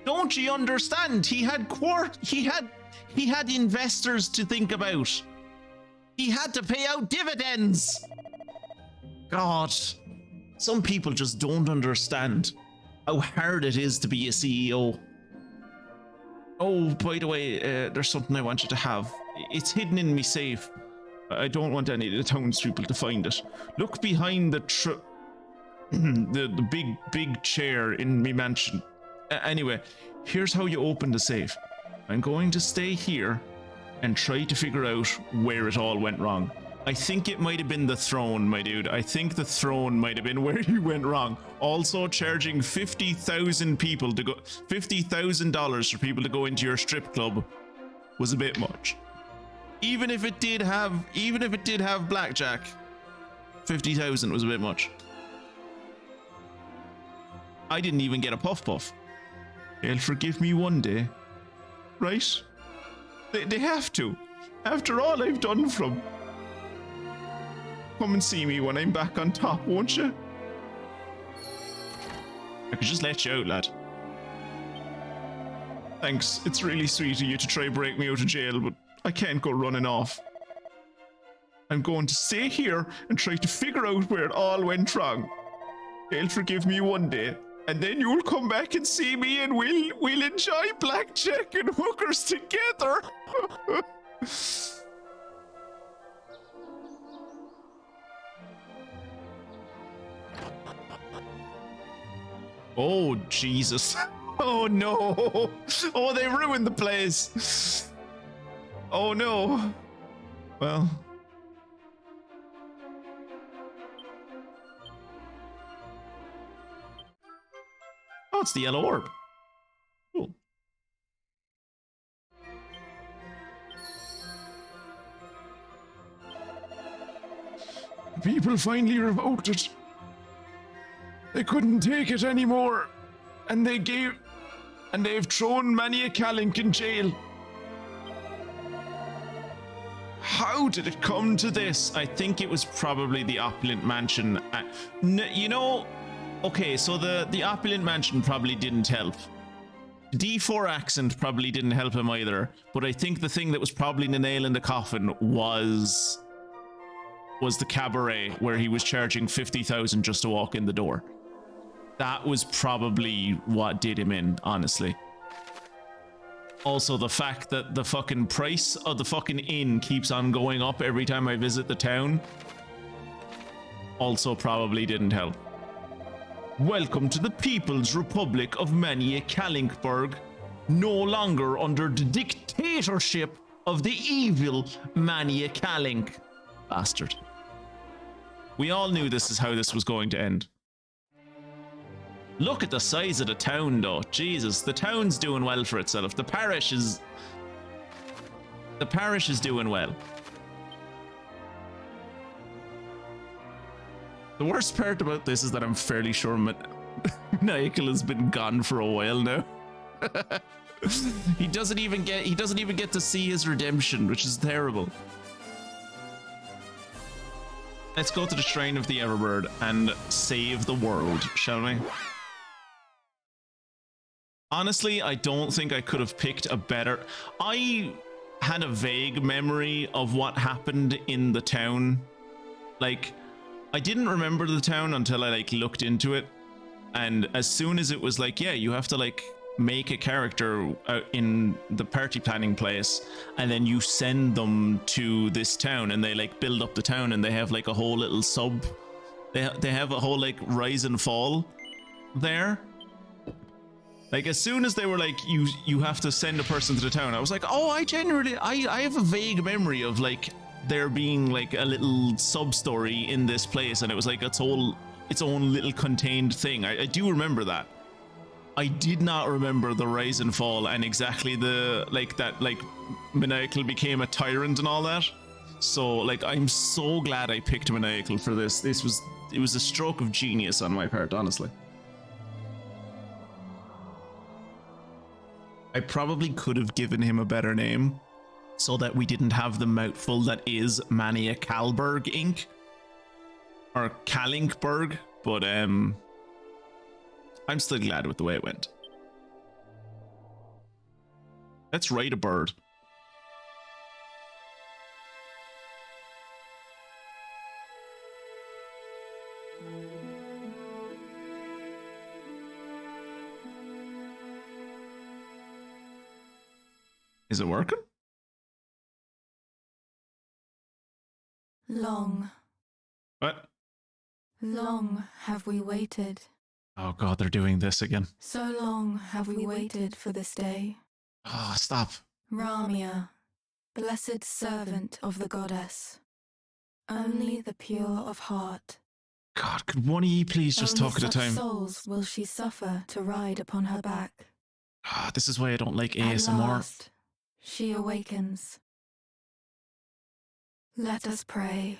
Don't you understand? He had investors to think about. He had to pay out dividends. God. Some people just don't understand how hard it is to be a CEO. Oh, by the way, there's something I want you to have. It's hidden in me safe. I don't want any of the townspeople to find it. Look behind the the big chair in me mansion. Anyway, here's how you open the safe. I'm going to stay here and try to figure out where it all went wrong. I think it might have been the throne, my dude. I think the throne might have been where you went wrong. Also, charging 50,000 people to go, $50,000 for people to go into your strip club was a bit much. Even if it did have blackjack, 50,000 was a bit much. I didn't even get a puff puff. They'll forgive me one day, right? They have to. After all I've done for them. Come and see me when I'm back on top, won't you? I could just let you out, lad. Thanks, it's really sweet of you to try break me out of jail, but I can't go running off. I'm going to stay here and try to figure out where it all went wrong. They'll forgive me one day, and then you'll come back and see me and we'll enjoy blackjack and hookers together. Oh, Jesus. Oh, no. Oh, they ruined the place. Oh, no. Well. Oh, it's the yellow orb. Cool. People finally revolted. They couldn't take it anymore, and they've thrown Mania Kalinc in jail. How did it come to this? I think it was probably the opulent mansion. You know, okay, so the opulent mansion probably didn't help. D4 accent probably didn't help him either, but I think the thing that was probably the nail in the coffin was the cabaret where he was charging 50,000 just to walk in the door. That was probably what did him in, honestly. Also, the fact that the fucking price of the fucking inn keeps on going up every time I visit the town also probably didn't help. Welcome to the People's Republic of Mania Kalinkberg, no longer under the dictatorship of the evil Mania Kalinc. Bastard. We all knew this is how this was going to end. Look at the size of the town though. Jesus, the town's doing well for itself. The parish is doing well. The worst part about this is that I'm fairly sure Maniacal has been gone for a while now. He doesn't even get to see his redemption, which is terrible. Let's go to the Shrine of the Everbird and save the world, shall we? Honestly, I don't think I could have picked a better... I had a vague memory of what happened in the town. Like, I didn't remember the town until I like looked into it. And as soon as it was like, yeah, you have to like make a character in the party planning place, and then you send them to this town and they like build up the town, and they have like a whole little sub. They have a whole like rise and fall there. Like as soon as they were like, you have to send a person to the town, I was like, oh, I have a vague memory of like there being like a little sub story in this place, and it was like its own little contained thing. I do remember that. I did not remember the rise and fall and exactly the like that like Maniacal became a tyrant and all that. So like I'm so glad I picked Maniacal for this. It was a stroke of genius on my part, honestly. I probably could have given him a better name so that we didn't have the mouthful that is Mania Kalberg Inc. or Kalinkberg, but I'm still glad with the way it went. Let's ride a bird. Is it working? Long. What? Long have we waited. Oh god, they're doing this again. So long have we waited for this day. Oh, stop. Ramia, blessed servant of the goddess. Only the pure of heart. God, could one of ye please just Only talk at a such time? souls will she suffer to ride upon her back. Ah, this is why I don't like At ASMR. last, she awakens. Let us pray.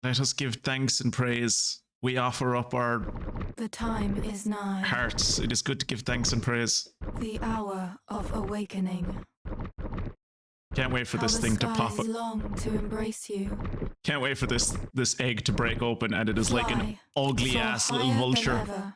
Let us give thanks and praise. We offer up our The time is nigh. hearts. It is good to give thanks and praise. The hour of awakening. Can't wait for How this the thing to pop skies up. long to embrace you. Can't wait for this egg to break open, and it is like an Fly, ugly soar ass little higher than vulture. ever.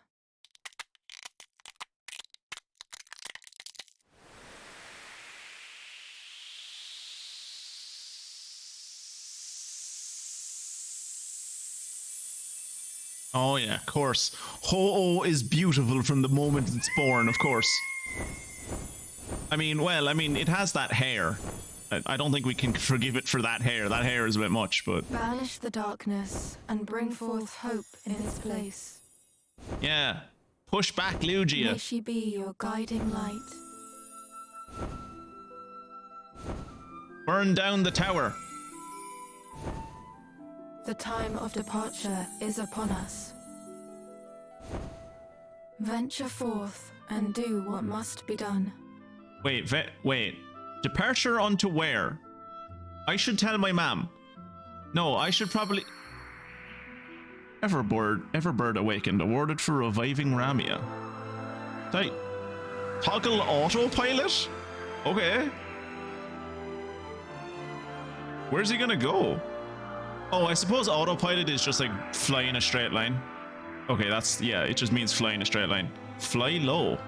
Oh yeah, of course. Ho-Oh is beautiful from the moment it's born, of course. I mean, it has that hair. I don't think we can forgive it for that hair. That hair is a bit much, but... Banish the darkness and bring forth hope in its place. Yeah. Push back, May Lugia. she be your guiding light. Burn down the tower. The time of departure is upon us. Venture forth and do what must be done. Wait. Departure onto where? I should tell my mom. No, I should probably... Everbird awakened, awarded for reviving Ramia. Tight. Toggle autopilot? Okay. Where's he gonna go? Oh, I suppose autopilot is just like fly in a straight line. Okay, yeah, it just means fly in a straight line. Fly low.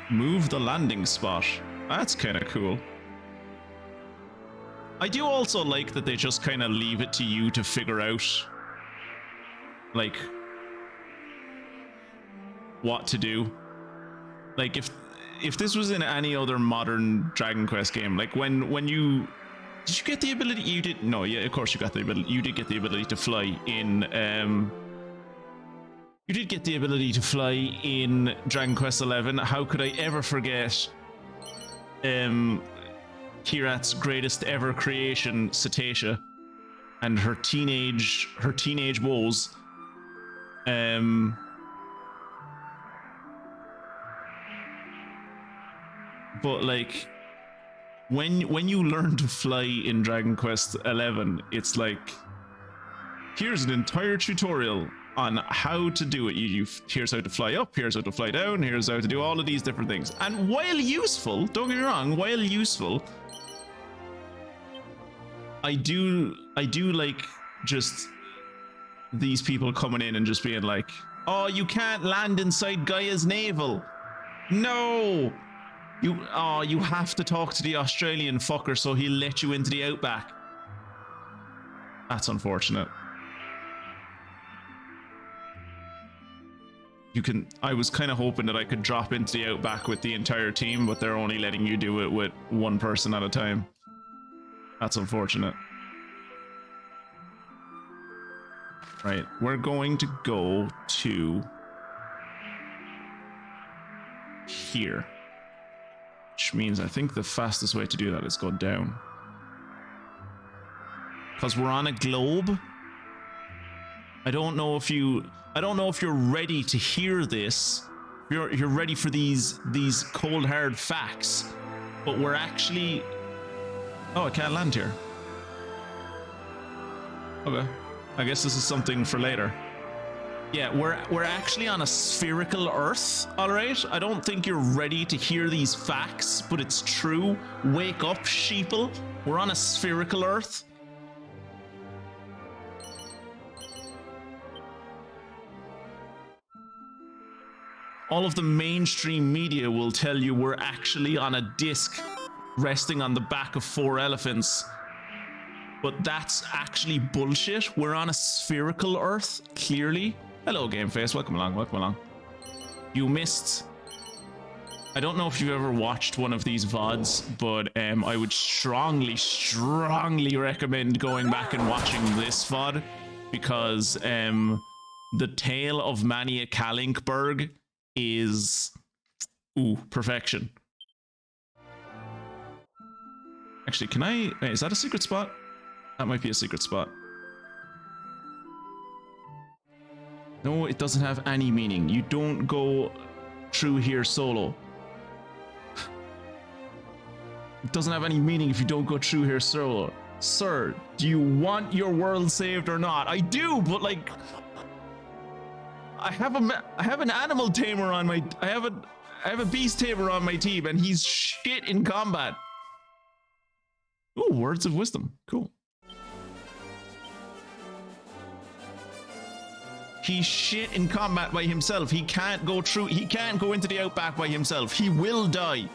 Move the landing spot. That's kind of cool. I do also like that they just kind of leave it to you to figure out, like, what to do. Like if this was in any other modern Dragon Quest game, like when you did you get the ability? You did no, yeah, of course you got the ability. You did get the ability to fly in you did get the ability to fly in Dragon Quest XI. How could I ever forget Kirat's greatest ever creation, Cetacea, and her teenage woes. But like when you learn to fly in Dragon Quest XI, it's like here's an entire tutorial on how to do it. Here's how to fly up, here's how to fly down, here's how to do all of these different things. And while useful, don't get me wrong, while useful, I do like just these people coming in and just being like, oh, you can't land inside Gaia's navel. No! You have to talk to the Australian fucker so he'll let you into the outback. That's unfortunate. I was kind of hoping that I could drop into the outback with the entire team, but they're only letting you do it with one person at a time. That's unfortunate. Right, we're going to go to here. Which means I think the fastest way to do that is go down. Because we're on a globe. I don't know if you're ready to hear this. You're ready for these cold hard facts. But we're actually... Oh, I can't land here. Okay. I guess this is something for later. Yeah, we're actually on a spherical Earth, alright? I don't think you're ready to hear these facts, but it's true. Wake up, sheeple. We're on a spherical Earth. All of the mainstream media will tell you we're actually on a disc resting on the back of 4 elephants. But that's actually bullshit. We're on a spherical Earth, clearly. Hello, Gameface. Welcome along, welcome along. You missed... I don't know if you've ever watched one of these VoDs, but I would strongly recommend going back and watching this VoD, because the tale of Mania Kalinc is... Ooh, perfection. Actually, can I... Wait, is that a secret spot? That might be a secret spot. No, it doesn't have any meaning. You don't go through here solo. It doesn't have any meaning if you don't go through here solo. Sir, do you want your world saved or not? I do, but like... I have an animal tamer on my... I have a beast tamer on my team, and he's shit in combat. Ooh, words of wisdom. Cool. He's shit in combat by himself. He can't go through... He can't go into the outback by himself. He will die.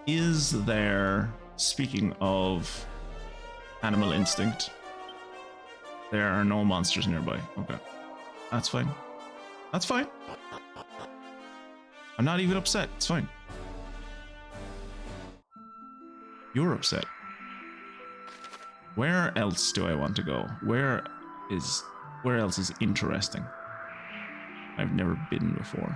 Is there... Speaking of animal instinct, there are no monsters nearby. Okay. That's fine. That's fine. I'm not even upset. It's fine. You're upset. Where else do I want to go? Where else is interesting? I've never been before.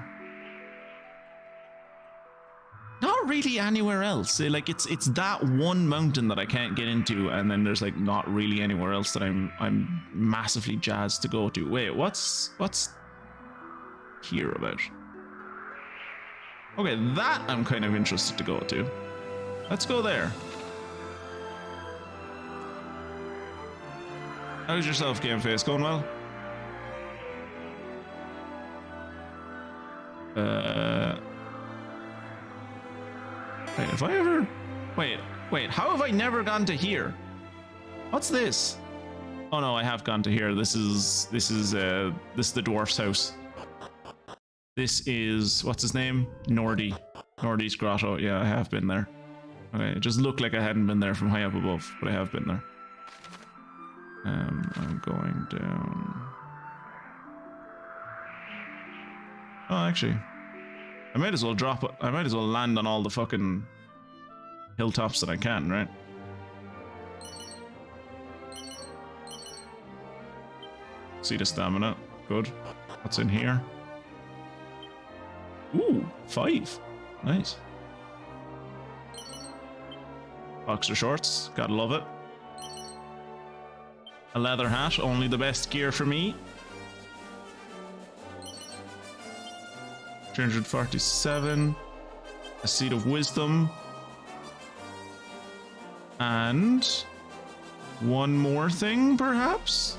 Not really anywhere else. Like it's that one mountain that I can't get into, and then there's like not really anywhere else that I'm massively jazzed to go to. Wait, what's here about? Okay, that I'm kind of interested to go to. Let's go there. How's yourself, Gameface? Going well? Wait, have I ever... Wait, how have I never gone to here? What's this? Oh no, I have gone to here. This is the dwarf's house. This is... What's his name? Nordy's grotto. Yeah, I have been there. Okay, it just looked like I hadn't been there from high up above, but I have been there. I'm going down. Oh, actually, I might as well drop it. I might as well land on all the fucking hilltops that I can, right? See the stamina. Good. What's in here? Ooh, 5. Nice. Boxer shorts. Gotta love it. A leather hat. Only the best gear for me. 347. A seed of wisdom. And one more thing, perhaps?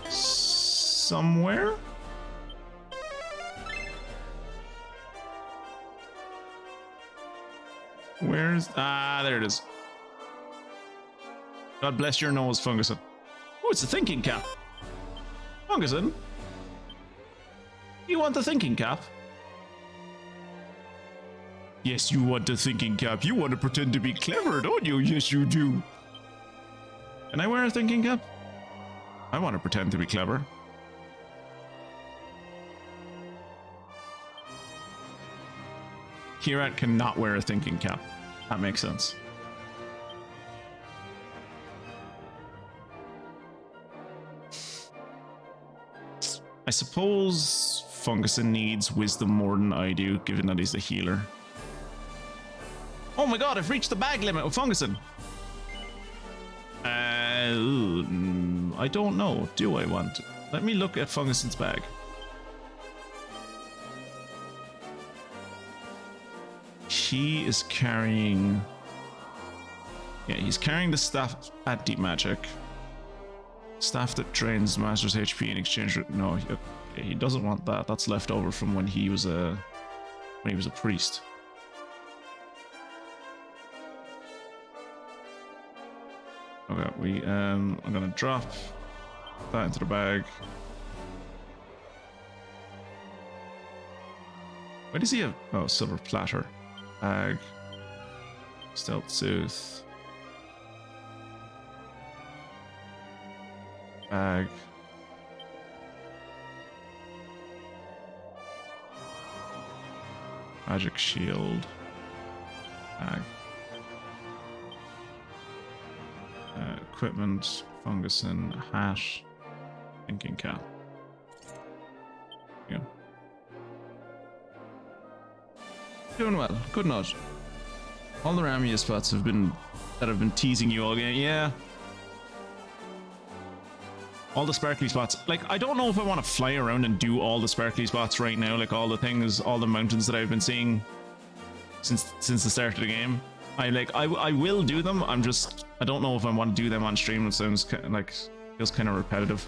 Somewhere? Where's... Ah, there it is. God bless your nose, Funguson. Oh, it's a thinking cap. Funguson? You want the thinking cap? Yes, you want the thinking cap. You want to pretend to be clever, don't you? Yes, you do. Can I wear a thinking cap? I want to pretend to be clever. Kirat cannot wear a thinking cap. That makes sense. I suppose Funguson needs wisdom more than I do, given that he's the healer. Oh my god, I've reached the bag limit with Funguson! I don't know. Do I want to? Let me look at Funguson's bag. He is carrying... Yeah, he's carrying the staff at Deep Magic. Staff that drains Master's HP in exchange for... No, he doesn't want that. That's left over from when he was a priest. Okay, I'm gonna drop that into the bag. Why does he have... Oh, silver platter. Bag. Stealth Sooth. Bag. Magic shield. Bag. Equipment. Funguson. Hat. Thinking cap. Yeah. Doing well. Good nod. All the Ramia spots have been teasing you all game. Yeah. All the sparkly spots. Like, I don't know if I want to fly around and do all the sparkly spots right now. Like all the things, all the mountains that I've been seeing since the start of the game. I will do them. I don't know if I want to do them on stream. It sounds feels kind of repetitive.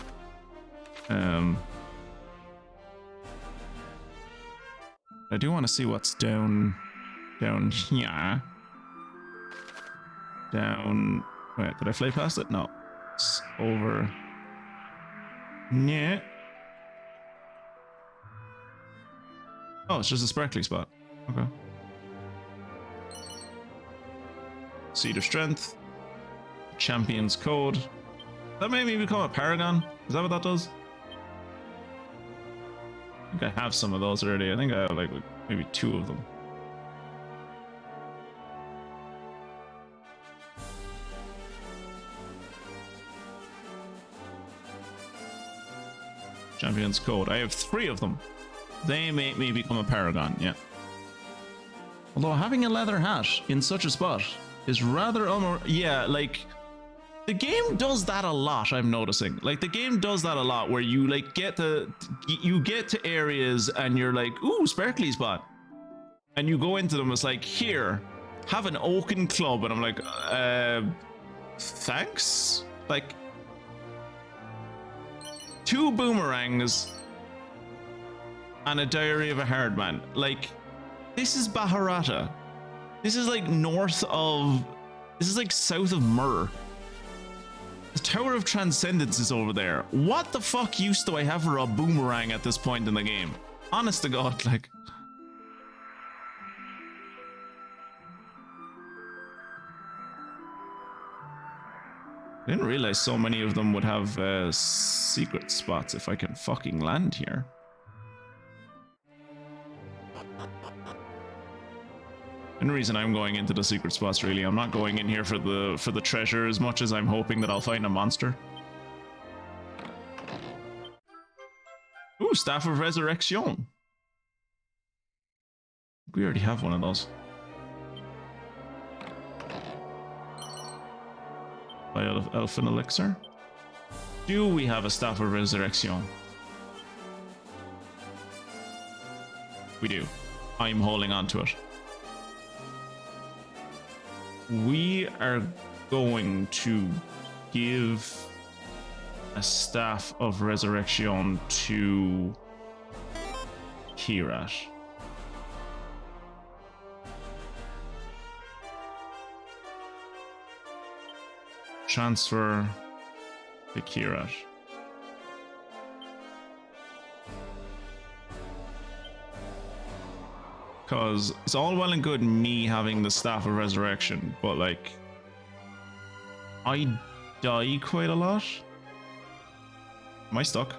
I do want to see what's down here. Wait, did I fly past it? No. It's over. Yeah. Oh, it's just a sparkly spot. Okay. Seed of Strength. Champion's Code. That made me become a Paragon? Is that what that does? I think I have some of those already. I think I have like maybe 2 of them. Champion's Code. I have 3 of them. They make me become a Paragon, yeah. Although having a leather hat in such a spot is rather yeah, like the game does that a lot. I'm noticing, like the game does that a lot, where you like get to areas and you're like, ooh, sparkly spot, and you go into them. It's like, here, have an oaken club, and I'm like, thanks. Like 2 boomerangs and a Diary of a Hard Man. Like, this is Baharata. This is like this is like south of Mur. The Tower of Transcendence is over there. What the fuck use do I have for a boomerang at this point in the game? Honest to God, like... I didn't realize so many of them would have secret spots if I can fucking land here. And the reason I'm going into the secret spots, really, I'm not going in here for the treasure as much as I'm hoping that I'll find a monster. Ooh, Staff of Resurrection. We already have one of those. Vial of Elfin Elixir. Do we have a Staff of Resurrection? We do. I'm holding on to it. We are going to give a Staff of Resurrection to Kirat. Transfer to Kirat. Because it's all well and good me having the Staff of Resurrection, but like, I die quite a lot. Am I stuck?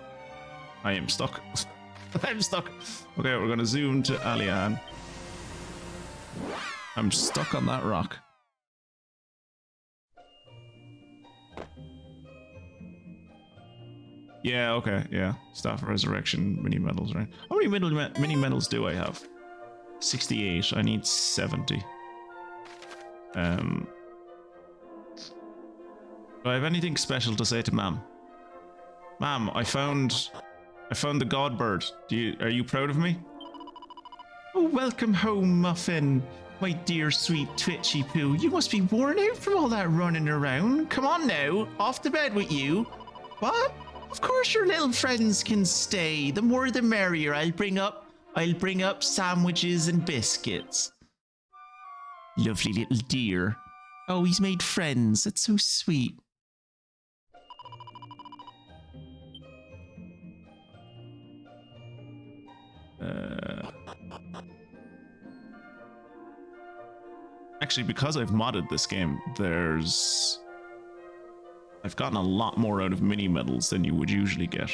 I am stuck. I'm stuck. Okay, we're gonna zoom to Alian. I'm stuck on that rock. Yeah, okay, yeah. Staff of Resurrection, mini medals, right? How many mini medals do I have? 68. I need 70. Do I have anything special to say to Ma'am? Ma'am, I found the God Bird. Are you proud of me? Oh, welcome home, Muffin. My dear sweet twitchy poo. You must be worn out from all that running around. Come on now, off to bed with you. What? Of course your little friends can stay. The more the merrier. I'll bring up sandwiches and biscuits. Lovely little dear. Oh, he's made friends. That's so sweet. Actually, because I've modded this game, I've gotten a lot more out of mini medals than you would usually get.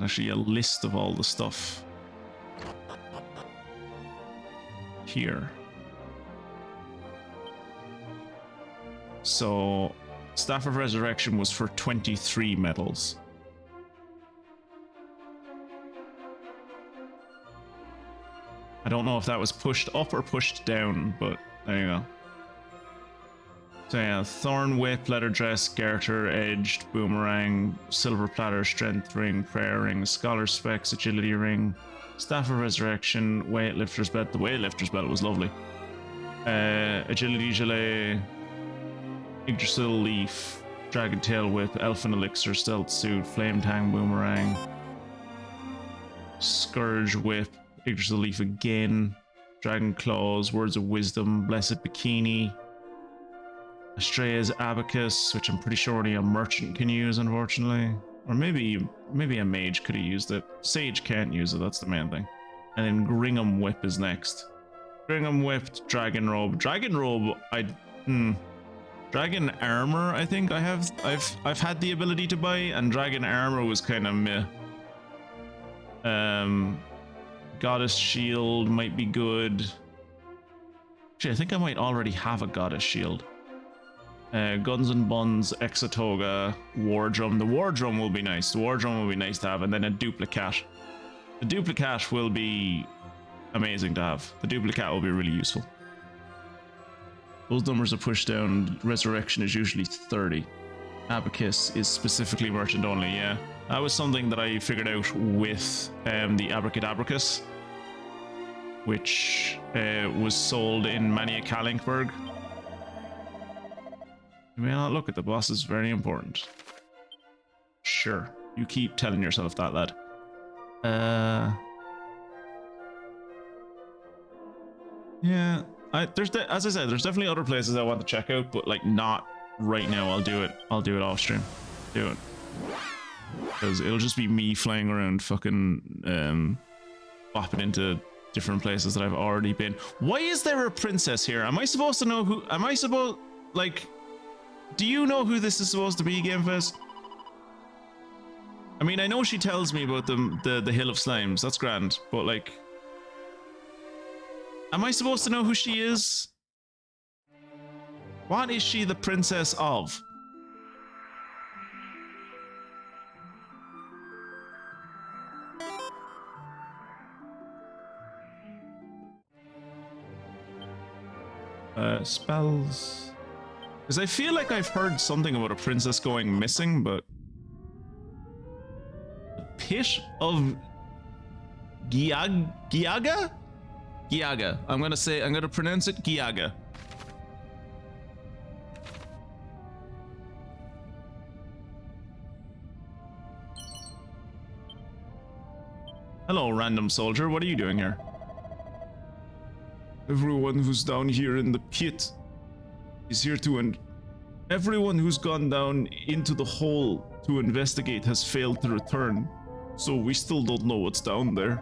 Actually, a list of all the stuff here. So, Staff of Resurrection was for 23 medals. I don't know if that was pushed up or pushed down, but there you go. So yeah, Thorn Whip, Leather Dress, Garter, Edged, Boomerang, Silver Platter, Strength Ring, Prayer Ring, Scholar Specs, Agility Ring, Staff of Resurrection, Weightlifter's Belt. The Weightlifter's Belt was lovely. Agility Gelée, Yggdrasil Leaf, Dragon Tail Whip, Elfin Elixir, Stealth Suit, Flame Tang Boomerang, Scourge Whip, Yggdrasil Leaf again, Dragon Claws, Words of Wisdom, Blessed Bikini, Astrea's Abacus, which I'm pretty sure only a merchant can use, unfortunately. Or maybe a mage could have used it. Sage can't use it, that's the main thing. And then Gringham Whip is next. Gringham Whipped, Dragon Robe. Dragon Robe, Dragon Armor, I think I've had the ability to buy, and Dragon Armor was kind of meh. Goddess Shield might be good. Actually, I think I might already have a Goddess Shield. Guns and Buns, Exotoga, War Drum. The War Drum will be nice. The War Drum will be nice to have, and then a Duplicate. The Duplicate will be amazing to have. The Duplicate will be really useful. Those numbers are pushed down. Resurrection is usually 30. Abacus is specifically merchant only, yeah. That was something that I figured out with the Abracadabracus, which was sold in Mania Kalinc. You may not look at the boss, is very important. Sure, you keep telling yourself that, lad. Yeah, as I said, there's definitely other places I want to check out, but like not right now. I'll do it off stream. Do it. Because it'll just be me flying around fucking bopping into different places that I've already been. Why is there a princess here? Am I supposed to know who? Am I supposed, like, do you know who this is supposed to be, GameFest? I mean, I know she tells me about the Hill of Slimes. That's grand, but like, am I supposed to know who she is? What is she the princess of? Spells. Because I feel like I've heard something about a princess going missing, but the Pit of Giaga? Giaga. I'm gonna pronounce it Giaga. Hello, random soldier. What are you doing here? Everyone who's down here in the pit is here to everyone who's gone down into the hole to investigate has failed to return, so we still don't know what's down there.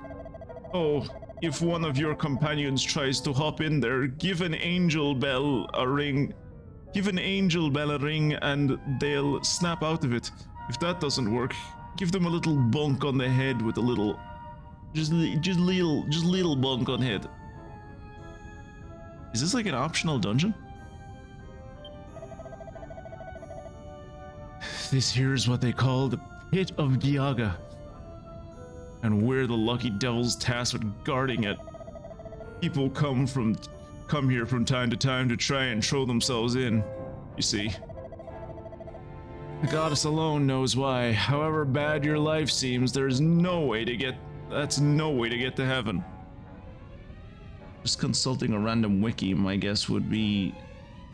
Oh, if one of your companions tries to hop in there, give an angel bell a ring. Give an angel bell a ring and they'll snap out of it. If that doesn't work, give them a little bunk on the head with a little, just little bunk on head. Is this like an optional dungeon? This here's what they call the Pit of Giaga. And we're the lucky devils tasked with guarding it. People come here from time to time to try and throw themselves in, you see. The goddess alone knows why. However bad your life seems, there's no way to get to heaven. Just consulting a random wiki, my guess will be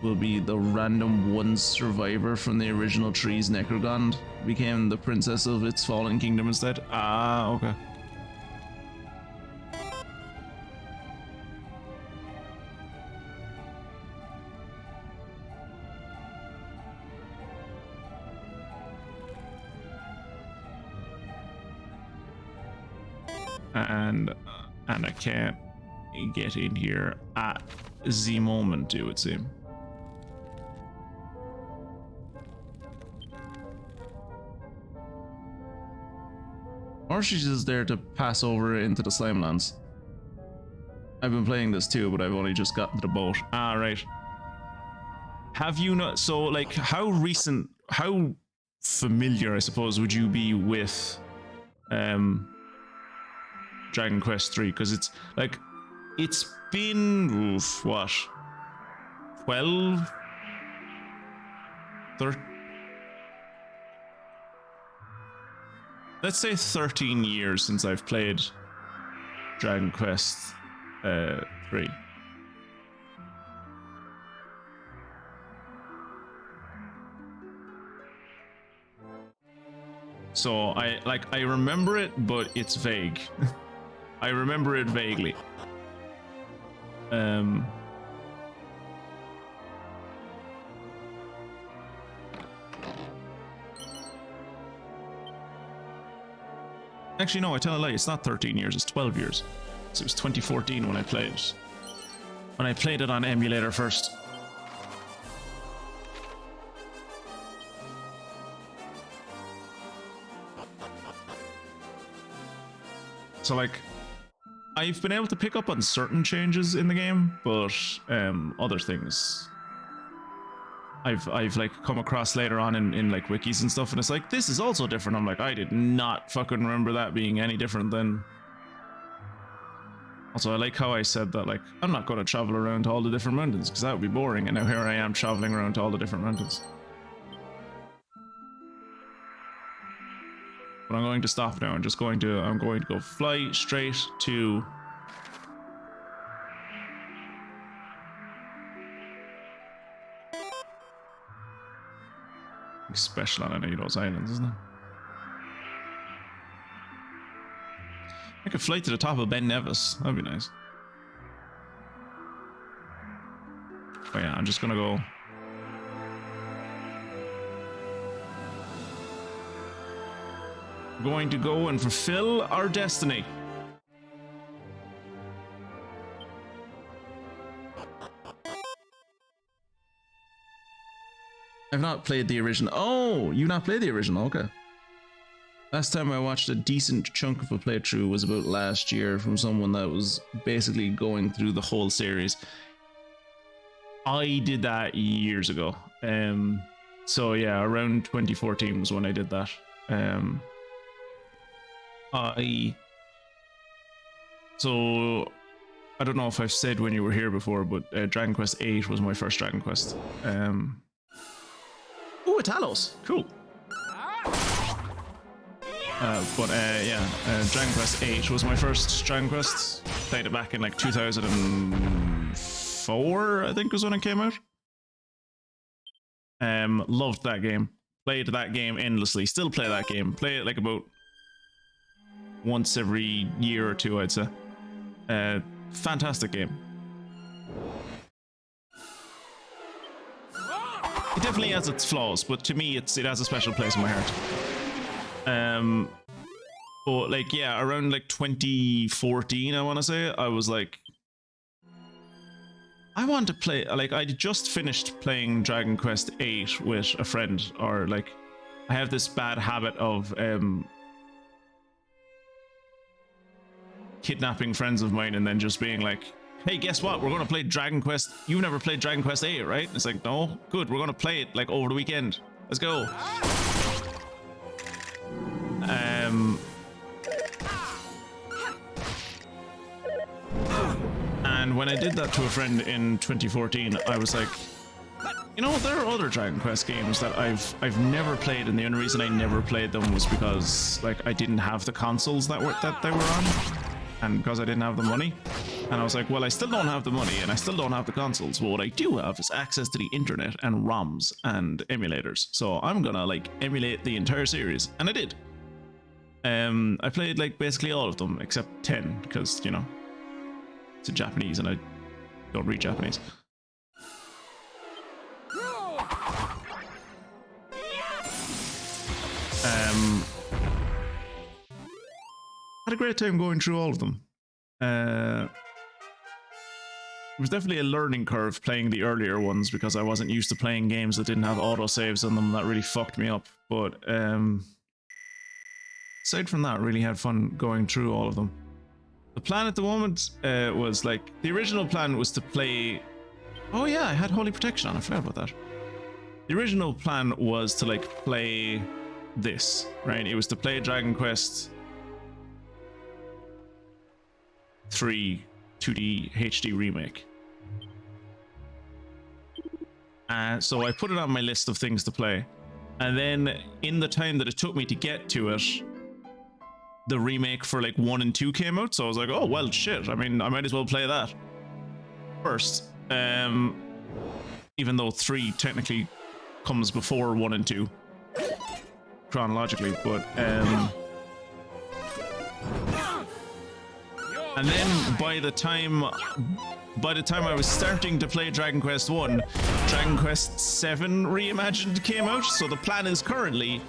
the random one survivor from the original tree's Necrogond became the princess of its fallen kingdom instead. Ah, okay. And I can't get in here at the moment, it would seem. Or she's just there to pass over into the slime lands. I've been playing this too, but I've only just gotten to the boat. Ah, right. Have you not? So, like, how familiar, I suppose, would you be with Dragon Quest 3? Because it's like, it's been what, 12, 13, let's say 13 years since I've played Dragon Quest 3. So I remember it, but it's vague. I remember it vaguely. Actually, no, I tell a lie. It's not 13 years. It's 12 years. So it was 2014 when I played it. When I played it on emulator first. So, like, I've been able to pick up on certain changes in the game, but other things I've like come across later on in like wikis and stuff, and it's like, this is also different. I'm like, I did not fucking remember that being any different than. Also, I like how I said that, like, I'm not going to travel around to all the different mountains because that would be boring, and now here I am traveling around to all the different mountains. But I'm going to stop now. I'm going to go fly straight to special on any of those islands, isn't it? I could fly to the top of Ben Nevis. That'd be nice. Oh yeah, I'm just gonna go. Going to go and fulfill our destiny. I've not played the original. Oh, you not played the original? Okay. Last time I watched a decent chunk of a playthrough was about last year from someone that was basically going through the whole series. I did that years ago. So yeah, around 2014 was when I did that. So I don't know if I've said when you were here before, but Dragon Quest VIII was my first Dragon Quest. Ooh, a Talos, cool. Dragon Quest VIII was my first Dragon Quest. Played it back in like 2004, I think was when it came out. Loved that game. Played that game endlessly. Still play that game. Play it like about once every year or two, I'd say. Fantastic game. It definitely has its flaws, but to me, it has a special place in my heart. But like, yeah, around like 2014, I want to say, I was like, I want to play, like, I just finished playing Dragon Quest VIII with a friend, or like, I have this bad habit of kidnapping friends of mine and then just being like, hey, guess what? We're going to play Dragon Quest. You've never played Dragon Quest VIII, right? It's like, no, good. We're going to play it like over the weekend. Let's go. And when I did that to a friend in 2014, I was like, you know, there are other Dragon Quest games that I've never played, and the only reason I never played them was because like I didn't have the consoles that they were on, and because I didn't have the money. And I was like, well, I still don't have the money and I still don't have the consoles. But what I do have is access to the internet and ROMs and emulators. So I'm gonna like emulate the entire series, and I did. I played like basically all of them except 10 because, you know, it's in Japanese and I don't read Japanese. Had a great time going through all of them. It was definitely a learning curve playing the earlier ones because I wasn't used to playing games that didn't have autosaves on them. That really fucked me up. But aside from that, really had fun going through all of them. The plan at the moment was like, the original plan was to play... Oh yeah, I had Holy Protection on, I forgot about that. The original plan was to like play this, right? It was to play Dragon Quest 3 2D HD remake. So I put it on my list of things to play, and then in the time that it took me to get to it, the remake for like 1 and 2 came out, so I was like, oh well, shit, I mean, I might as well play that first, even though 3 technically comes before 1 and 2 chronologically, but and then by the time I was starting to play Dragon Quest 1, Dragon Quest 7 Reimagined came out. So the plan is currently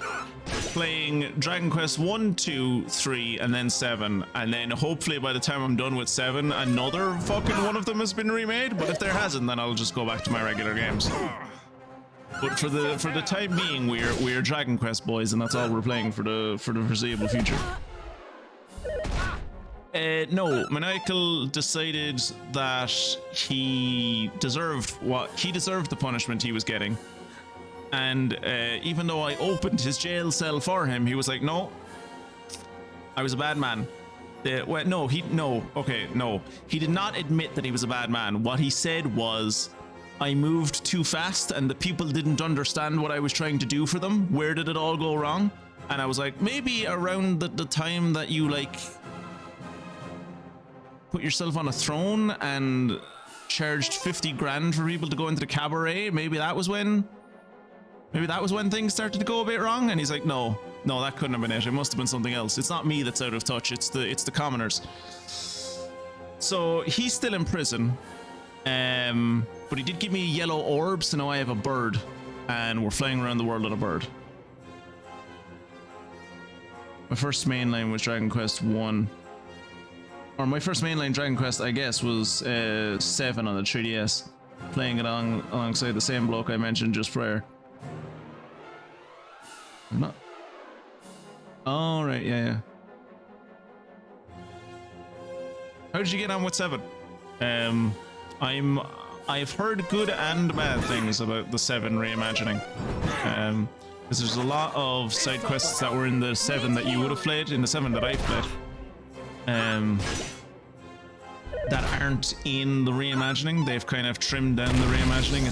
playing Dragon Quest 1, 2, 3, and then 7. And then hopefully by the time I'm done with 7, another fucking one of them has been remade. But if there hasn't, then I'll just go back to my regular games. But for the time being, we're Dragon Quest boys, and that's all we're playing for the foreseeable future. No, Maniacal decided that he deserved the punishment he was getting, and even though I opened his jail cell for him, he was like, "No, I was a bad man." He did not admit that he was a bad man. What he said was, "I moved too fast, and the people didn't understand what I was trying to do for them. Where did it all go wrong?" And I was like, maybe around the time that you like put yourself on a throne and charged 50 grand for people to go into the cabaret. Maybe that was when things started to go a bit wrong. And he's like, no, that couldn't have been it. It must have been something else. It's not me that's out of touch. It's the commoners. So he's still in prison. But he did give me a yellow orb, so now I have a bird, and we're flying around the world on a bird. My first mainline was Dragon Quest 1. Or my first mainline Dragon Quest, I guess, was 7 on the 3DS. Playing it alongside the same bloke I mentioned just prior. I'm not. Oh, right, yeah. How did you get on with 7? I've heard good and bad things about the 7 reimagining. Because there's a lot of side quests that were in the 7 that you would have played, in the 7 that I've played. That aren't in the reimagining. They've kind of trimmed down the reimagining.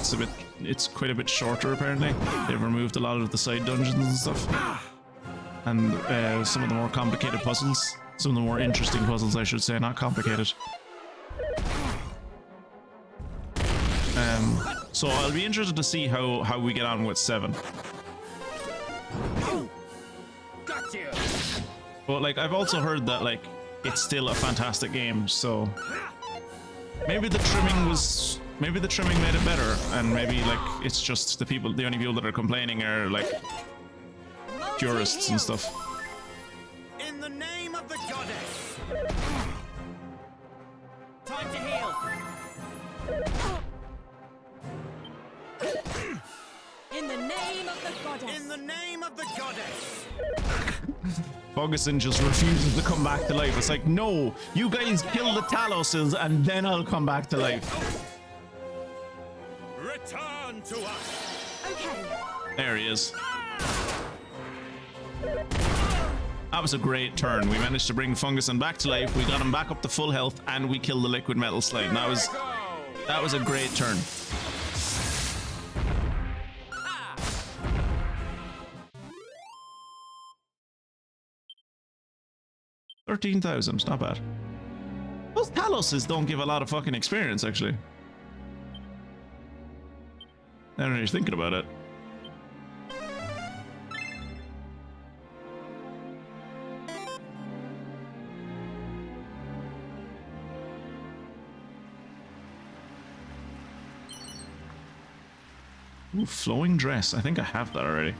It's quite a bit shorter apparently. They've removed a lot of the side dungeons and stuff. And some of the more complicated puzzles. Some of the more interesting puzzles, I should say, not complicated. So I'll be interested to see how we get on with 7. But like, I've also heard that like it's still a fantastic game, so maybe the trimming made it better, and maybe like it's just the only people that are complaining are like purists and stuff. In the name of the goddess. Time to heal. In the name of the goddess. In the name of the goddess. Ferguson just refuses to come back to life. It's like, no, you guys kill the Taloses and then I'll come back to life. Return to us. Okay. There he is. That was a great turn. We managed to bring Funguson back to life. We got him back up to full health, and we killed the liquid metal slime. That was a great turn. $13,000, not bad. Those Taloses don't give a lot of fucking experience, actually. Now that you're thinking about it. Ooh, flowing dress. I think I have that already.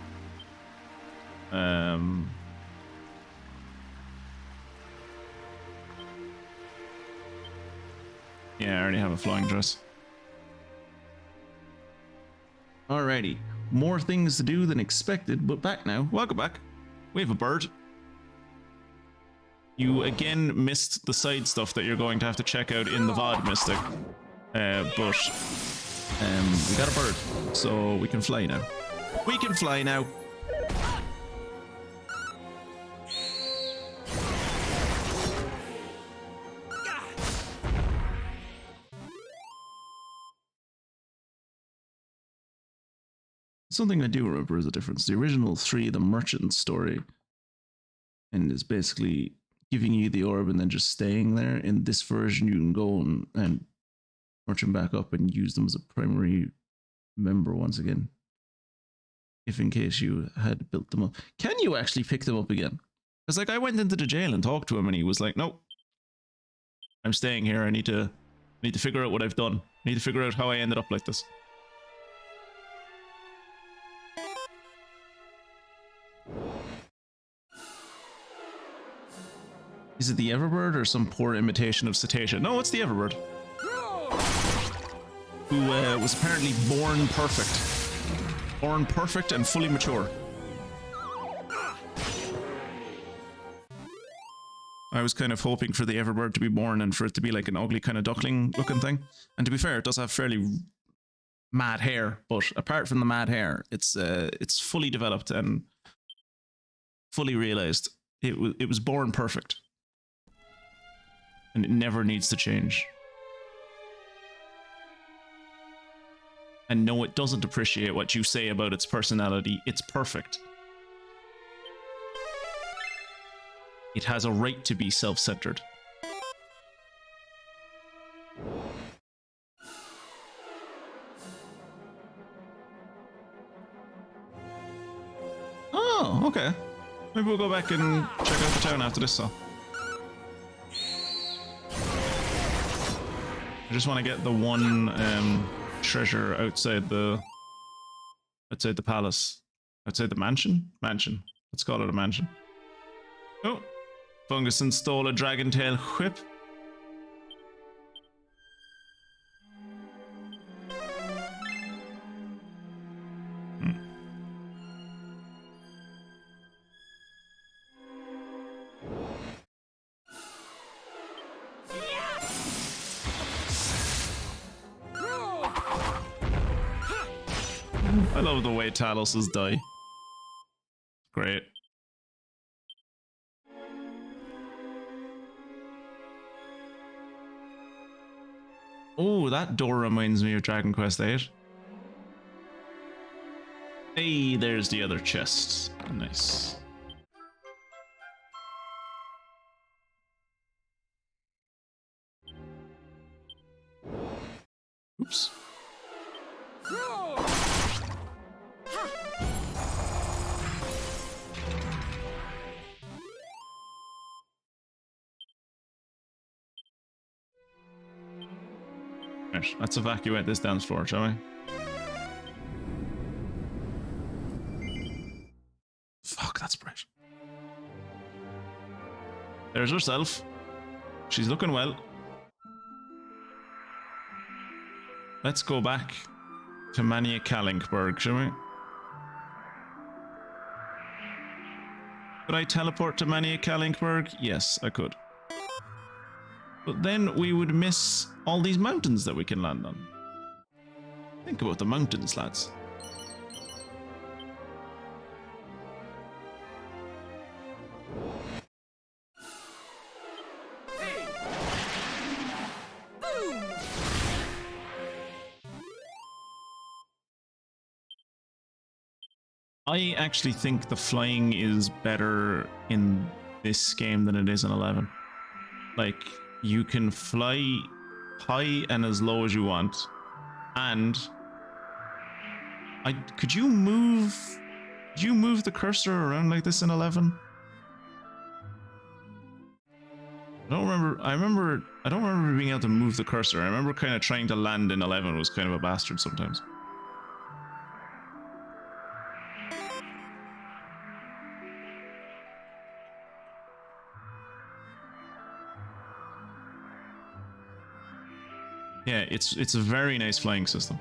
Yeah, I already have a flowing dress. Alrighty. More things to do than expected, but back now. Welcome back. We have a bird. You again missed the side stuff that you're going to have to check out in the VoD, Mystic. But we got a bird, so we can fly now. We can fly now. Something I do remember is the difference. The original 3, the merchant story, and is basically giving you the orb and then just staying there. In this version, you can go and merchant back up and use them as a primary member once again. If in case you had built them up. Can you actually pick them up again? Because like I went into the jail and talked to him and he was like, nope. I'm staying here. I need to figure out what I've done. I need to figure out how I ended up like this. Is it the Everbird or some poor imitation of Cetacea? No, it's the Everbird. Who was apparently born perfect. Born perfect and fully mature. I was kind of hoping for the Everbird to be born and for it to be like an ugly kind of duckling looking thing. And to be fair, it does have fairly mad hair, but apart from the mad hair, it's fully developed and fully realized. It was born perfect. And it never needs to change. And no, it doesn't appreciate what you say about its personality. It's perfect. It has a right to be self-centered. Oh, okay. Maybe we'll go back and check out the town after this, so. I just want to get the one treasure outside the palace. Outside the mansion? Mansion. Let's call it a mansion. Oh. Funguson stole a dragon tail whip. I love the way Talos's die. Great. Oh, that door reminds me of Dragon Quest VIII. Hey, there's the other chest. Nice. Oops. Right, let's evacuate this dance floor, shall we? Fuck, that's bright. There's herself. She's looking well. Let's go back to Mania Kalinc, shall we? Could I teleport to Mania Kalinc? Yes, I could. But then we would miss all these mountains that we can land on. Think about the mountains, lads. I actually think the flying is better in this game than it is in 11. Like, you can fly high and as low as you want, and could you move the cursor around like this in 11? I don't remember being able to move the cursor. I remember kind of trying to land in 11 was kind of a bastard sometimes. Yeah, it's a very nice flying system.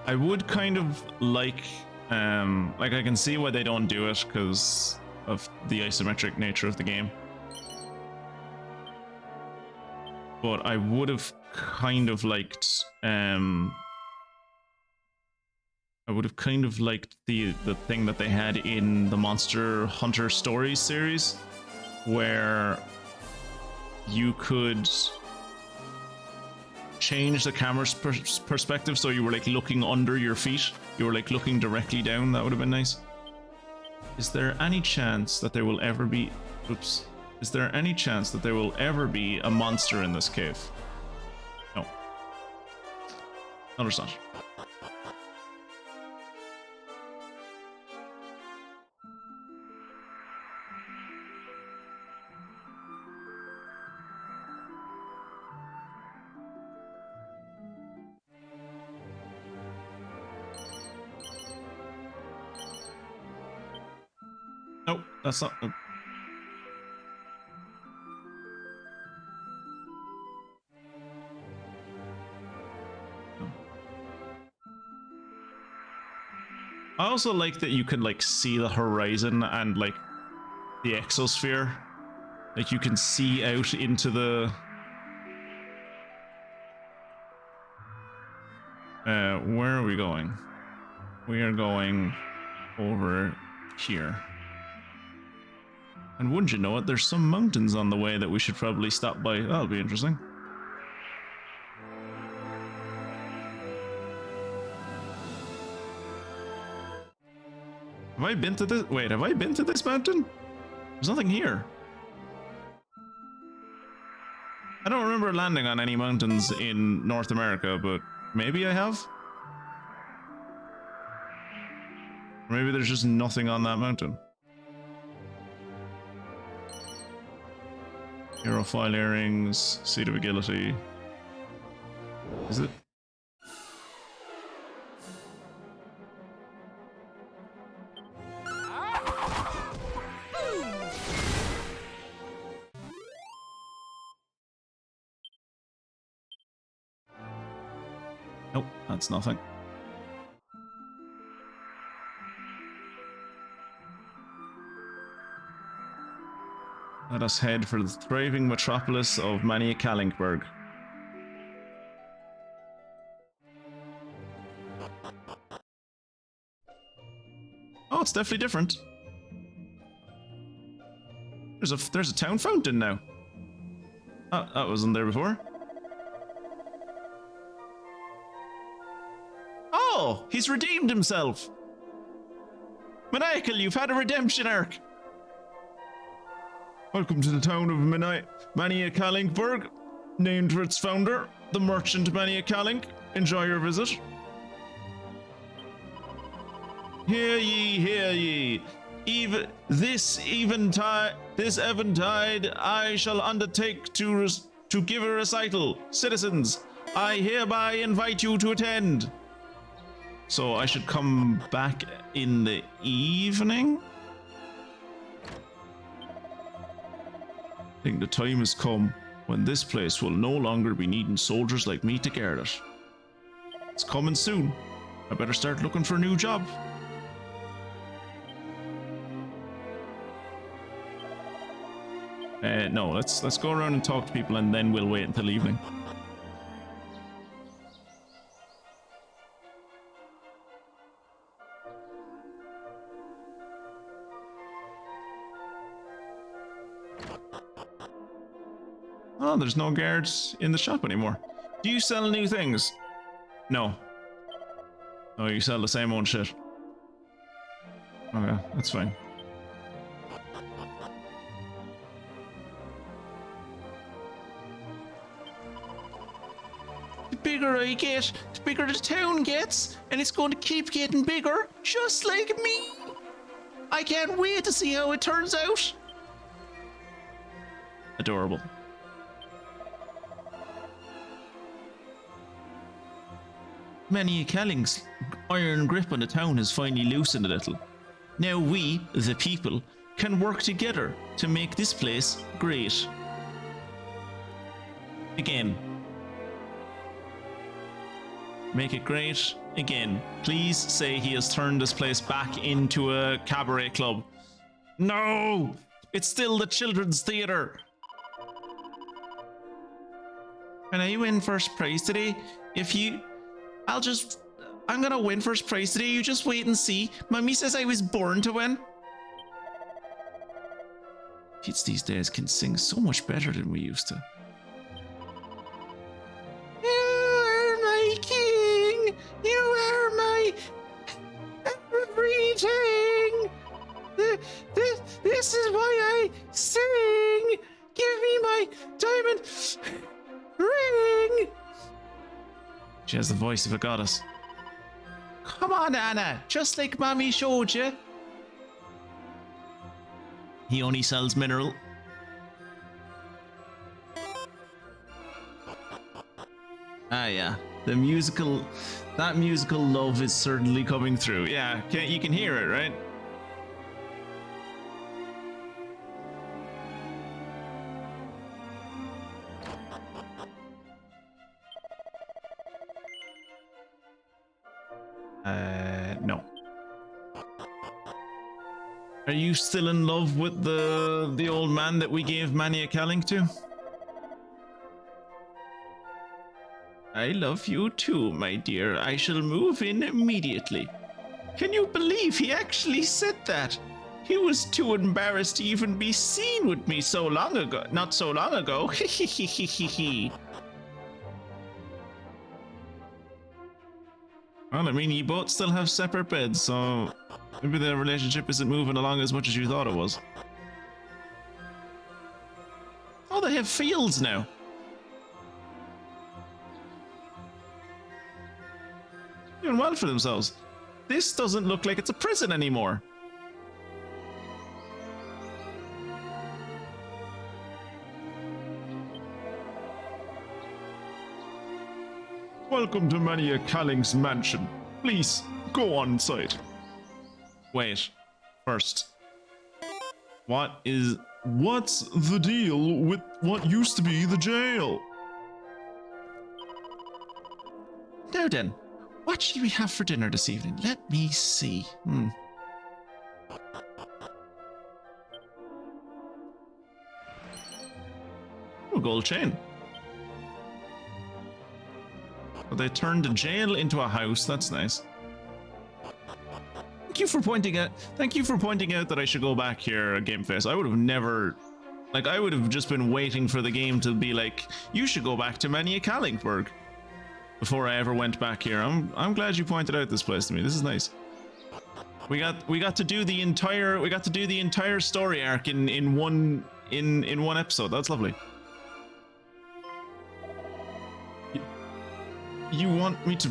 I would kind of like I can see why they don't do it because of the isometric nature of the game. But I would have kind of liked the thing that they had in the Monster Hunter Stories series, where you could change the camera's perspective so you were like looking under your feet. You were like looking directly down. That would have been nice. Is there any chance that there will ever be... Oops. Is there any chance that there will ever be a monster in this cave? No. No, there's not. Nope, that's not... Oh. I also like that you can like see the horizon and like the exosphere. Like you can see out into the... where are we going? We are going over here. And wouldn't you know it, there's some mountains on the way that we should probably stop by. That'll be interesting. Have I been to this? Wait, have I been to this mountain? There's nothing here. I don't remember landing on any mountains in North America, but maybe I have? Maybe there's just nothing on that mountain. Aerofoil earrings, Seed of Agility. Is it? Nope, that's nothing. Let us head for the thriving metropolis of Mania Kalinc. Oh, it's definitely different. There's a town fountain now. Oh, that wasn't there before. Oh, he's redeemed himself. Maniacal, you've had a redemption arc. Welcome to the town of Mania Kalinc, named for its founder, the merchant Mania Kalinc. Enjoy your visit. Hear ye, hear ye. This eventide I shall undertake to give a recital. Citizens, I hereby invite you to attend. So I should come back in the evening? I think the time has come when this place will no longer be needing soldiers like me to guard it. It's coming soon. I better start looking for a new job. No, let's go around and talk to people, and then we'll wait until evening. Oh, there's no guards in the shop anymore. Do you sell new things? No. Oh, you sell the same old shit. Okay, that's fine. The bigger I get, the bigger the town gets, and it's going to keep getting bigger, just like me. I can't wait to see how it turns out. Adorable. Mania Kalinc's iron grip on the town has finally loosened a little. Now we, the people, can work together to make this place great. Again. Make it great again. Please say he has turned this place back into a cabaret club. No! It's still the children's theater. And are you win first prize today? I'm gonna win first prize today. You just wait and see. Mummy says I was born to win. Kids these days can sing so much better than we used to. You are my king. You are my everything. This is why I sing. Give me my diamond ring. She has the voice of a goddess. Come on, Anna, just like Mommy showed you. He only sells mineral. Ah, yeah. That musical love is certainly coming through. Yeah, you can hear it, right? No. Are you still in love with the old man that we gave Mania Kalinc to? I love you too, my dear. I shall move in immediately. Can you believe he actually said that? He was too embarrassed to even be seen with me so long ago. Not so long ago. Well, I mean, you both still have separate beds, so maybe the relationship isn't moving along as much as you thought it was. Oh, they have fields now. Doing well for themselves. This doesn't look like it's a prison anymore. Welcome to Mania Kalinc's mansion. Please, go on inside. Wait. First. What's the deal with what used to be the jail? Now then, what should we have for dinner this evening? Let me see. gold chain. But they turned a jail into a house. That's nice. Thank you for pointing out. Thank you for pointing out that I should go back here at Game Face. I would have never, like, I would have just been waiting for the game to be like, you should go back to Mania Kalinc before I ever went back here. I'm glad you pointed out this place to me. This is nice. We got to do the entire story arc in one episode. That's lovely. You want me to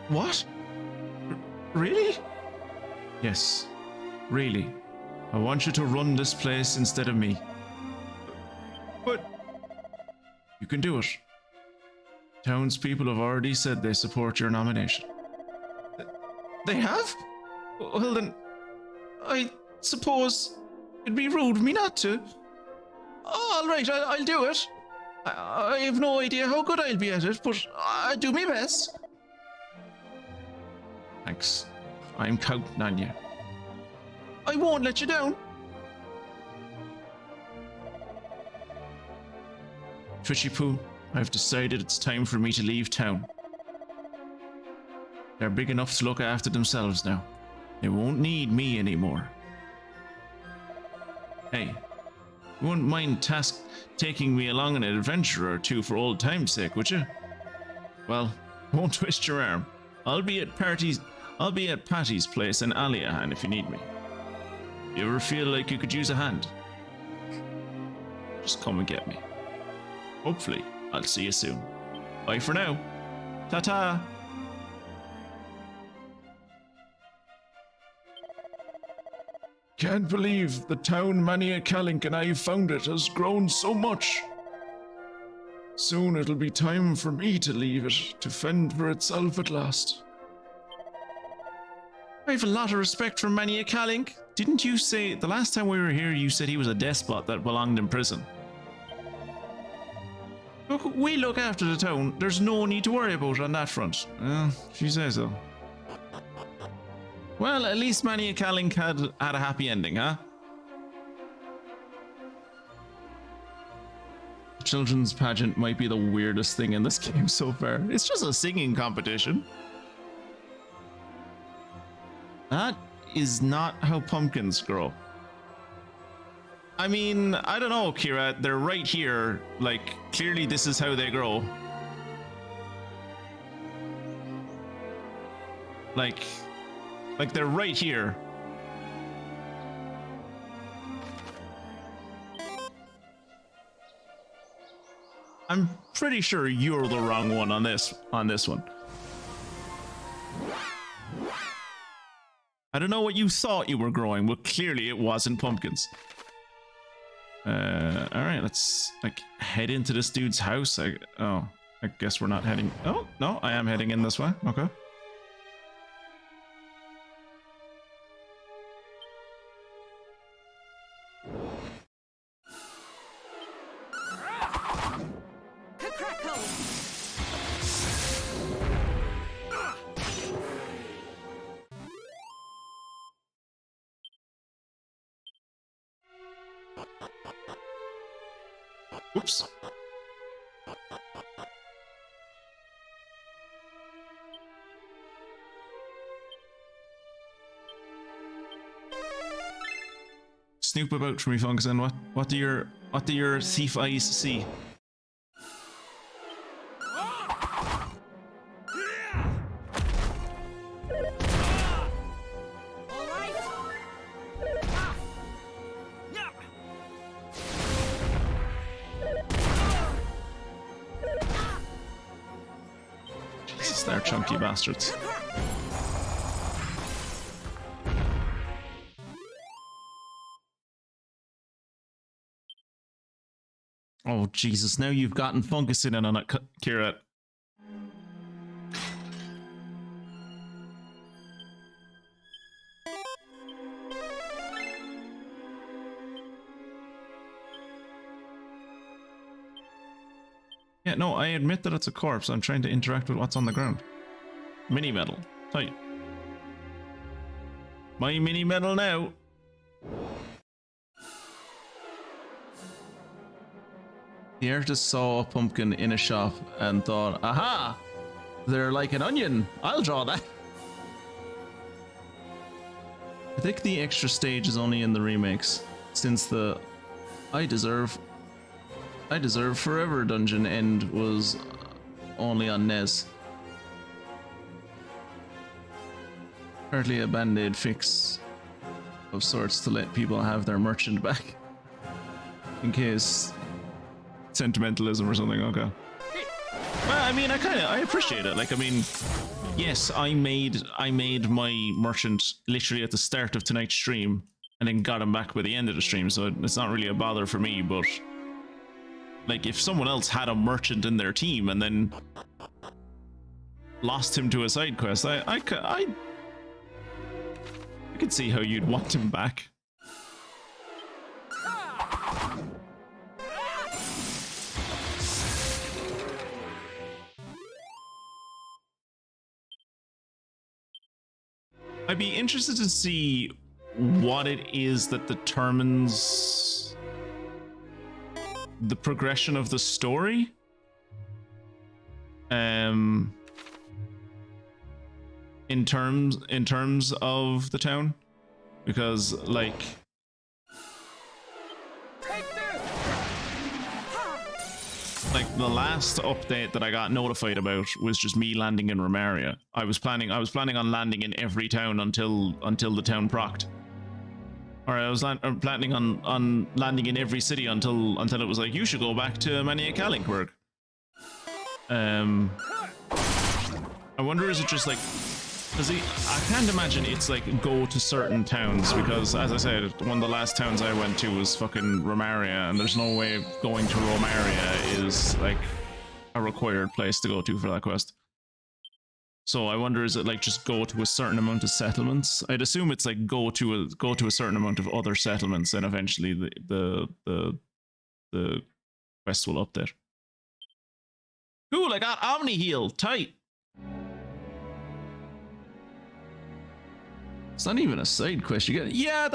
what? Really? Yes. Really. I want you to run this place instead of me. But you can do it. Townspeople have already said they support your nomination. They have? Well then, I suppose it'd be rude of me not to. Oh, all right, I'll do it. I have no idea how good I'll be at it, but I'll do my best. Thanks. I'm counting on you. I won't let you down. Twitchy Poo, I've decided it's time for me to leave town. They're big enough to look after themselves now. They won't need me anymore. Hey, you wouldn't mind taking me along on an adventure or two for old time's sake, would you? Well, won't twist your arm. I'll be at Patty's place in Aliahan if you need me. You ever feel like you could use a hand? Just come and get me. Hopefully, I'll see you soon. Bye for now. Ta-ta! Can't believe the town Mania Kalinc and I found it has grown so much. Soon it'll be time for me to leave it to fend for itself at last. I have a lot of respect for Mania Kalinc. Didn't you say, the last time we were here, you said he was a despot that belonged in prison? Look, we look after the town. There's no need to worry about it on that front. She says so. Well, at least Mania Kalinc had a happy ending, huh? Children's pageant might be the weirdest thing in this game so far. It's just a singing competition. That is not how pumpkins grow. I mean, I don't know, Kira. They're right here. Like, clearly this is how they grow. Like they're right here. I'm pretty sure you're the wrong one on this one. I don't know what you thought you were growing, but clearly it wasn't pumpkins. All right, let's like head into this dude's house. I guess we're not heading. Oh no, I am heading in this way. Okay. Oops. Snoop about for me, Fungus, and what do your thief eyes see? They're chunky bastards. Oh Jesus, now you've gotten Fungus in on it, Kira. Yeah, no, I admit that it's a corpse. I'm trying to interact with what's on the ground. Mini medal. Tight. My mini medal now. The artist saw a pumpkin in a shop and thought, aha, they're like an onion. I'll draw that. I think the extra stage is only in the remakes, since the I deserve forever dungeon end was only on NES. Apparently a band-aid fix of sorts to let people have their merchant back. In case sentimentalism or something, okay. Well, I mean, I appreciate it. Like, I mean, yes, I made my merchant literally at the start of tonight's stream and then got him back by the end of the stream, so it's not really a bother for me, but like, if someone else had a merchant in their team and then lost him to a side quest, I could see how you'd want him back. I'd be interested to see what it is that determines the progression of the story. In terms of the town, because like the last update that I got notified about was just me landing in Remaria. I was planning on landing in every town until the town procced. Or I was planning on landing in every city until it was like, you should go back to Mania Kalinc. I wonder, is it just like, I can't imagine it's like go to certain towns, because as I said, one of the last towns I went to was fucking Romaria, and there's no way going to Romaria is like a required place to go to for that quest. So I wonder, is it like just go to a certain amount of settlements? I'd assume it's like go to a certain amount of other settlements, and eventually the quest will update. Cool, I got Omni Heal, tight. It's not even a side quest. You get, yeah,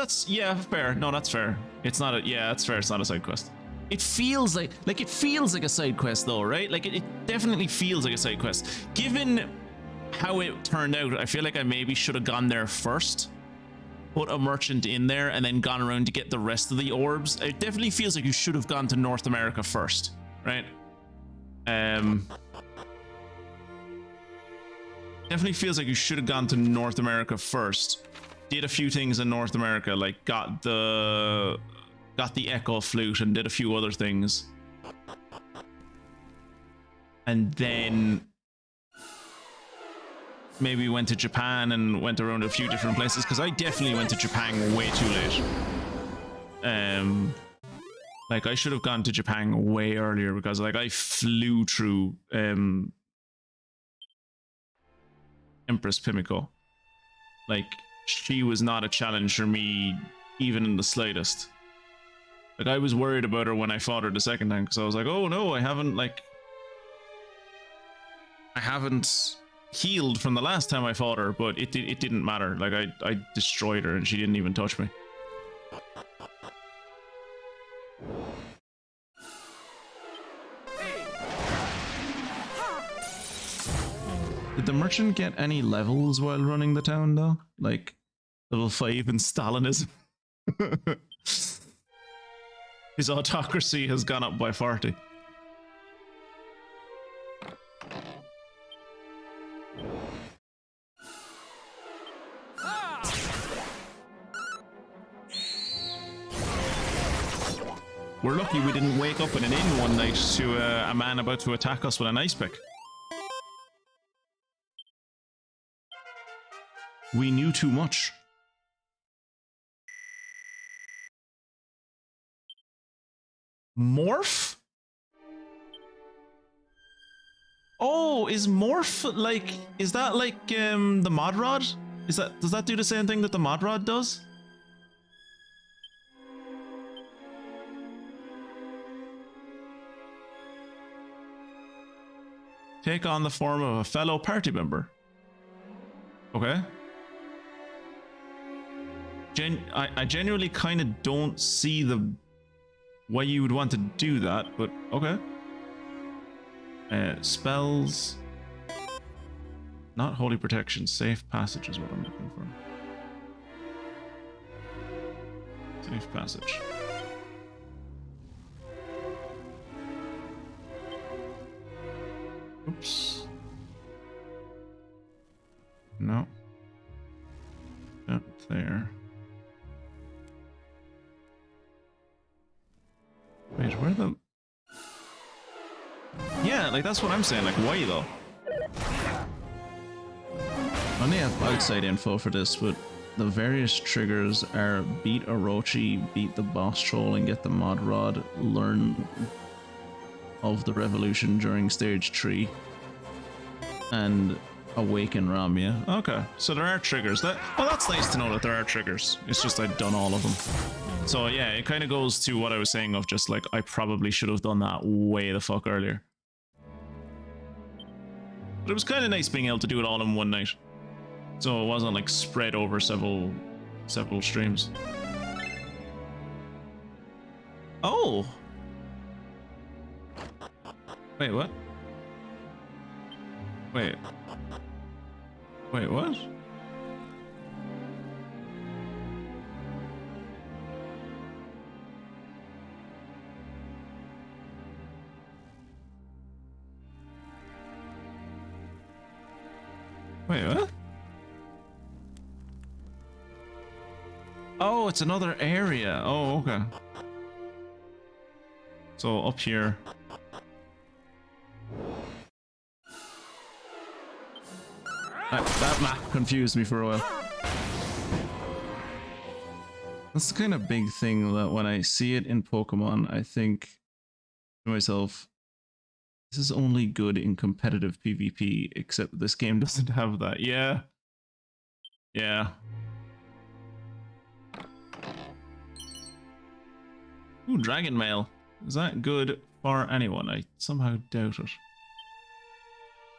fair. No, that's fair. It's not a, yeah, that's fair. It's not a side quest. It feels like it feels like a side quest though, right? Like it definitely feels like a side quest. Given how it turned out, I feel like I maybe should have gone there first, put a merchant in there, and then gone around to get the rest of the orbs. It definitely feels like you should have gone to North America first, right? Definitely feels like you should have gone to North America first. Did a few things in North America, like got the Echo Flute and did a few other things. And then maybe went to Japan and went around a few different places, because I definitely went to Japan way too late. Like I should have gone to Japan way earlier, because like I flew through Empress Pimiko. Like, she was not a challenge for me, even in the slightest. Like, I was worried about her when I fought her the second time, because I was like, oh no, I haven't healed from the last time I fought her, but it didn't matter. Like, I destroyed her and she didn't even touch me. Did the merchant get any levels while running the town though? Like level 5 in Stalinism? His autocracy has gone up by 40. We're lucky we didn't wake up in an inn one night to a man about to attack us with an ice pick. We knew too much. Morph? Oh, is Morph like, is that like the mod rod? Does that do the same thing that the mod rod does? Take on the form of a fellow party member. Okay. I genuinely kind of don't see the why you would want to do that, but okay. Spells. Not holy protection, safe passage is what I'm looking for. Safe passage. Oops. No. Not there. Wait, where the... Yeah, like that's what I'm saying, like why though? I only have outside info for this, but the various triggers are beat Orochi, beat the boss troll and get the mod rod, learn of the revolution during stage 3, and awaken Ramya. Okay, so there are triggers. Well, that's nice to know that there are triggers. It's just I've done all of them. So yeah, it kind of goes to what I was saying of just like, I probably should have done that way the fuck earlier. But it was kind of nice being able to do it all in one night. So it wasn't like spread over several streams. Oh! Wait, what? Wait. Wait, what? Wait, what? Oh, it's another area. Oh, okay. So up here. That map confused me for a while. That's the kind of big thing that when I see it in Pokemon, I think to myself, this is only good in competitive PvP, except this game doesn't have that. Yeah. Yeah. Ooh, Dragon Mail. Is that good for anyone? I somehow doubt it.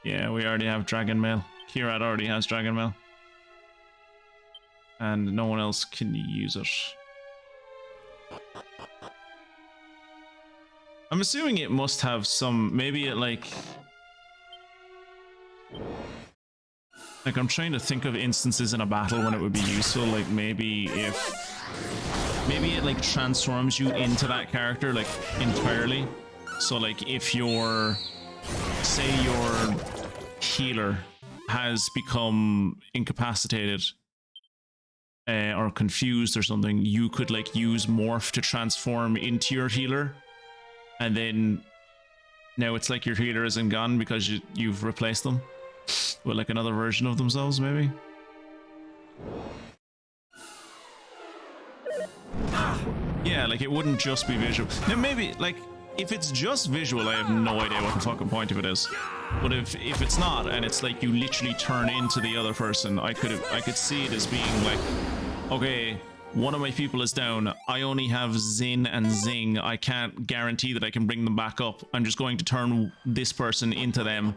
Yeah, we already have Dragon Mail. Kirat already has Dragon Mail. And no one else can use it. I'm assuming it must have some, maybe it like I'm trying to think of instances in a battle when it would be useful, like maybe it like transforms you into that character like entirely. So like if your, say your healer has become incapacitated or confused or something, you could like use morph to transform into your healer, and then now it's like your healer isn't gone because you've replaced them with like another version of themselves, maybe. Yeah, like it wouldn't just be visual. Now maybe like if it's just visual, I have no idea what the fucking point of it is. But if it's not, and it's like you literally turn into the other person, I could see it as being like, okay, one of my people is down. I only have Zin and Zing. I can't guarantee that I can bring them back up. I'm just going to turn this person into them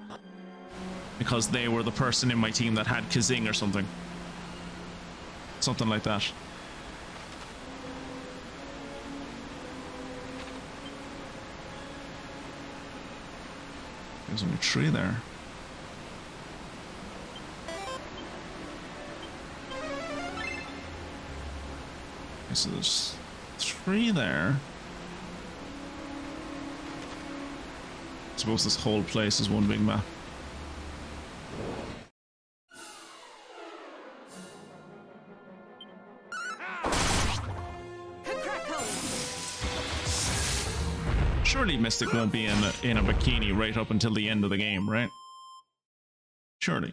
because they were the person in my team that had Kazing or something. Something like that. There's only a tree there. Okay, so there's 3 there. I suppose this whole place is one big map. Surely Mystic won't be in a bikini right up until the end of the game, right? Surely.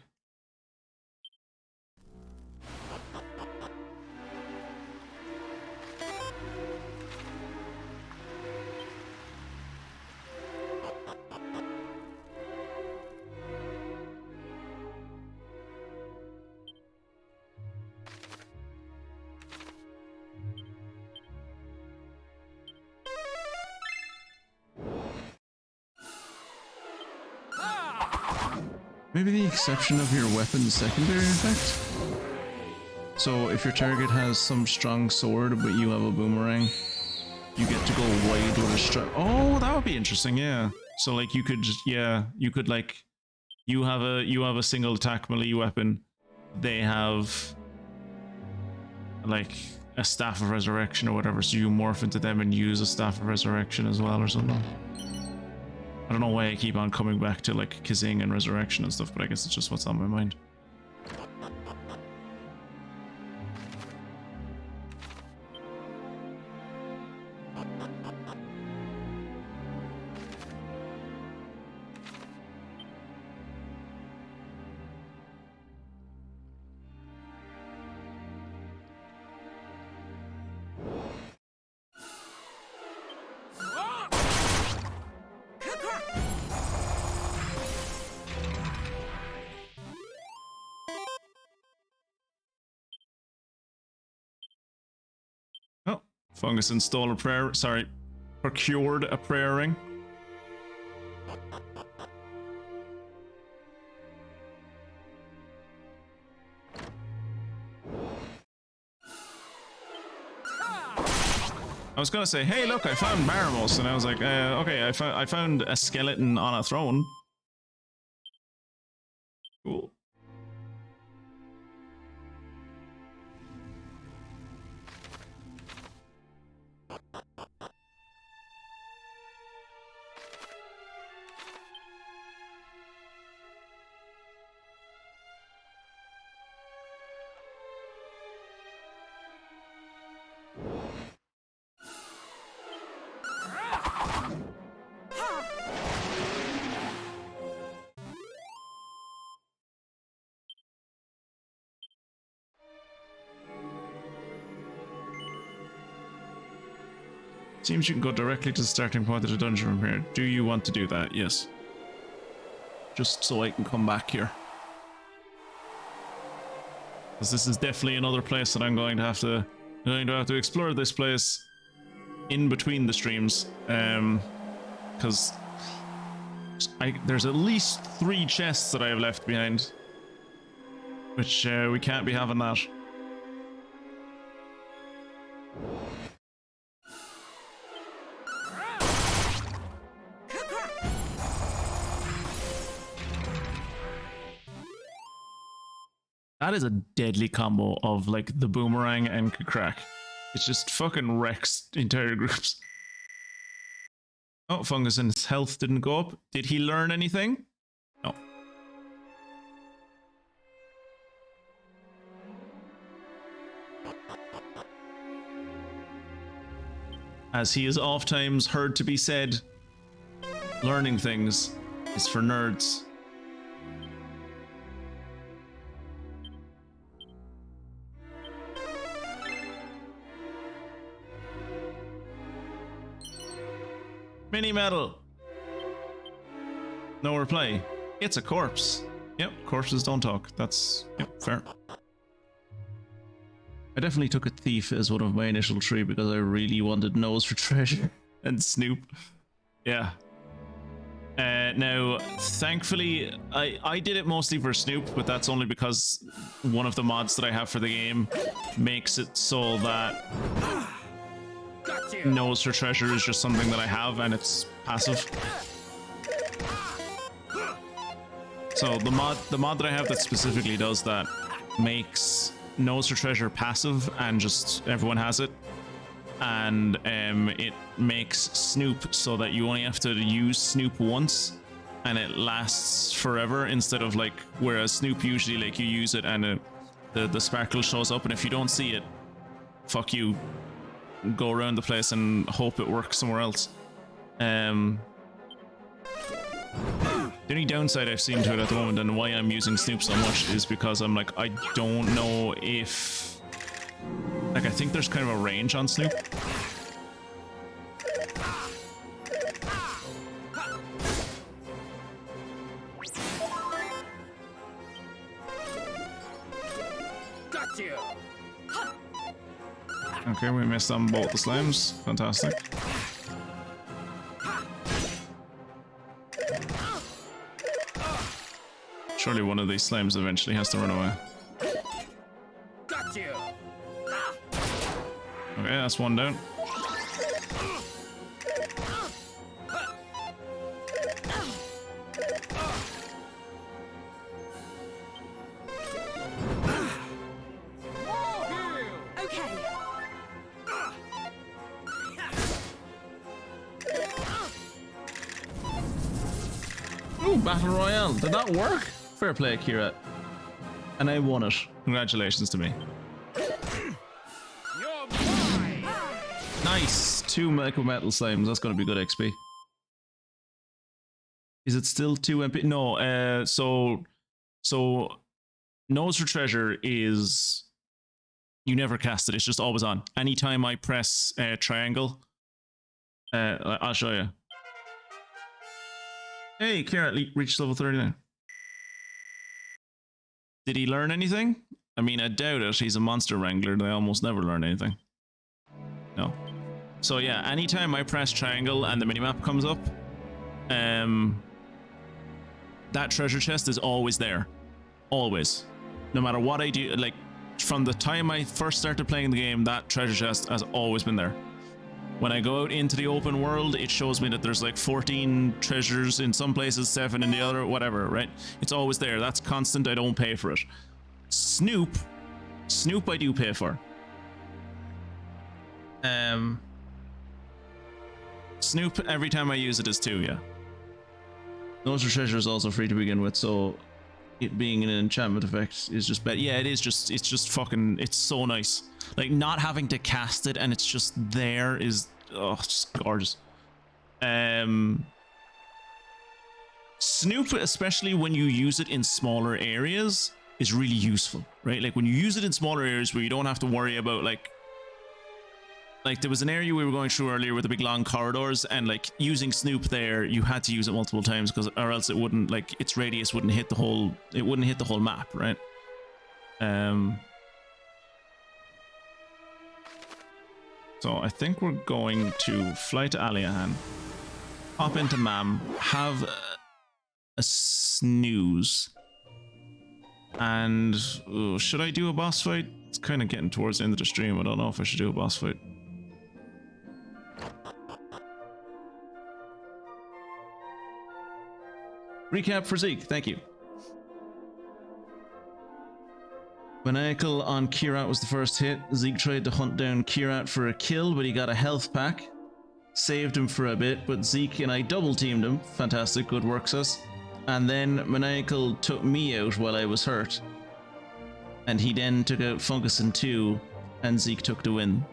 Maybe the exception of your weapon's secondary effect? So if your target has some strong sword but you have a boomerang, You get to go wide with a strike. Oh, that would be interesting. Yeah. So like you could, yeah, you could like, you have a single attack melee weapon. They have like a staff of resurrection or whatever. So you morph into them and use a staff of resurrection as well or something. I don't know why I keep on coming back to like Kazing and resurrection and stuff, but I guess it's just what's on my mind. Oh, Fungus installed a prayer. Sorry, procured a prayer ring. I was gonna say, hey, look, I found Baramos, and I was like, okay, I found a skeleton on a throne. Cool. Seems you can go directly to the starting point of the dungeon from here. Do you want to do that? Yes. Just so I can come back here. Because this is definitely another place that I'm going to have to explore this place in between the streams. Because there's at least 3 chests that I have left behind. Which we can't be having that. That is a deadly combo of like the boomerang and crack. It just fucking wrecks entire groups. Oh, Fungus and his health didn't go up. Did he learn anything? No. As he is oft times heard to be said, learning things is for nerds. Mini medal. No reply. It's a corpse. Yep, corpses don't talk. That's, yep, fair. I definitely took a thief as one of my initial 3 because I really wanted Nose for treasure and Snoop. Yeah. Now, thankfully, I did it mostly for Snoop, but that's only because one of the mods that I have for the game makes it so that Nose for treasure is just something that I have and it's passive. So the mod that I have that specifically does that makes Nose for treasure passive and just everyone has it. And it makes Snoop so that you only have to use Snoop once and it lasts forever, instead of like, whereas Snoop usually like you use it and the sparkle shows up, and if you don't see it, fuck you, go around the place and hope it works somewhere else. The only downside I've seen to it at the moment, and why I'm using Snoop so much, is because I'm like, I don't know if, like, I think there's kind of a range on Snoop. Okay, we missed on both the slimes. Fantastic. Surely one of these slimes eventually has to run away. Okay, that's one down. Battle Royale. Did that work? Fair play, Kira. And I won it. Congratulations to me. You're mine. Nice. 2 Metal Slimes. That's going to be good XP. Is it still 2 MP? No. So Nose for Treasure is... You never cast it. It's just always on. Anytime I press triangle... I'll show you. Hey, Kira reached level 39. Did he learn anything? I mean, I doubt it. He's a monster wrangler. They almost never learn anything. No. So yeah, anytime I press triangle and the minimap comes up, that treasure chest is always there. Always. No matter what I do, like, from the time I first started playing the game, that treasure chest has always been there. When I go out into the open world, it shows me that there's like 14 treasures in some places, 7 in the other, whatever, right? It's always there. That's constant. I don't pay for it. Snoop I do pay for. Snoop, every time I use it is 2, yeah. Nose for Treasure is also free to begin with, so it being an enchantment effect is just better. Yeah, it's just fucking, it's so nice. Like, not having to cast it and it's just there is, oh, it's just gorgeous. Snoop, especially when you use it in smaller areas, is really useful, right? Like, when you use it in smaller areas where you don't have to worry about, like there was an area we were going through earlier with the big long corridors, and like using Snoop there, you had to use it multiple times because, or else it wouldn't, like, its radius wouldn't hit the whole, it wouldn't hit the whole map, right? So I think we're going to fly to Aliahan, hop into Mam, have a snooze, and should I do a boss fight? It's kind of getting towards the end of the stream. I don't know if I should do a boss fight. Recap for Zeke, thank you. Maniacal on Kirat was the first hit. Zeke tried to hunt down Kirat for a kill, but he got a health pack. Saved him for a bit, but Zeke and I double teamed him. Fantastic, good work, sus. And then Maniacal took me out while I was hurt. And he then took out Fungusin too, and Zeke took the win.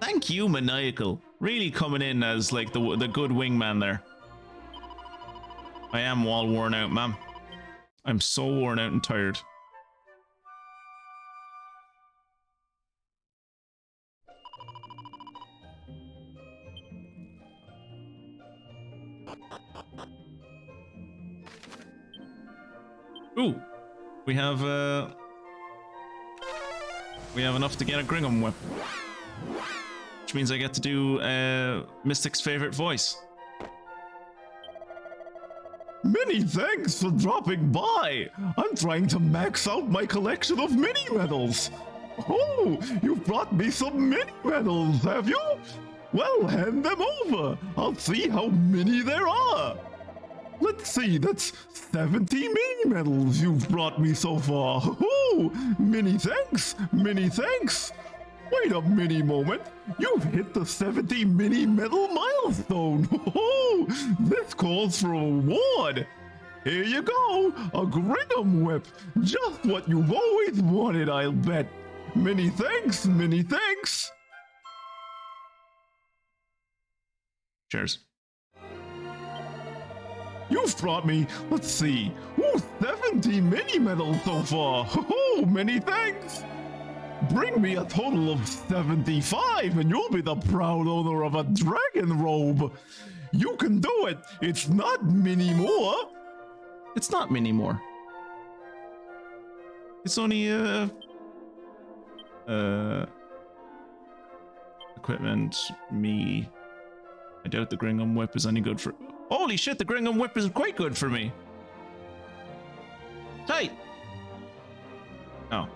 Thank you, Maniacal. Really coming in as like the good wingman there. I am all worn out, ma'am. I'm so worn out and tired. Ooh, we have enough to get a Gringham whip, which means I get to do Mystic's favorite voice. Many thanks for dropping by. I'm trying to max out my collection of mini medals. Oh, you've brought me some mini medals, have you? Well, hand them over. I'll see how many there are. Let's see, that's 70 mini medals you've brought me so far. Oh, many thanks, many thanks. Wait a mini moment. You've hit the 70 mini medal milestone. Oh, this calls for a reward. Here you go, a Gringham whip. Just what you've always wanted, I'll bet. Many thanks, many thanks. Cheers. You've brought me, let's see, 70 mini medals so far. Oh, many thanks. Bring me a total of 75 and you'll be the proud owner of a dragon robe. You can do it. It's not mini more. It's not mini more. It's only equipment, me. I doubt the Gringham whip is any good for... Holy shit, the Gringham whip is quite good for me. Hey! Oh.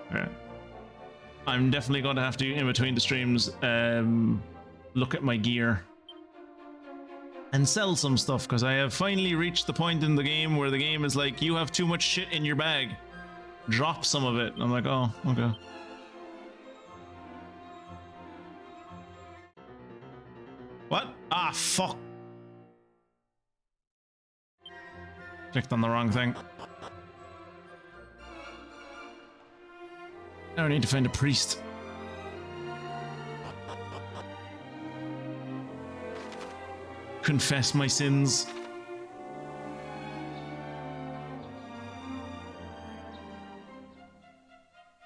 Alright. I'm definitely going to have to, in between the streams, look at my gear and sell some stuff, because I have finally reached the point in the game where the game is like, you have too much shit in your bag. Drop some of it. And I'm like, oh, okay. What? Ah, fuck. Clicked on the wrong thing. Now I need to find a priest. Confess my sins.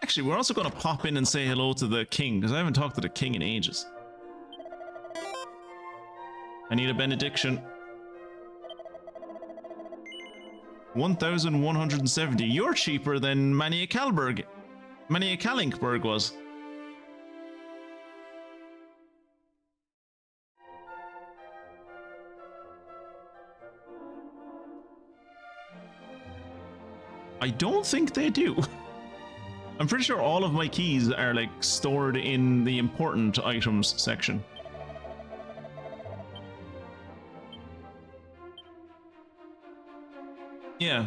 Actually, we're also going to pop in and say hello to the king, because I haven't talked to the king in ages. I need a benediction. 1,170. You're cheaper than Mania Kalincburg was. I don't think they do. I'm pretty sure all of my keys are like stored in the important items section. Yeah.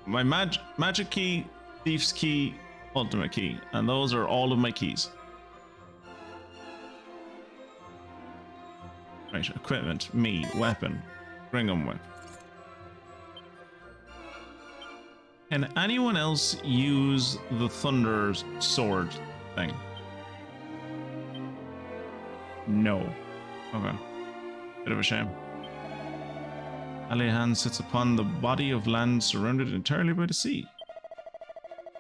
My magic key, thief's key, ultimate key, and those are all of my keys. Right, equipment, me, weapon, Gringham whip. Can anyone else use the thunder sword thing? No. Okay. Bit of a shame. Alihan sits upon the body of land surrounded entirely by the sea.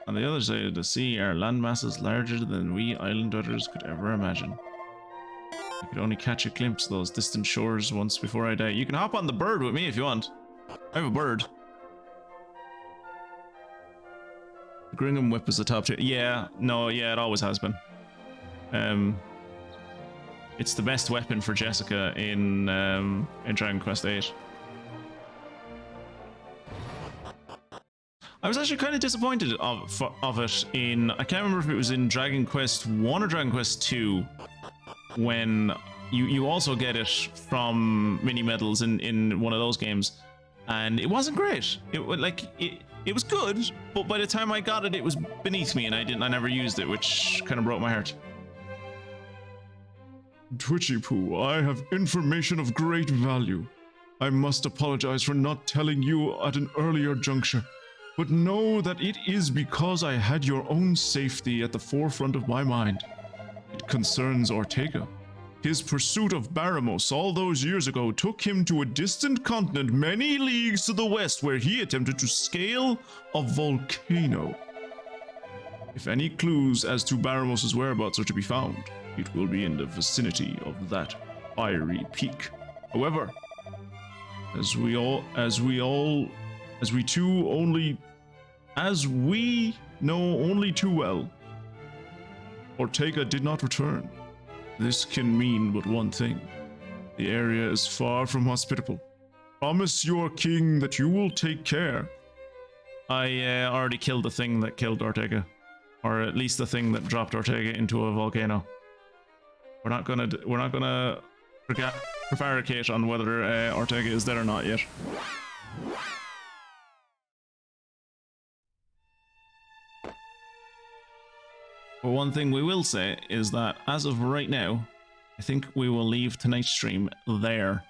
On the other side of the sea are land masses larger than we island dwellers could ever imagine. I could only catch a glimpse of those distant shores once before I die. You can hop on the bird with me if you want. I have a bird. The Gringham whip is the top tier. Yeah, no, yeah, it always has been. It's the best weapon for Jessica in Dragon Quest VIII. I was actually kind of disappointed of it in, I can't remember if it was in Dragon Quest 1 or Dragon Quest 2, when you also get it from mini medals in one of those games, and it wasn't great. It was good, but by the time I got it, it was beneath me, and I never used it, which kind of broke my heart. Twitchy Poo, I have information of great value. I must apologize for not telling you at an earlier juncture, but know that it is because I had your own safety at the forefront of my mind. It concerns Ortega. His pursuit of Baramos all those years ago took him to a distant continent many leagues to the west, where he attempted to scale a volcano. If any clues as to Baramos' whereabouts are to be found, it will be in the vicinity of that fiery peak. However, as we know only too well, Ortega did not return. This can mean but one thing. The area is far from hospitable. Promise your king that you will take care. I already killed the thing that killed Ortega, or at least the thing that dropped Ortega into a volcano. We're not gonna prevaricate on whether Ortega is dead or not yet. But one thing we will say is that as of right now, I think we will leave tonight's stream there.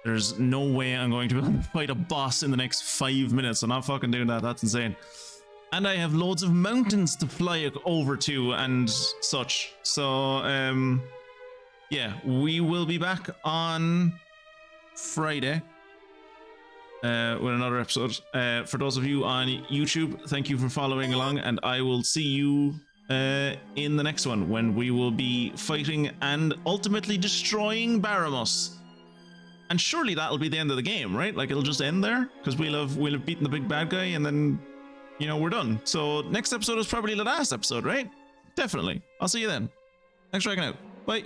There's no way I'm going to fight a boss in the next 5 minutes. I'm not fucking doing that. That's insane. And I have loads of mountains to fly over to and such. So, yeah, we will be back on Friday with another episode. For those of you on YouTube, thank you for following along, and I will see you in the next one, when we will be fighting and ultimately destroying Baramos. And surely that'll be the end of the game, right? Like, it'll just end there, because we'll have beaten the big bad guy, and then, you know, we're done. So next episode is probably the last episode, right? Definitely. I'll see you then. Thanks for checking out. Bye.